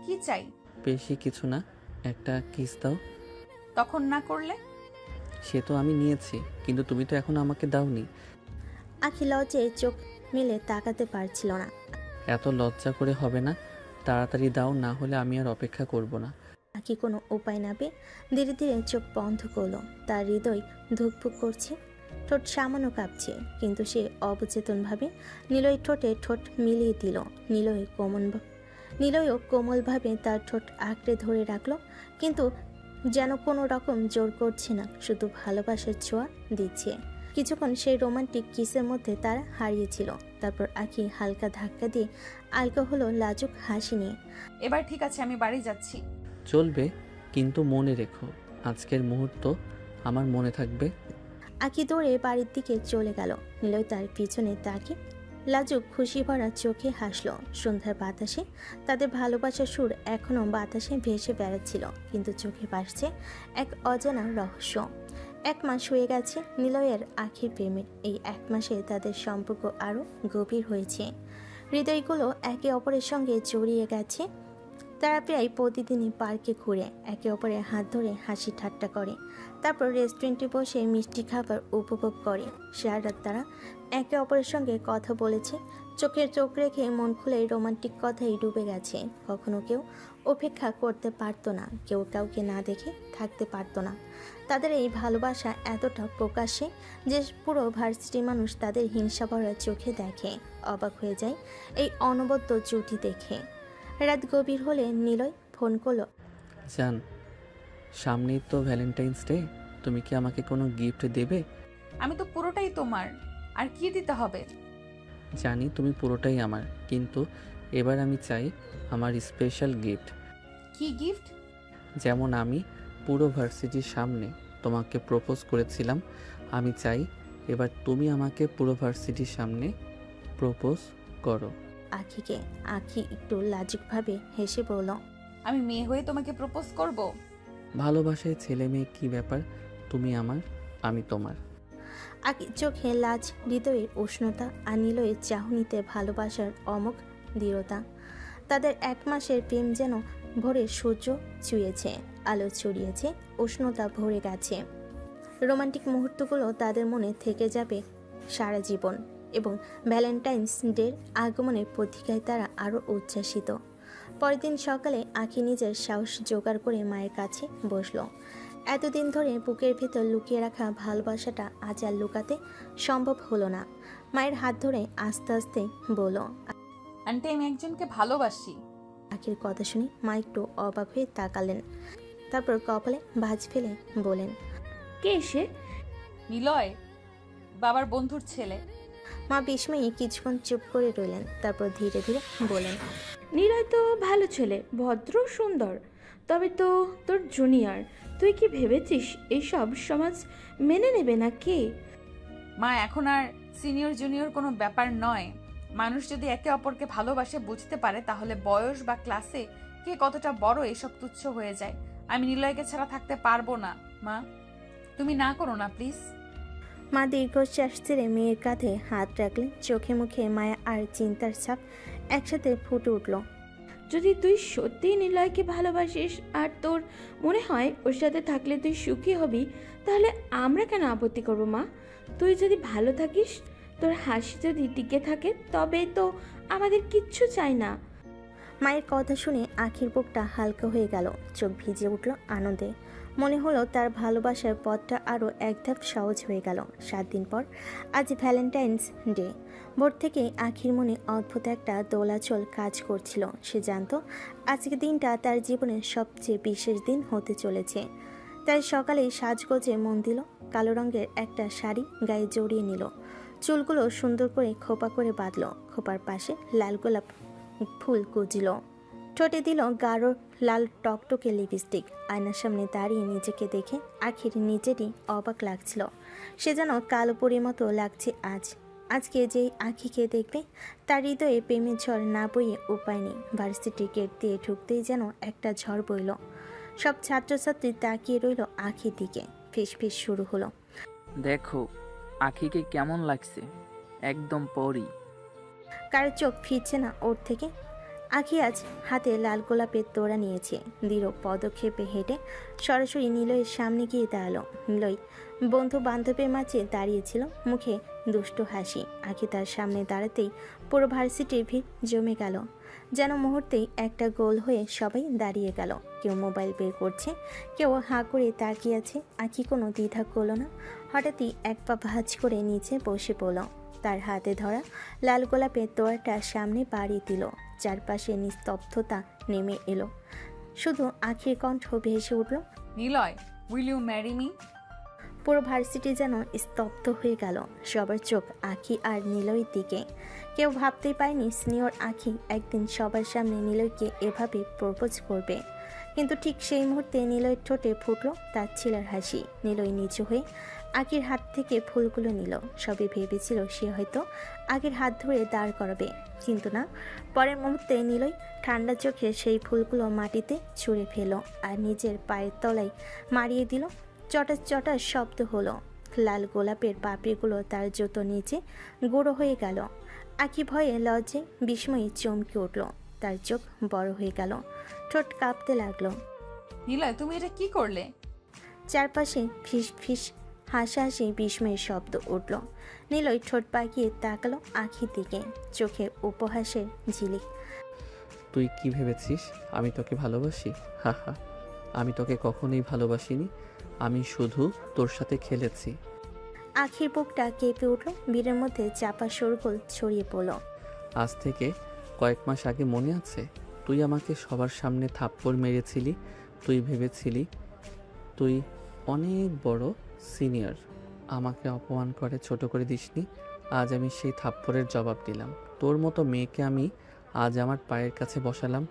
কি চাই? বেশি কিছু না, একটা কিস দাও। তখন না করলে? সে তো আমি নিয়েছি, কিন্তু তুমি তো এখন আমাকে দাওনি। আখি লজ্জায় চোখ মেলে তাকাতে পারছিল না। এত লজ্জা করে হবে না, তাড়াতাড়ি দাও, না হলে আমি আর অপেক্ষা করব না। আখি কোনো উপায় না পেয়ে ধীরে ধীরে চোখ বন্ধ করলো। তার হৃদয় ধুকপুক করছে, ঠোঁট সামান্য কাঁপছে, কিন্তু সে অবচেতনভাবে নিলয় ঠোঁটে ঠোঁট মিলিয়ে দিল। নিলয়ও কোমলভাবে তার ঠোঁট আঁকড়ে ধরে রাখলো, কিন্তু যেন কোনো রকম জোর করছে না, শুধু ভালোবাসার ছোঁয়া দিচ্ছে। কিছুক্ষণ সেই রোমান্টিক কিসের মধ্যে তারা হারিয়েছিল। তারপর আখি হালকা ধাক্কা দিয়ে আলগা হলো লাজুক হাসি নিয়ে। এবার ঠিক আছে, আমি বাড়ি যাচ্ছি। চলবে, কিন্তু মনে রেখো আজকের মুহূর্ত আমার মনে থাকবে। আখি দৌড়ে বাড়ির দিকে চলে গেল। নিলয় তার পিছনে তাকিয়ে লাজুক খুশি ভরা চোখে হাসলো। সন্ধ্যার বাতাসে তাদের ভালোবাসার সুর এখনও বাতাসে ভেসে বেড়াচ্ছিল, কিন্তু চোখে ভাসছে এক অজানা রহস্য। 1 মাস হয়ে গেছে নিলয়ের আখির প্রেমের। এই 1 মাসে তাদের সম্পর্ক আরও গভীর হয়েছে, হৃদয়গুলো একে অপরের সঙ্গে জড়িয়ে গেছে। তারা প্রায় প্রতিদিনই পার্কে ঘুরে একে অপরের হাত ধরে হাসি ঠাট্টা করে, তারপর রেস্টুরেন্টে বসে মিষ্টি খাবার উপভোগ করে। সারা রাত তারা একে অপরের সঙ্গে কথা বলেছে, চোখের চোখ রেখে মন খুলে রোমান্টিক কথাই ডুবে গেছে। কখনো কেউ অপেক্ষা করতে পারতো না, কেউ কাউকে না দেখে থাকতে পারতো না। তাদের এই ভালোবাসা এতটা প্রকাশ্যে যে পুরো ভার্সিটির মানুষ তাদের হিংসা ভরা চোখে দেখে, অবাক হয়ে যায় এই অনবদ্য জুটি দেখে। রাত গভীর হলে নিলয় ফোন করলো। জান, সামনেই তো ভ্যালেন্টাইন্স ডে, তুমি কি আমাকে কোনো গিফট দেবে? আমি তো পুরোটাই তোমার, আর কি দিতে হবে? জানি তুমি পুরোটাই আমার, কিন্তু এবার আমি চাই আমার স্পেশাল গিফট। কি গিফট? যেমন আমি পুরো ভার্সিটির সামনে তোমাকে প্রপোজ করেছিলাম, আমি চাই এবার তুমি আমাকে পুরো ভার্সিটির সামনে প্রপোজ করো। আখিকে আখি একটু লাজুকভাবে হেসে বলল, আমি মেয়ে হয়ে তোমাকে প্রপোজ করব? ভালোবাসায় ছেলে মেয়ে কি ব্যাপার, তুমি আমার, আমি তোমার। আখি চোখে লাজ, হৃদয়ের উষ্ণতা আর নিলয়ের চাহনিতে ভালোবাসার অমোঘ দৃঢ়তা। তাদের 1 মাসের প্রেম যেন ভোরে সূর্য ছুঁয়েছে, আলো ছড়িয়েছে, উষ্ণতা ভরে গেছে। রোমান্টিক মুহূর্তগুলো তাদের মনে থেকে যাবে সারা জীবন, এবং ভ্যালেন্টাইন্স ডের আগমনের প্রতীক্ষায় তারা আরও উচ্ছ্বাসিত। পরের দিন সকালে আখি নিজের সাহস জোগাড় করে মায়ের কাছে বসলো। এতদিন ধরে বুকের ভেতর লুকিয়ে রাখা ভালোবাসাটা আজ আর লুকাতে সম্ভব হলো না। মায়ের হাত ধরে আস্তে আস্তে বলল, আন্টি আমি একজনকে ভালোবাসি। আখির কথা শুনে মা একটু অবাক হয়ে তাকালেন, তারপর কপালে ভাঁজ ফেলে বলেন, কে সে? নিলয়, বাবার বন্ধুর ছেলে। মা বিস্ময়ে কিছুক্ষণ চুপ করে রইলেন, তারপর ধীরে ধীরে বলেন, নিলয় তো ভালো ছেলে, ভদ্র, সুন্দর, তবে তো তোর জুনিয়র। তুই কি ভেবেছিস এইসব সমাজ মেনে নেবে না কে? মা এখন আর সিনিয়র জুনিয়র কোনো ব্যাপার নয়। মানুষ যদি একে অপরকে ভালোবাসে বুঝতে পারে তাহলে বয়স বা ক্লাসে কে কতটা বড় এসব তুচ্ছ হয়ে যায়। আমি নিলয়কে ছাড়া থাকতে পারবো না। মা তুমি না করো না প্লিজ। মা দীর্ঘশ্বাস ছেড়ে মেয়ের কাঁধে হাত রাখলেন, চোখে মুখে মায়া আর চিন্তার ছাপ একসাথে ফুটে উঠল। যদি তুই সত্যিই নিলয়কে ভালোবাসিস আর তোর মনে হয় ওর সাথে থাকলে তুই সুখী হবি, তাহলে আমরা কেন আপত্তি করবো মা? তুই যদি ভালো থাকিস, তোর হাসি যদি টিকে থাকে, তবে তো আমাদের কিচ্ছু চাই না। মায়ের কথা শুনে আখির বুকটা হালকা হয়ে গেল, চোখ ভিজে উঠল আনন্দে। মনে হলো তার ভালোবাসার পথটা আরও এক ধাপ সহজ হয়ে গেল। 7 দিন পর আজ ভ্যালেন্টাইন্স ডে। ভোর থেকেই আখির মনে অদ্ভুত একটা দোলাচল কাজ করছিল। সে জানতো আজকের দিনটা তার জীবনের সবচেয়ে বিশেষ দিন হতে চলেছে। তাই সকালেই সাজগোজে মন দিল, কালো রঙের একটা শাড়ি গায়ে জড়িয়ে নিল, চুলগুলো সুন্দর করে খোপা করে বাঁধল, খোপার পাশে লাল গোলাপ ফুল কুঁজল, ঠোঁটে দিল গাঢ় লাল টকটকে লিপস্টিক। আয়নার সামনে দাঁড়িয়ে নিজেকে দেখে আখির নিজেরই অবাক লাগছিল। সে যেন কালো পরীর মতো লাগছে আজ। আজকে যেই আখিকে দেখবে তার হৃদয়ে প্রেমের ঝড় না বইয়ে উপায় নেই। ভার্সিটি গেট দিয়ে ঢুকতেই যেন একটা ঝড় বইল। সব ছাত্রছাত্রী তাকিয়ে রইল আখির দিকে। ফিসফিস শুরু হলো, দেখো আখিকে কেমন লাগছে, একদম পরি। কারো চোখ ফিরছে না ওর থেকে। আখি আজ হাতে লাল গোলাপের তোড়া নিয়েছে। দৃঢ় পদক্ষেপে হেঁটে সরাসরি নিলয়ের সামনে গিয়ে দাঁড়ালো। নিলয় বন্ধু বান্ধবের মাঝে দাঁড়িয়েছিল, মুখে দুষ্টু হাসি। আখি তার সামনে দাঁড়াতেই পুরো ভার্সিটির ভিড় জমে গেল। যেন মুহূর্তেই একটা গোল হয়ে সবাই দাঁড়িয়ে গেল। কেউ মোবাইল বের করছে, কেউ হাঁ করে তাকিয়ে আছে। আখি কোনো দ্বিধা করল না, হঠাৎই এক পা ভাঁজ করে নিচে বসে পড়ল। তার হাতে ধরা লাল গোলাপের তোড়াটা সামনে বাড়িয়ে দিল। চারপাশে নিস্তব্ধতা নেমে এলো, শুধু আখির কণ্ঠ ভেসে উঠল, Niloy, will you marry me? পুরো ভার্সিটি যেন স্তব্ধ হয়ে গেল। সবার চোখ আখি আর নিলয়ের দিকে। কেউ ভাবতেই পারেনি সিনিয়র আখি একদিন সবার সামনে নিলয়কে এভাবে প্রপোজ করবে। কিন্তু ঠিক সেই মুহূর্তে নিলয়ের ঠোঁটে ফুটল তার ছেলের হাসি। নিলয় নিচু হয়ে আখির হাত থেকে ফুলগুলো নিল। সবই ভেবেছিল সে হয়তো আগের হাত ধরে দাঁড় করাবে, কিন্তু না। পরের মুহূর্তে নিলয় ঠান্ডা চোখে সেই ফুলগুলো মাটিতে ছুঁড়ে ফেলো আর নিজের পায়ের তলায় মারিয়ে দিল। চটাস চটাস শব্দ হলো। লাল গোলাপের পাপড়িগুলো তার জুতো নিচে গুঁড়ো হয়ে গেল। আখি ভয়ে লজ্জায় বিস্ময়ে চমকে উঠল। তার চোখ বড় হয়ে গেল, ঠোঁট কাঁপতে লাগলো। নিলয় তুমি এটা কি করলে? চারপাশে ফিস ফিস হাসাহাসি বিস্ময়ের শব্দ উঠল। নিলয় ঠোঁট পাকিয়ে তাকালো আখির দিকে, চোখে উপহাসের ঝিলিক। তুই কি ভেবেছিস আমি তোকে ভালোবাসি? হা হা, আমি তোকে কখনোই ভালোবাসিনি। আমি শুধু তোর সাথে খেলেছি। আখির বুকটা কেঁপে উঠল, ভিড়ের মধ্যে চাপা শোরগোল ছড়িয়ে পড়ল। আজ থেকে কয়েক মাস আগে মনে আছে তুই আমাকে সবার সামনে থাপ্পড় মেরেছিলি? তুই ভেবেছিলি তুই অনেক বড় সিনিয়র, আমাকে অপমান করে ছোট করে দিসনি। আজ আমি সেই থাপ্পড়ের জবাব দিলাম। তোর মতো মেয়েকে আমি আজ আমার পায়ের কাছে বসালাম,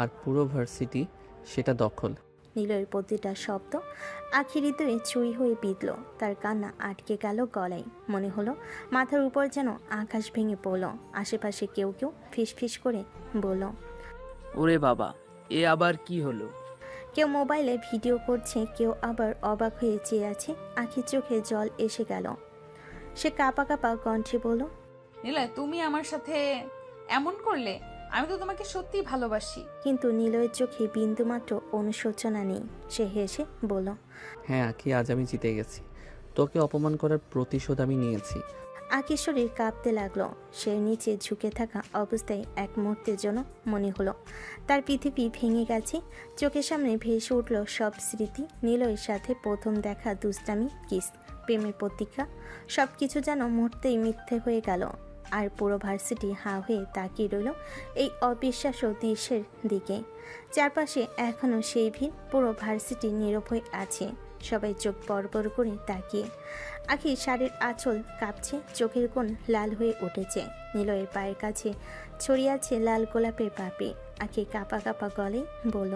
আর পুরো ভার্সিটি সেটা দখল। নিলয়ের প্রতিটা শব্দ আখির হৃদয়ে চুরি হয়ে বিঁধল। তার কান্না আটকে গেল গলায়। মনে হলো মাথার উপর যেন আকাশ ভেঙে পড়ল। আশেপাশে কেউ কেউ ফিসফিস করে বলল, ওরে বাবা, এ আবার কি হলো? কেউ মোবাইলে ভিডিও করছে, কেউ আবার অবাক হয়ে চেয়ে আছে। আখির চোখে জল এসে গেল। সে কাঁপা কাঁপা কণ্ঠে বলল, নিলয় তুমি আমার সাথে এমন করলে? আমি তো তোমাকে সত্যিই ভালোবাসি। কিন্তু নিলয়ের চোখে বিন্দুমাত্র অনুশোচনা নেই। সে হেসে বলল, হ্যাঁ আখি, আজ আমি জিতে গেছি। তোকে অপমান করার প্রতিশোধ আমি নিয়েছি। আখির শরীর কাঁপতে লাগলো। সে নিচে ঝুঁকে থাকা অবস্থায় এক মুহূর্তের জন্য মনে হলো তার পৃথিবী ভেঙে গেছে। চোখের সামনে ভেসে উঠল সব স্মৃতি। নিলয়ের সাথে প্রথম দেখা, দুষ্টামি, কিস, প্রেমের প্রতীক্ষা, সব কিছু যেন মুহূর্তেই মিথ্যে হয়ে গেল। আর পুরো ভার্সিটি হাঁ হয়ে তাকিয়ে রইল এই অবিশ্বাস্য দৃশ্যের দিকে। চারপাশে এখনও সেই ভিড়, পুরো ভার্সিটি নীরব হয়ে আছে, সবাই চোখ বড় করে তাকিয়ে। আখি শাড়ির আঁচল কাঁপছে, চোখের কোণ লাল হয়ে উঠেছে। নিলয়ের পায়ের কাছে ছড়িয়ে আছে লাল গোলাপের পাপড়ি। আখি কাঁপা কাঁপা গলে বলল,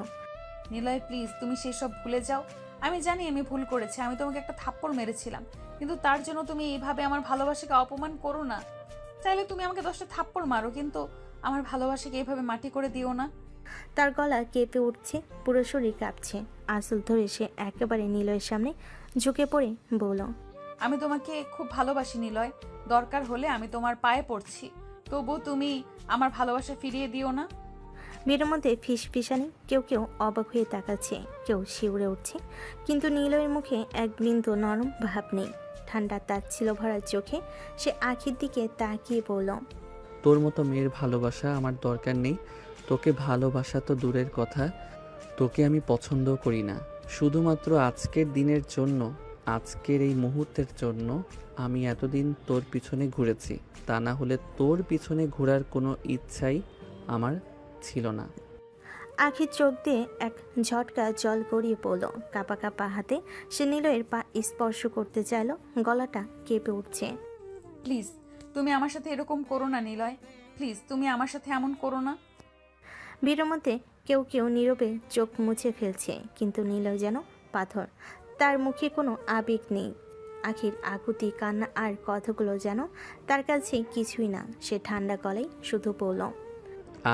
নিলয় প্লিজ তুমি সেসব ভুলে যাও। আমি জানি আমি ভুল করেছি, আমি তোমাকে একটা থাপ্পড় মেরেছিলাম, কিন্তু তার জন্য তুমি এইভাবে আমার ভালোবাসাকে অপমান করো না। চাইলে তুমি আমাকে 10টা থাপ্পড় মারো, কিন্তু আমার ভালোবাসাকে এইভাবে মাটি করে দিও না। তার গলা কেঁপে উঠছে, পুরো শরীর কাঁপছে। আঁচল ধরে সে একেবারে নিলয়ের সামনে ঝুঁকে পড়ে বলল, আমি তোমাকে খুব ভালোবাসি নিলয়, দরকার হলে আমি তোমার পায়ে পড়ছি, তবু তুমি আমার ভালোবাসা ফিরিয়ে দিও না। ভিড়ের মধ্যে ফিসফিসানি, কেউ কেউ অবাক হয়ে তাকাচ্ছে, কেউ শিউরে উঠছে, কিন্তু নিলয়ের মুখে এক বিন্দু নরম ভাব নেই। ঠান্ডা তাচ্ছিল ভরা চোখে সে আখির দিকে তাকিয়ে বলল, তোর মতো মেয়ের ভালোবাসা আমার দরকার নেই। তোকে ভালোবাসা তো দূরের কথা, তোকে আমি পছন্দ করি না। শুধুমাত্র আজকের দিনের জন্য, আজকের এই মুহূর্তের জন্য আমি এতদিন তোর পিছনে ঘুরেছি, তা না হলে তোর পিছনে ঘোরার কোনো ইচ্ছাই আমার ছিল না। আখির চোখ দিয়ে এক ঝটকা জল গড়িয়ে পড়ল। কাঁপা কাঁপা হাতে সে নিলয়ের পা স্পর্শ করতে চাইল, গলাটা কেঁপে উঠছে। প্লিজ তুমি আমার সাথে এরকম করো না নিলয়, প্লিজ তুমি আমার সাথে এমন করো না। ভিড়ের মধ্যে কেউ কেউ নীরবে চোখ মুছে ফেলছে, কিন্তু নিলয় যেন পাথর, তার মুখে কোনো আবেগ নেই। আখির আকুতি, কান্না আর কথাগুলো যেন তার কাছে কিছুই না। সে ঠান্ডা গলায় শুধু বলল,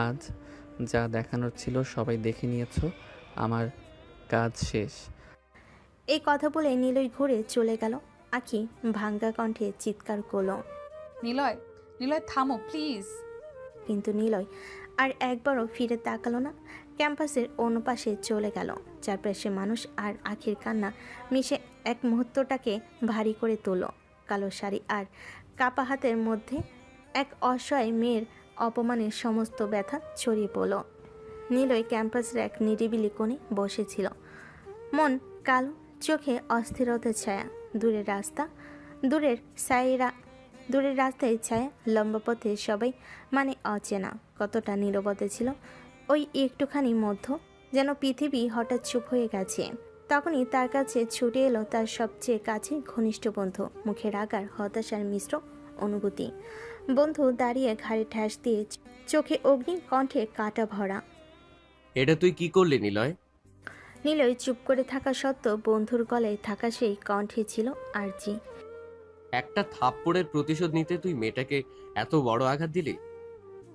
আজ যা দেখানোর ছিল সবাই দেখে নিয়েছো, আমার কাজ শেষ। এই কথা বলে নিলয় ঘুরে চলে গেল। আখি ভাঙ্গা কণ্ঠে চিৎকার করল, নিলয়, নিলয় থামো প্লিজ। কিন্তু নিলয় আর একবারও ফিরে তাকালো না। ক্যাম্পাসের অন্য পাশে চলে গেল। চারপাশে মানুষ আর আখির কান্না মিশে এক মুহূর্তটাকে ভারী করে তোল। কালো শাড়ি আর কাপা হাতের মধ্যে এক অসহায় মেয়ের অপমানের সমস্ত ব্যথা ছড়িয়ে পড়ল। নিলয় ক্যাম্পাসের এক নিরিবিলি কোণে বসেছিল, মন কালো, চোখে অস্থিরতার ছায়া। দূরের রাস্তায় ছায়া, লম্বা পথে সবাই মানে অচেনা। কতটা নীরবতা ছিল ওই একটুখানি মধ্য, যেন পৃথিবী হঠাৎ চুপ হয়ে গেছে। তখনই তার কাছে ছুটে এলো তার সবচেয়ে কাছে ঘনিষ্ঠ বন্ধু, মুখে রাগ আর হতাশার মিশ্র অনুভূতি। বন্ধু দাঁড়িয়ে ঘাড়ে ঠ্যাস দিয়ে, চোখে অগ্নি, কণ্ঠে কাটা ভরা। এটা তুই কি করলি নিলয়? নিলয় চুপ করে থাকা সত্ত্বেও বন্ধুর গলায় থাকা সেই কণ্ঠে ছিল আরজি। একটা থাপ্পড়ের প্রতিশোধ নিতে তুই মেয়েটাকে এত বড় আঘাত দিলি?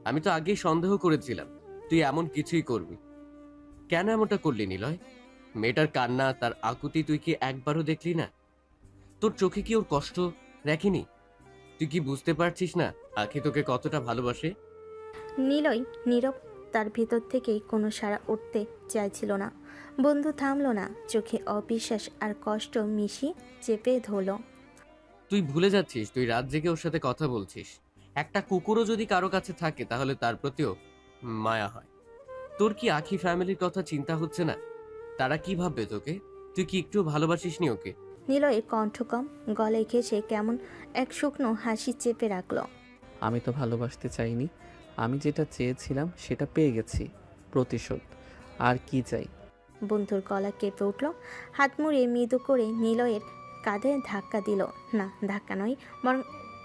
আমি তো আগেই সন্দেহ করেছিলাম তুই এমন কিছুই করবি। কেন এমনটা করলি নিলয়? মেয়েটার কান্না, তার আকুতি তুই কি একবারও দেখলি না? তোর চোখে কি ওর কষ্ট দেখেনি? তুই কি বুঝতে পারছিস না আখি তোকে কতটা ভালোবাসে? নিলয় নীরব, তার ভিতর থেকেই কোনো সাড়া উঠতে চাইছিল না। বন্ধু থামলো না, চোখে অবিশ্বাস আর কষ্ট মিশিয়ে চেপে ধরল। তুই ভুলে যাচ্ছিস তুই রাত জেগে ওর সাথে কথা বলছিস। একটা কুকুরও যদি কারো কাছে থাকে তাহলে তার প্রতিও মায়া হয়। তোর কি আখি ফ্যামিলির কথা চিন্তা হচ্ছে না? তারা কি ভাববে তোকে? তুই কি একটু ভালোবাসিস নি ওকে? নিলয়ের কণ্ঠ কম, গলায় ঘেঁষে কেমন এক শুকনো হাসি চেপে রাখল। আমি তো ভালোবাসতে চাইনি, আমি যেটা চেয়েছিলাম সেটা পেয়ে গেছি, প্রতিশোধ। আর কি চাই? বন্ধুর গলা কেঁপে উঠল, হাত মুড়িয়ে মৃদু করে নিলয়ের কাঁধে ধাক্কা দিল। না, ধাক্কা নয়, বরং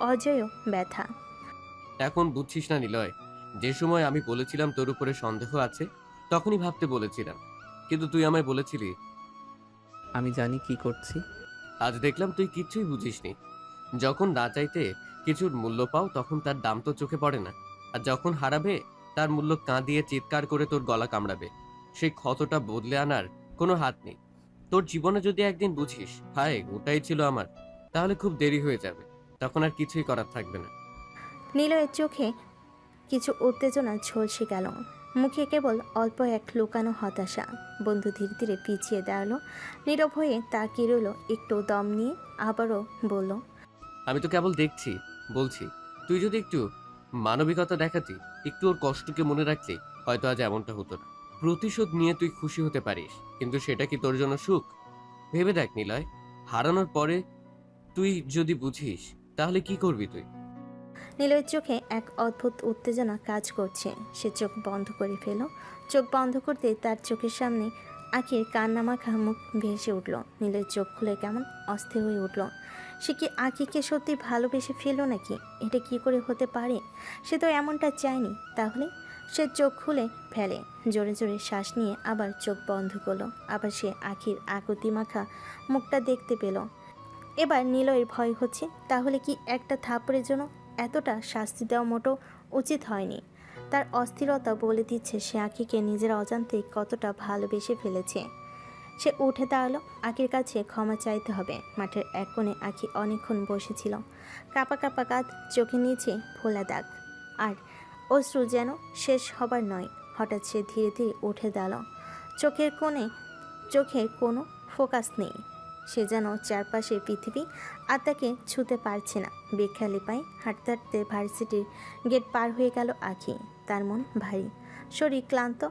অজেয় ব্যথা। এখন বুঝছিস না নিলয়? যে সময় আমি বলেছিলাম তোর উপরে সন্দেহ আছে, তখনই ভাবতে বলেছিলাম, কিন্তু তুই আমায় বলেছিলি। আমি জানি কি করছি। আজ দেখলাম তুই কিচ্ছুই বুঝিসনি। যখন না চাইতে কিছুর মূল্য পাও তখন তার দাম তো চোখে পড়ে না, আর যখন হারাবে তার মূল্য কাঁদিয়ে চিৎকার করে তোর গলা কামড়াবে। সেই ক্ষতটা বদলে আনার কোনো হাত নেই। তোর জীবনে যদি একদিন বুঝিস হায় ওটাই ছিল আমার, তাহলে খুব দেরি হয়ে যাবে, তখন আর কিছুই করার থাকবে না। নিলয়ের চোখে কিছু উত্তেজনা ঝলসে গেল, মুখে কেবল অল্প এক লুকানো হতাশা। বন্ধু ধীরে ধীরে পিছিয়ে দাঁড়ালো, নীরব হয়ে তাকিয়ে রইল, একটু দম নিয়ে আবারও বলল, আমি তো কেবল দেখছি, বলছি তুই যদি একটু মানবিকতা দেখাতি, একটু ওর কষ্টকে মনে রাখলি, হয়তো আজ এমনটা হতো না। প্রতিশোধ নিয়ে তুই খুশি হতে পারিস, কিন্তু সেটা কি তোর জন্য সুখ? ভেবে দেখ নিলয়, হারানোর পরে তুই যদি বুঝিস তাহলে কি করবি তুই? নীলয়ের চোখে এক অদ্ভুত উত্তেজনা কাজ করছে। সে চোখ বন্ধ করে ফেল। চোখ বন্ধ করতে তার চোখের সামনে আখির কান্নামাখা মুখ ভেসে উঠল। নীলয়ের চোখ খুলে কেমন অস্থির হয়ে উঠল। সে কি আখিকে সত্যি ভালোবেসে ফেললো নাকি? এটা কি করে হতে পারে? সে তো এমনটা চায়নি। তাহলে সে চোখ খুলে ফেলে, জোরে জোরে শ্বাস নিয়ে আবার চোখ বন্ধ করলো। আবার সে আখির আকুতি মাখা মুখটা দেখতে পেল। এবার নীলয়ের ভয় হচ্ছে, তাহলে কি একটা থাপ্পড়ের জন্য এতটা শাস্তি দেওয়া মোটো উচিত হয়নি? তার অস্থিরতা বলে দিচ্ছে সে আখিকে নিজের অজান্তে কতটা ভালোবেসে ফেলেছে। সে উঠে দাঁড়ালো। আখির কাছে ক্ষমা চাইতে হবে। মাঠের এক কোণে আখি অনেকক্ষণ বসেছিল। কাপা কাপা কাঁধ, চোখের নিচে ফোলা দাগ, আর অশ্রু যেন শেষ হবার নয়। হঠাৎ সে ধীরে ধীরে উঠে দাঁড়ালো। চোখের কোনো ফোকাস নেই। সে যেন চারপাশের পৃথিবী আর তাকে ছুঁতে পারছে না। বেখালি পায়ে হাঁটতে হাঁটতে ভার্সিটির গেট পার হয়ে গেল আখি। তার মন ভারী, শরীর ক্লান্ত,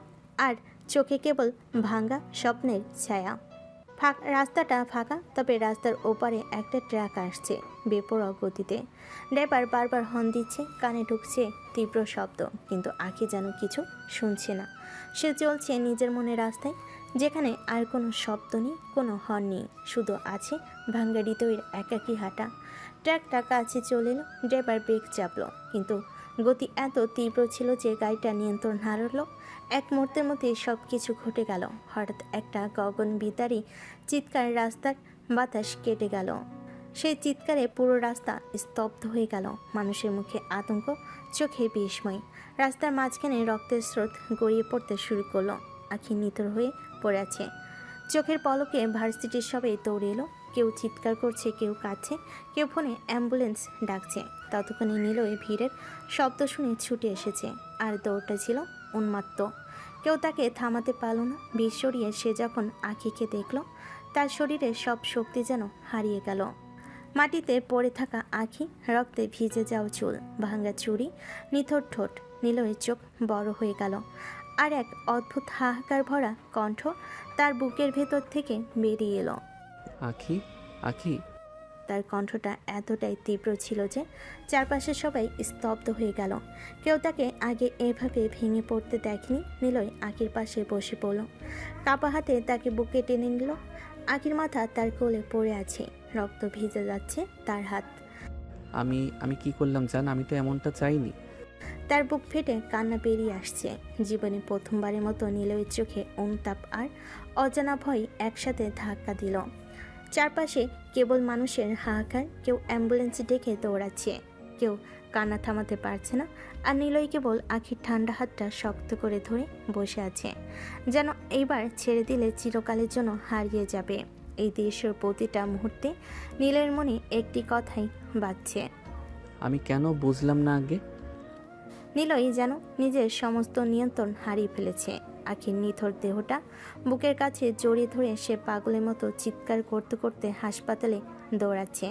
আর চোখে কেবল ভাঙা স্বপ্নের ছায়া। রাস্তাটা ফাঁকা, তবে রাস্তার ওপারে একটা ট্রাক আসছে বেপরোয়া গতিতে। ড্রাইভার বারবার হর্ন দিচ্ছে, কানে ঢুকছে তীব্র শব্দ, কিন্তু আখি যেন কিছু শুনছে না। সে চলছে নিজের মনে রাস্তায়, যেখানে আর কোনো শব্দ নেই, কোনো হর্ন নেই, শুধু আছে ভাঙ্গা হৃদয়ের একাকী হাঁটা। ট্রাকটা কাছে চলে এলো। ড্রাইভার ব্রেক চাপলো, কিন্তু গতি এত তীব্র ছিল যে গাড়িটা নিয়ন্ত্রণ হারালো। এক মুহূর্তের মধ্যে সব কিছু ঘটে গেল। হঠাৎ একটা গগনবিদারী চিৎকার, রাস্তার বাতাস কেটে গেল। সেই চিৎকারে পুরো রাস্তা স্তব্ধ হয়ে গেল। মানুষের মুখে আতঙ্ক, চোখে বিস্ময়। রাস্তার মাঝখানে রক্তের স্রোত গড়িয়ে পড়তে শুরু করলো। আখি নিথর হয়ে পড়ে আছে। চোখের পলকে ভার্সিটির সবাই দৌড়ে এলো। কেউ চিৎকার করছে, কেউ কাঁদছে, কেউ ফোনে অ্যাম্বুলেন্স ডাকছে। ততক্ষণে নীলয় ভিড়ের শব্দ শুনে ছুটে এসেছে, আর দৌড়টা ছিল উন্মাত্ত। কেউ তাকে থামাতে পারল না। বিষ সরিয়ে সে যখন আখিকে দেখল, তার শরীরের সব শক্তি যেন হারিয়ে গেল। মাটিতে পড়ে থাকা আখি, রক্তে ভিজে যাওয়া চুল, ভাঙা চুড়ি, নিথর ঠোঁট। নীলয়ের চোখ বড় হয়ে গেল, আর এক অদ্ভুত হাহাকার ভরা কণ্ঠ তার বুকের ভেতর থেকে বেরিয়ে এলো। আখি, আখি। তার কণ্ঠটা এতটাই তীব্র ছিল যে চারপাশে সবাই স্তব্ধ হয়ে গেল। কেউ তাকে আগে এভাবে ভেঙে পড়তে দেখেনি। নীলয় আখির পাশে বসে পড়ল, কাপা হাতে তাকে বুকে টেনে নিল। আখির মাথা তার কোলে পড়ে আছে, রক্ত ভিজে যাচ্ছে তার হাত। আমি কি করলাম জান? আমি তো এমনটা চাইনি। তার বুক ফেটে কান্না বেরিয়ে আসছে। জীবনে প্রথমবারের মতো নীলয়ের চোখে অনুতাপ আর অজানা ভয় একসাথে ধাক্কা দিল। চারপাশে কেবল মানুষের হাহাকার। কেউ অ্যাম্বুলেন্স ডেকে দৌড়াচ্ছে, কেউ কান্না থামাতে পারছে না। আর নীলয় কেবল আখির ঠান্ডা হাতটা শক্ত করে ধরে বসে আছে, যেন এইবার ছেড়ে দিলে চিরকালের জন্য হারিয়ে যাবে। এই দৃশ্যের প্রতিটা মুহূর্তে নীলয়ের মনে একটি কথাই বাজছে, আমি কেন বুঝলাম না আগে? নীলয় যেন নিজের সমস্ত নিয়ন্ত্রণ হারিয়ে ফেলেছে। আখির নিথর দেহটা বুকের কাছে জড়িয়ে ধরে সে পাগলের মতো চিৎকার করতে করতে হাসপাতালে দৌড়াচ্ছে।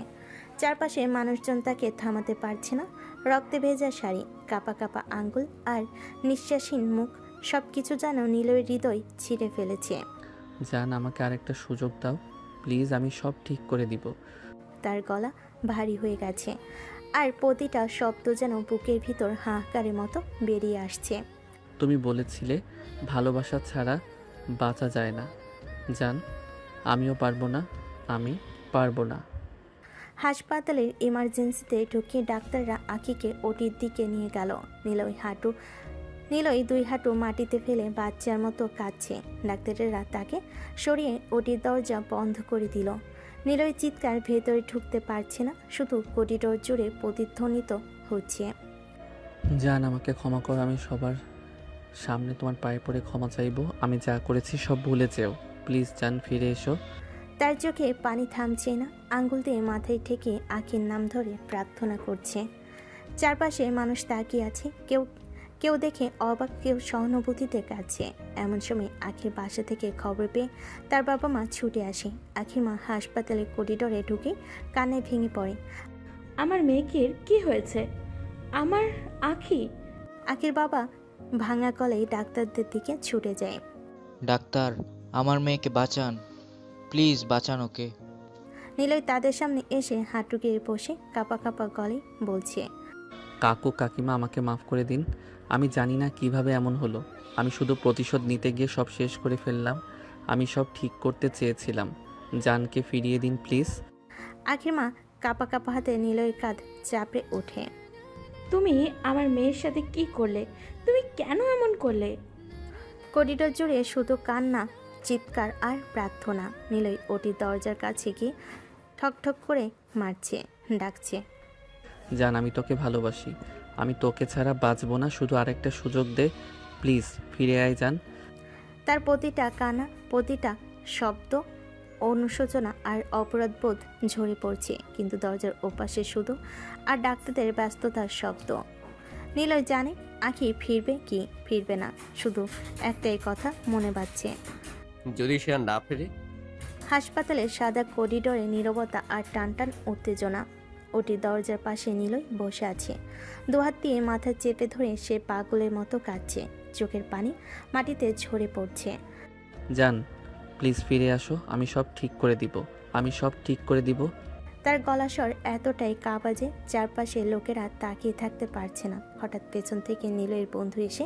চারপাশে মানুষজন তাকে থামাতে পারছে না। রক্তে ভেজা শাড়ি, কাপা কাপা আঙ্গুল, আর নিঃশ্বাসহীন মুখ, সব কিছু যেন নীলয়ের হৃদয় ছিঁড়ে ফেলেছে। জান, আমাকে আরেকটা সুযোগ দাও প্লিজ, আমি সব ঠিক করে দিব। তার গলা ভারী হয়ে গেছে, আর প্রতিটা শব্দ যেন বুকের ভিতর হাহাকারের মতো বেরিয়ে আসছে। তুমি বলেছিলে ভালোবাসা ছাড়া বাঁচা যায় না। জান, আমিও পারবো না, আমি পারবো না। হাসপাতালের ইমার্জেন্সিতে ঢুকিয়ে ডাক্তাররা আখিকে ওটির দিকে নিয়ে গেল। নীলয় দুই হাঁটু মাটিতে ফেলে বাচ্চার মতো কাঁদছে। ডাক্তারেরা তাকে সরিয়ে ওটির দরজা বন্ধ করে দিল। নীলয় চিৎকার ভেতরে ঢুকতে পারছে না, শুধু করিডোর জুড়ে প্রতিধ্বনিত হচ্ছে। জান, আমাকে ক্ষমা করো, আমি সবার সামনে তোমার পায়ে পড়ে ক্ষমা চাইবো। আমি যা করেছি সব ভুলে যেও প্লিজ। জান, ফিরে এসো। তার চোখে পানি থামছে না। আঙ্গুল দিয়ে মাথায় ঠেকে আখির নাম ধরে প্রার্থনা করছে। চারপাশে মানুষ তাকিয়ে আছে, কেউ দেখে অবাক, কেউ সহানুভূতিতে কাঁদছে। এমন সময় আখির বাসা থেকে খবর পেয়ে তার বাবা মা ছুটে আসে। আখির মা হাসপাতালের করিডোরে ঢুকে কান্নায় ভেঙে পড়ে। আমার মেয়েকের কি হয়েছে? আমার আখি? আখির বাবা ভাঙা গলায় ডাক্তারদের দিকে ছুটে যায়। ডাক্তার, আমার মেয়েকে বাঁচান, প্লিজ বাঁচান ওকে। নীলয় তাদের সামনে এসে হাঁটু গেড়ে বসে কাঁপা কাঁপা গলায় বলছে, কাকু কাকিমা আমাকে মাফ করে দিন। আমি জানি না কিভাবে এমন হলো। আমি শুধু প্রতিশোধ নিতে গিয়ে সব শেষ করে ফেললাম। আমি সব ঠিক করতে চেয়েছিলাম। জানকে ফিরিয়ে দিন প্লিজ। আখির মা কাপা কাপা হাতে নিলয়ের কাঁধ চাপড়ে ওঠে। তুমি আমার মেয়ের সাথে কি করলে? তুমি কেন এমন করলে? করিডোর জুড়ে শুধু কান্না, চিৎকার আর প্রার্থনা। নিলয় ওটির দরজার কাছে গিয়ে ঠক ঠক করে মারছে, ডাকছে। জান, আমি তোকে ভালোবাসি। আমি তোকে ছাড়া বাঁচবো না। শুধু আরেকটা সুযোগ দে প্লিজ। ফিরে আয় জান। তার প্রতিটা কান্না, প্রতিটা শব্দ অনুশোচনা আর অপরাধবোধ ঝরে পড়ছে, কিন্তু দরজার ওপাশে শুধু আর ডাক্তারদের ব্যস্ততার শব্দ। নিলয় জানে আখি ফিরবে কি ফিরবে না, শুধু একটাই কথা মনে বাজছে। যদি সে আর না ফেরে? হাসপাতালের সাদা করিডোরে নীরবতা আর টানটান উত্তেজনা। ওটি দরজার পাশে নিলয় বসে আছে, দুহাত দিয়ে মাথা চেপে ধরে সে পাগলের মতো কাঁদছে, চোখের পানি মাটিতে ঝরে পড়ছে। জান প্লিজ ফিরে আসো। আমি সব ঠিক করে দিব। আমি সব ঠিক করে দিব। তার গলাস্বর এতটাই কাঁপা যে চারপাশে লোকেরা তাকিয়ে থাকতে পারছে না। হঠাৎ পেছন থেকে নিলয়ের বন্ধু এসে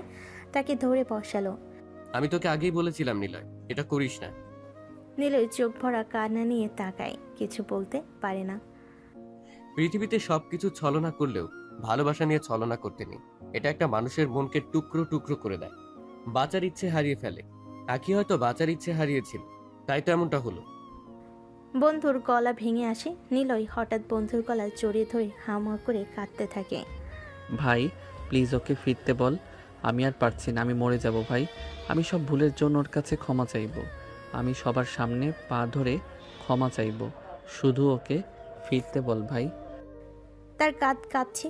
তাকে ধরে বসালো। আমি তোকে আগেই বলেছিলাম নিলয়, এটা করিস না। নিলয় চোখ ভরা কান্না নিয়ে তাকায়, কিছু বলতে পারে না। পৃথিবীতে সবকিছু ছলনা করলেও ভালোবাসা নিয়ে ছলনা করতে নেই। এটা একটা মানুষের মনকে টুকরো টুকরো করে দেয়, বাঁচার ইচ্ছে হারিয়ে ফেলে। আখি হয়তো বাঁচার ইচ্ছে হারিয়েছিল, তাই তো এমনটা হলো। বন্ধুর গলা ভেঙে আসে। নিলয় হঠাৎ বন্ধুর গলা জড়িয়ে ধরে হামা করে কাঁদতে থাকে। ভাই প্লিজ ওকে ফিরতে বল। আমি আর পারছি না। আমি মরে যাব ভাই। আমি সব ভুলের জন্য ওর কাছে ক্ষমা চাইব। আমি সবার সামনে পা ধরে ক্ষমা চাইব। শুধু ওকে ফিরতে বল ভাই। তার কাঁধ কাঁপছে,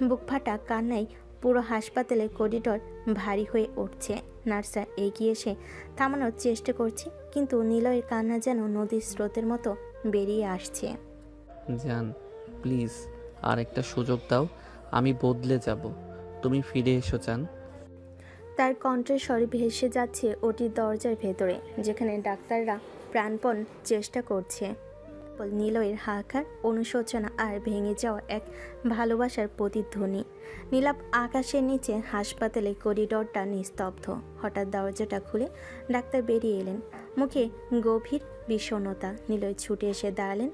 বুক ফাটা কান্নায় পুরো হাসপাতালের করিডোর ভারী হয়ে উঠছে। নার্সরা এগিয়ে এসে থামানোর চেষ্টা করছে, কিন্তু নিলয়ের কান্না যেন নদীর স্রোতের মতো বেরিয়ে আসছে। জান প্লিজ আর একটা সুযোগ দাও। আমি বদলে যাব। তুমি ফিরে এসো জান। তার কণ্ঠস্বর ভেসে যাচ্ছে ওটির দরজার ভেতরে, যেখানে ডাক্তাররা প্রাণপণ চেষ্টা করছে। নিলয়ের হাহাকার, অনুশোচনা আর ভেঙে যাওয়া এক ভালোবাসার প্রতিধ্বনি। নীলাপ আকাশের নিচে হাসপাতালে করিডোরটা নিস্তব্ধ। হঠাৎ দরজাটা খুলে ডাক্তার বেরিয়ে এলেন, মুখে গভীর বিষণ্ণতা। নিলয় ছুটে এসে দাঁড়ালেন,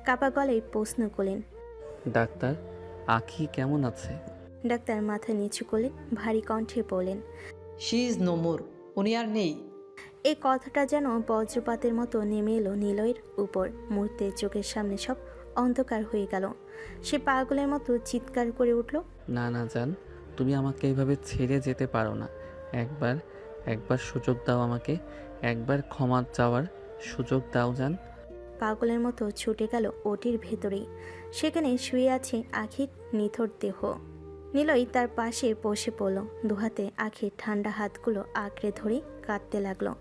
কাপা গলায় প্রশ্ন করলেন, ডাক্তার আখি কেমন আছে? ডাক্তার মাথা নিচু করলেন, ভারী কণ্ঠে বললেন, শি ইজ নো মোর। উনি আর নেই। এই কথাটা যেন বজ্রপাতের মতো নেমে এলো নিলয়ের উপর। মুহূর্তে চোখের সামনে সব অন্ধকার হয়ে গেল। সে পাগলের মতো চিৎকার করে উঠল, না না জান, তুমি আমাকে এইভাবে ছেড়ে যেতে পারো না। একবার সুযোগ দাও আমাকে। একবার ক্ষমা চাওয়ার সুযোগ দাও জান। পাগলের মতো ছুটে গেল ওটির ভেতরেই। সেখানে শুয়ে আছে আখির নিথর দেহ। নিলয় তার পাশে বসে পড়ল, দুহাতে আখির ঠান্ডা হাতগুলো আঁকড়ে ধরে কাঁদতে লাগলো।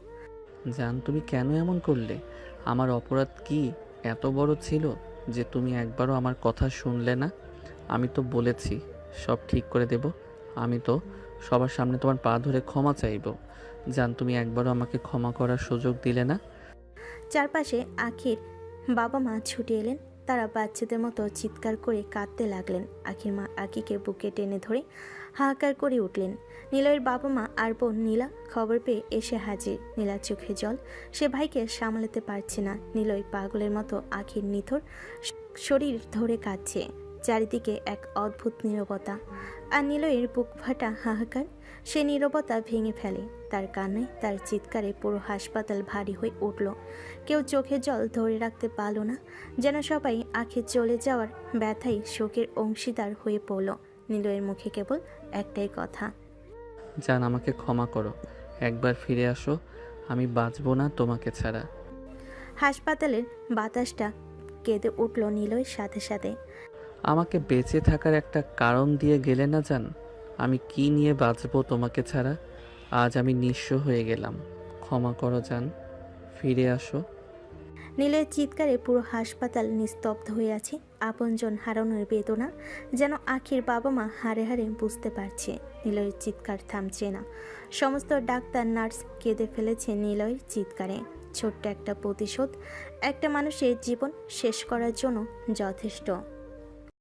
জান তুমি কেন এমন করলে? আমার অপরাধ কি এত বড় ছিল যে তুমি একবারও আমার কথা শুনলে না? আমি তো বলেছি সব ঠিক করে দেব। আমি তো সবার সামনে তোমার পা ধরে ক্ষমা চাইব। জান তুমি একবারও আমাকে ক্ষমা করার সুযোগ দিলে না। চারপাশে আখির বাবা মা ছুটে এলেন। তারা বাচ্চাদের মতো চিৎকার করে কাঁদতে লাগলেন। আখির মা আখিকে বুকে টেনে ধরে হাহাকার করে উঠলেন। নিলয়ের বাবা মা আর বোন নীলা খবর পেয়ে এসে হাজির। নীলার চোখে জল, সে ভাইকে সামলাতে পারছে না। নিলয় পাগলের মতো আখির নিথর শরীর ধরে কাঁদছে। চারিদিকে এক অদ্ভুত নীরবতা, আর নিলয়ের বুক ফাটা হাহাকার। সে নীরবতা ভেঙে ফেলে। তার কান্নায়, তার চিৎকারে পুরো হাসপাতাল ভারী হয়ে উঠল। কেউ চোখে জল ধরে রাখতে পারল না, যেন সবাই আখে চলে যাওয়ার ব্যথায় শোকের অংশীদার হয়ে পড়ল। নিলয়ের মুখে কেবল একটাই কথা, জান আমাকে ক্ষমা করো। একবার ফিরে আসো। আমি বাঁচব না তোমাকে ছাড়া। হাসপাতালের বাতাসটা কেঁদে উঠল নিলয়ের সাথে সাথে। আমাকে বেঁচে থাকার একটা কারণ দিয়ে গেলে না জান। আমি কি নিয়ে বাঁচবো তোমাকে ছাড়া? আজ আমি নিঃস্ব হয়ে গেলাম। ক্ষমা করো জান, ফিরে আসো। নীলের চিৎকারে পুরো হাসপাতাল নিস্তব্ধ হয়ে আছে। আপনজন হারানোর বেদনা যেন আখির বাবা মা হারে হারে বুঝতে পারছে। নীলয়ের চিৎকার থামছে না। সমস্ত ডাক্তার নার্স কেঁদে ফেলেছে নীলয়ের চিৎকারে। ছোট্ট একটা প্রতিশোধ একটা মানুষের জীবন শেষ করার জন্য যথেষ্ট।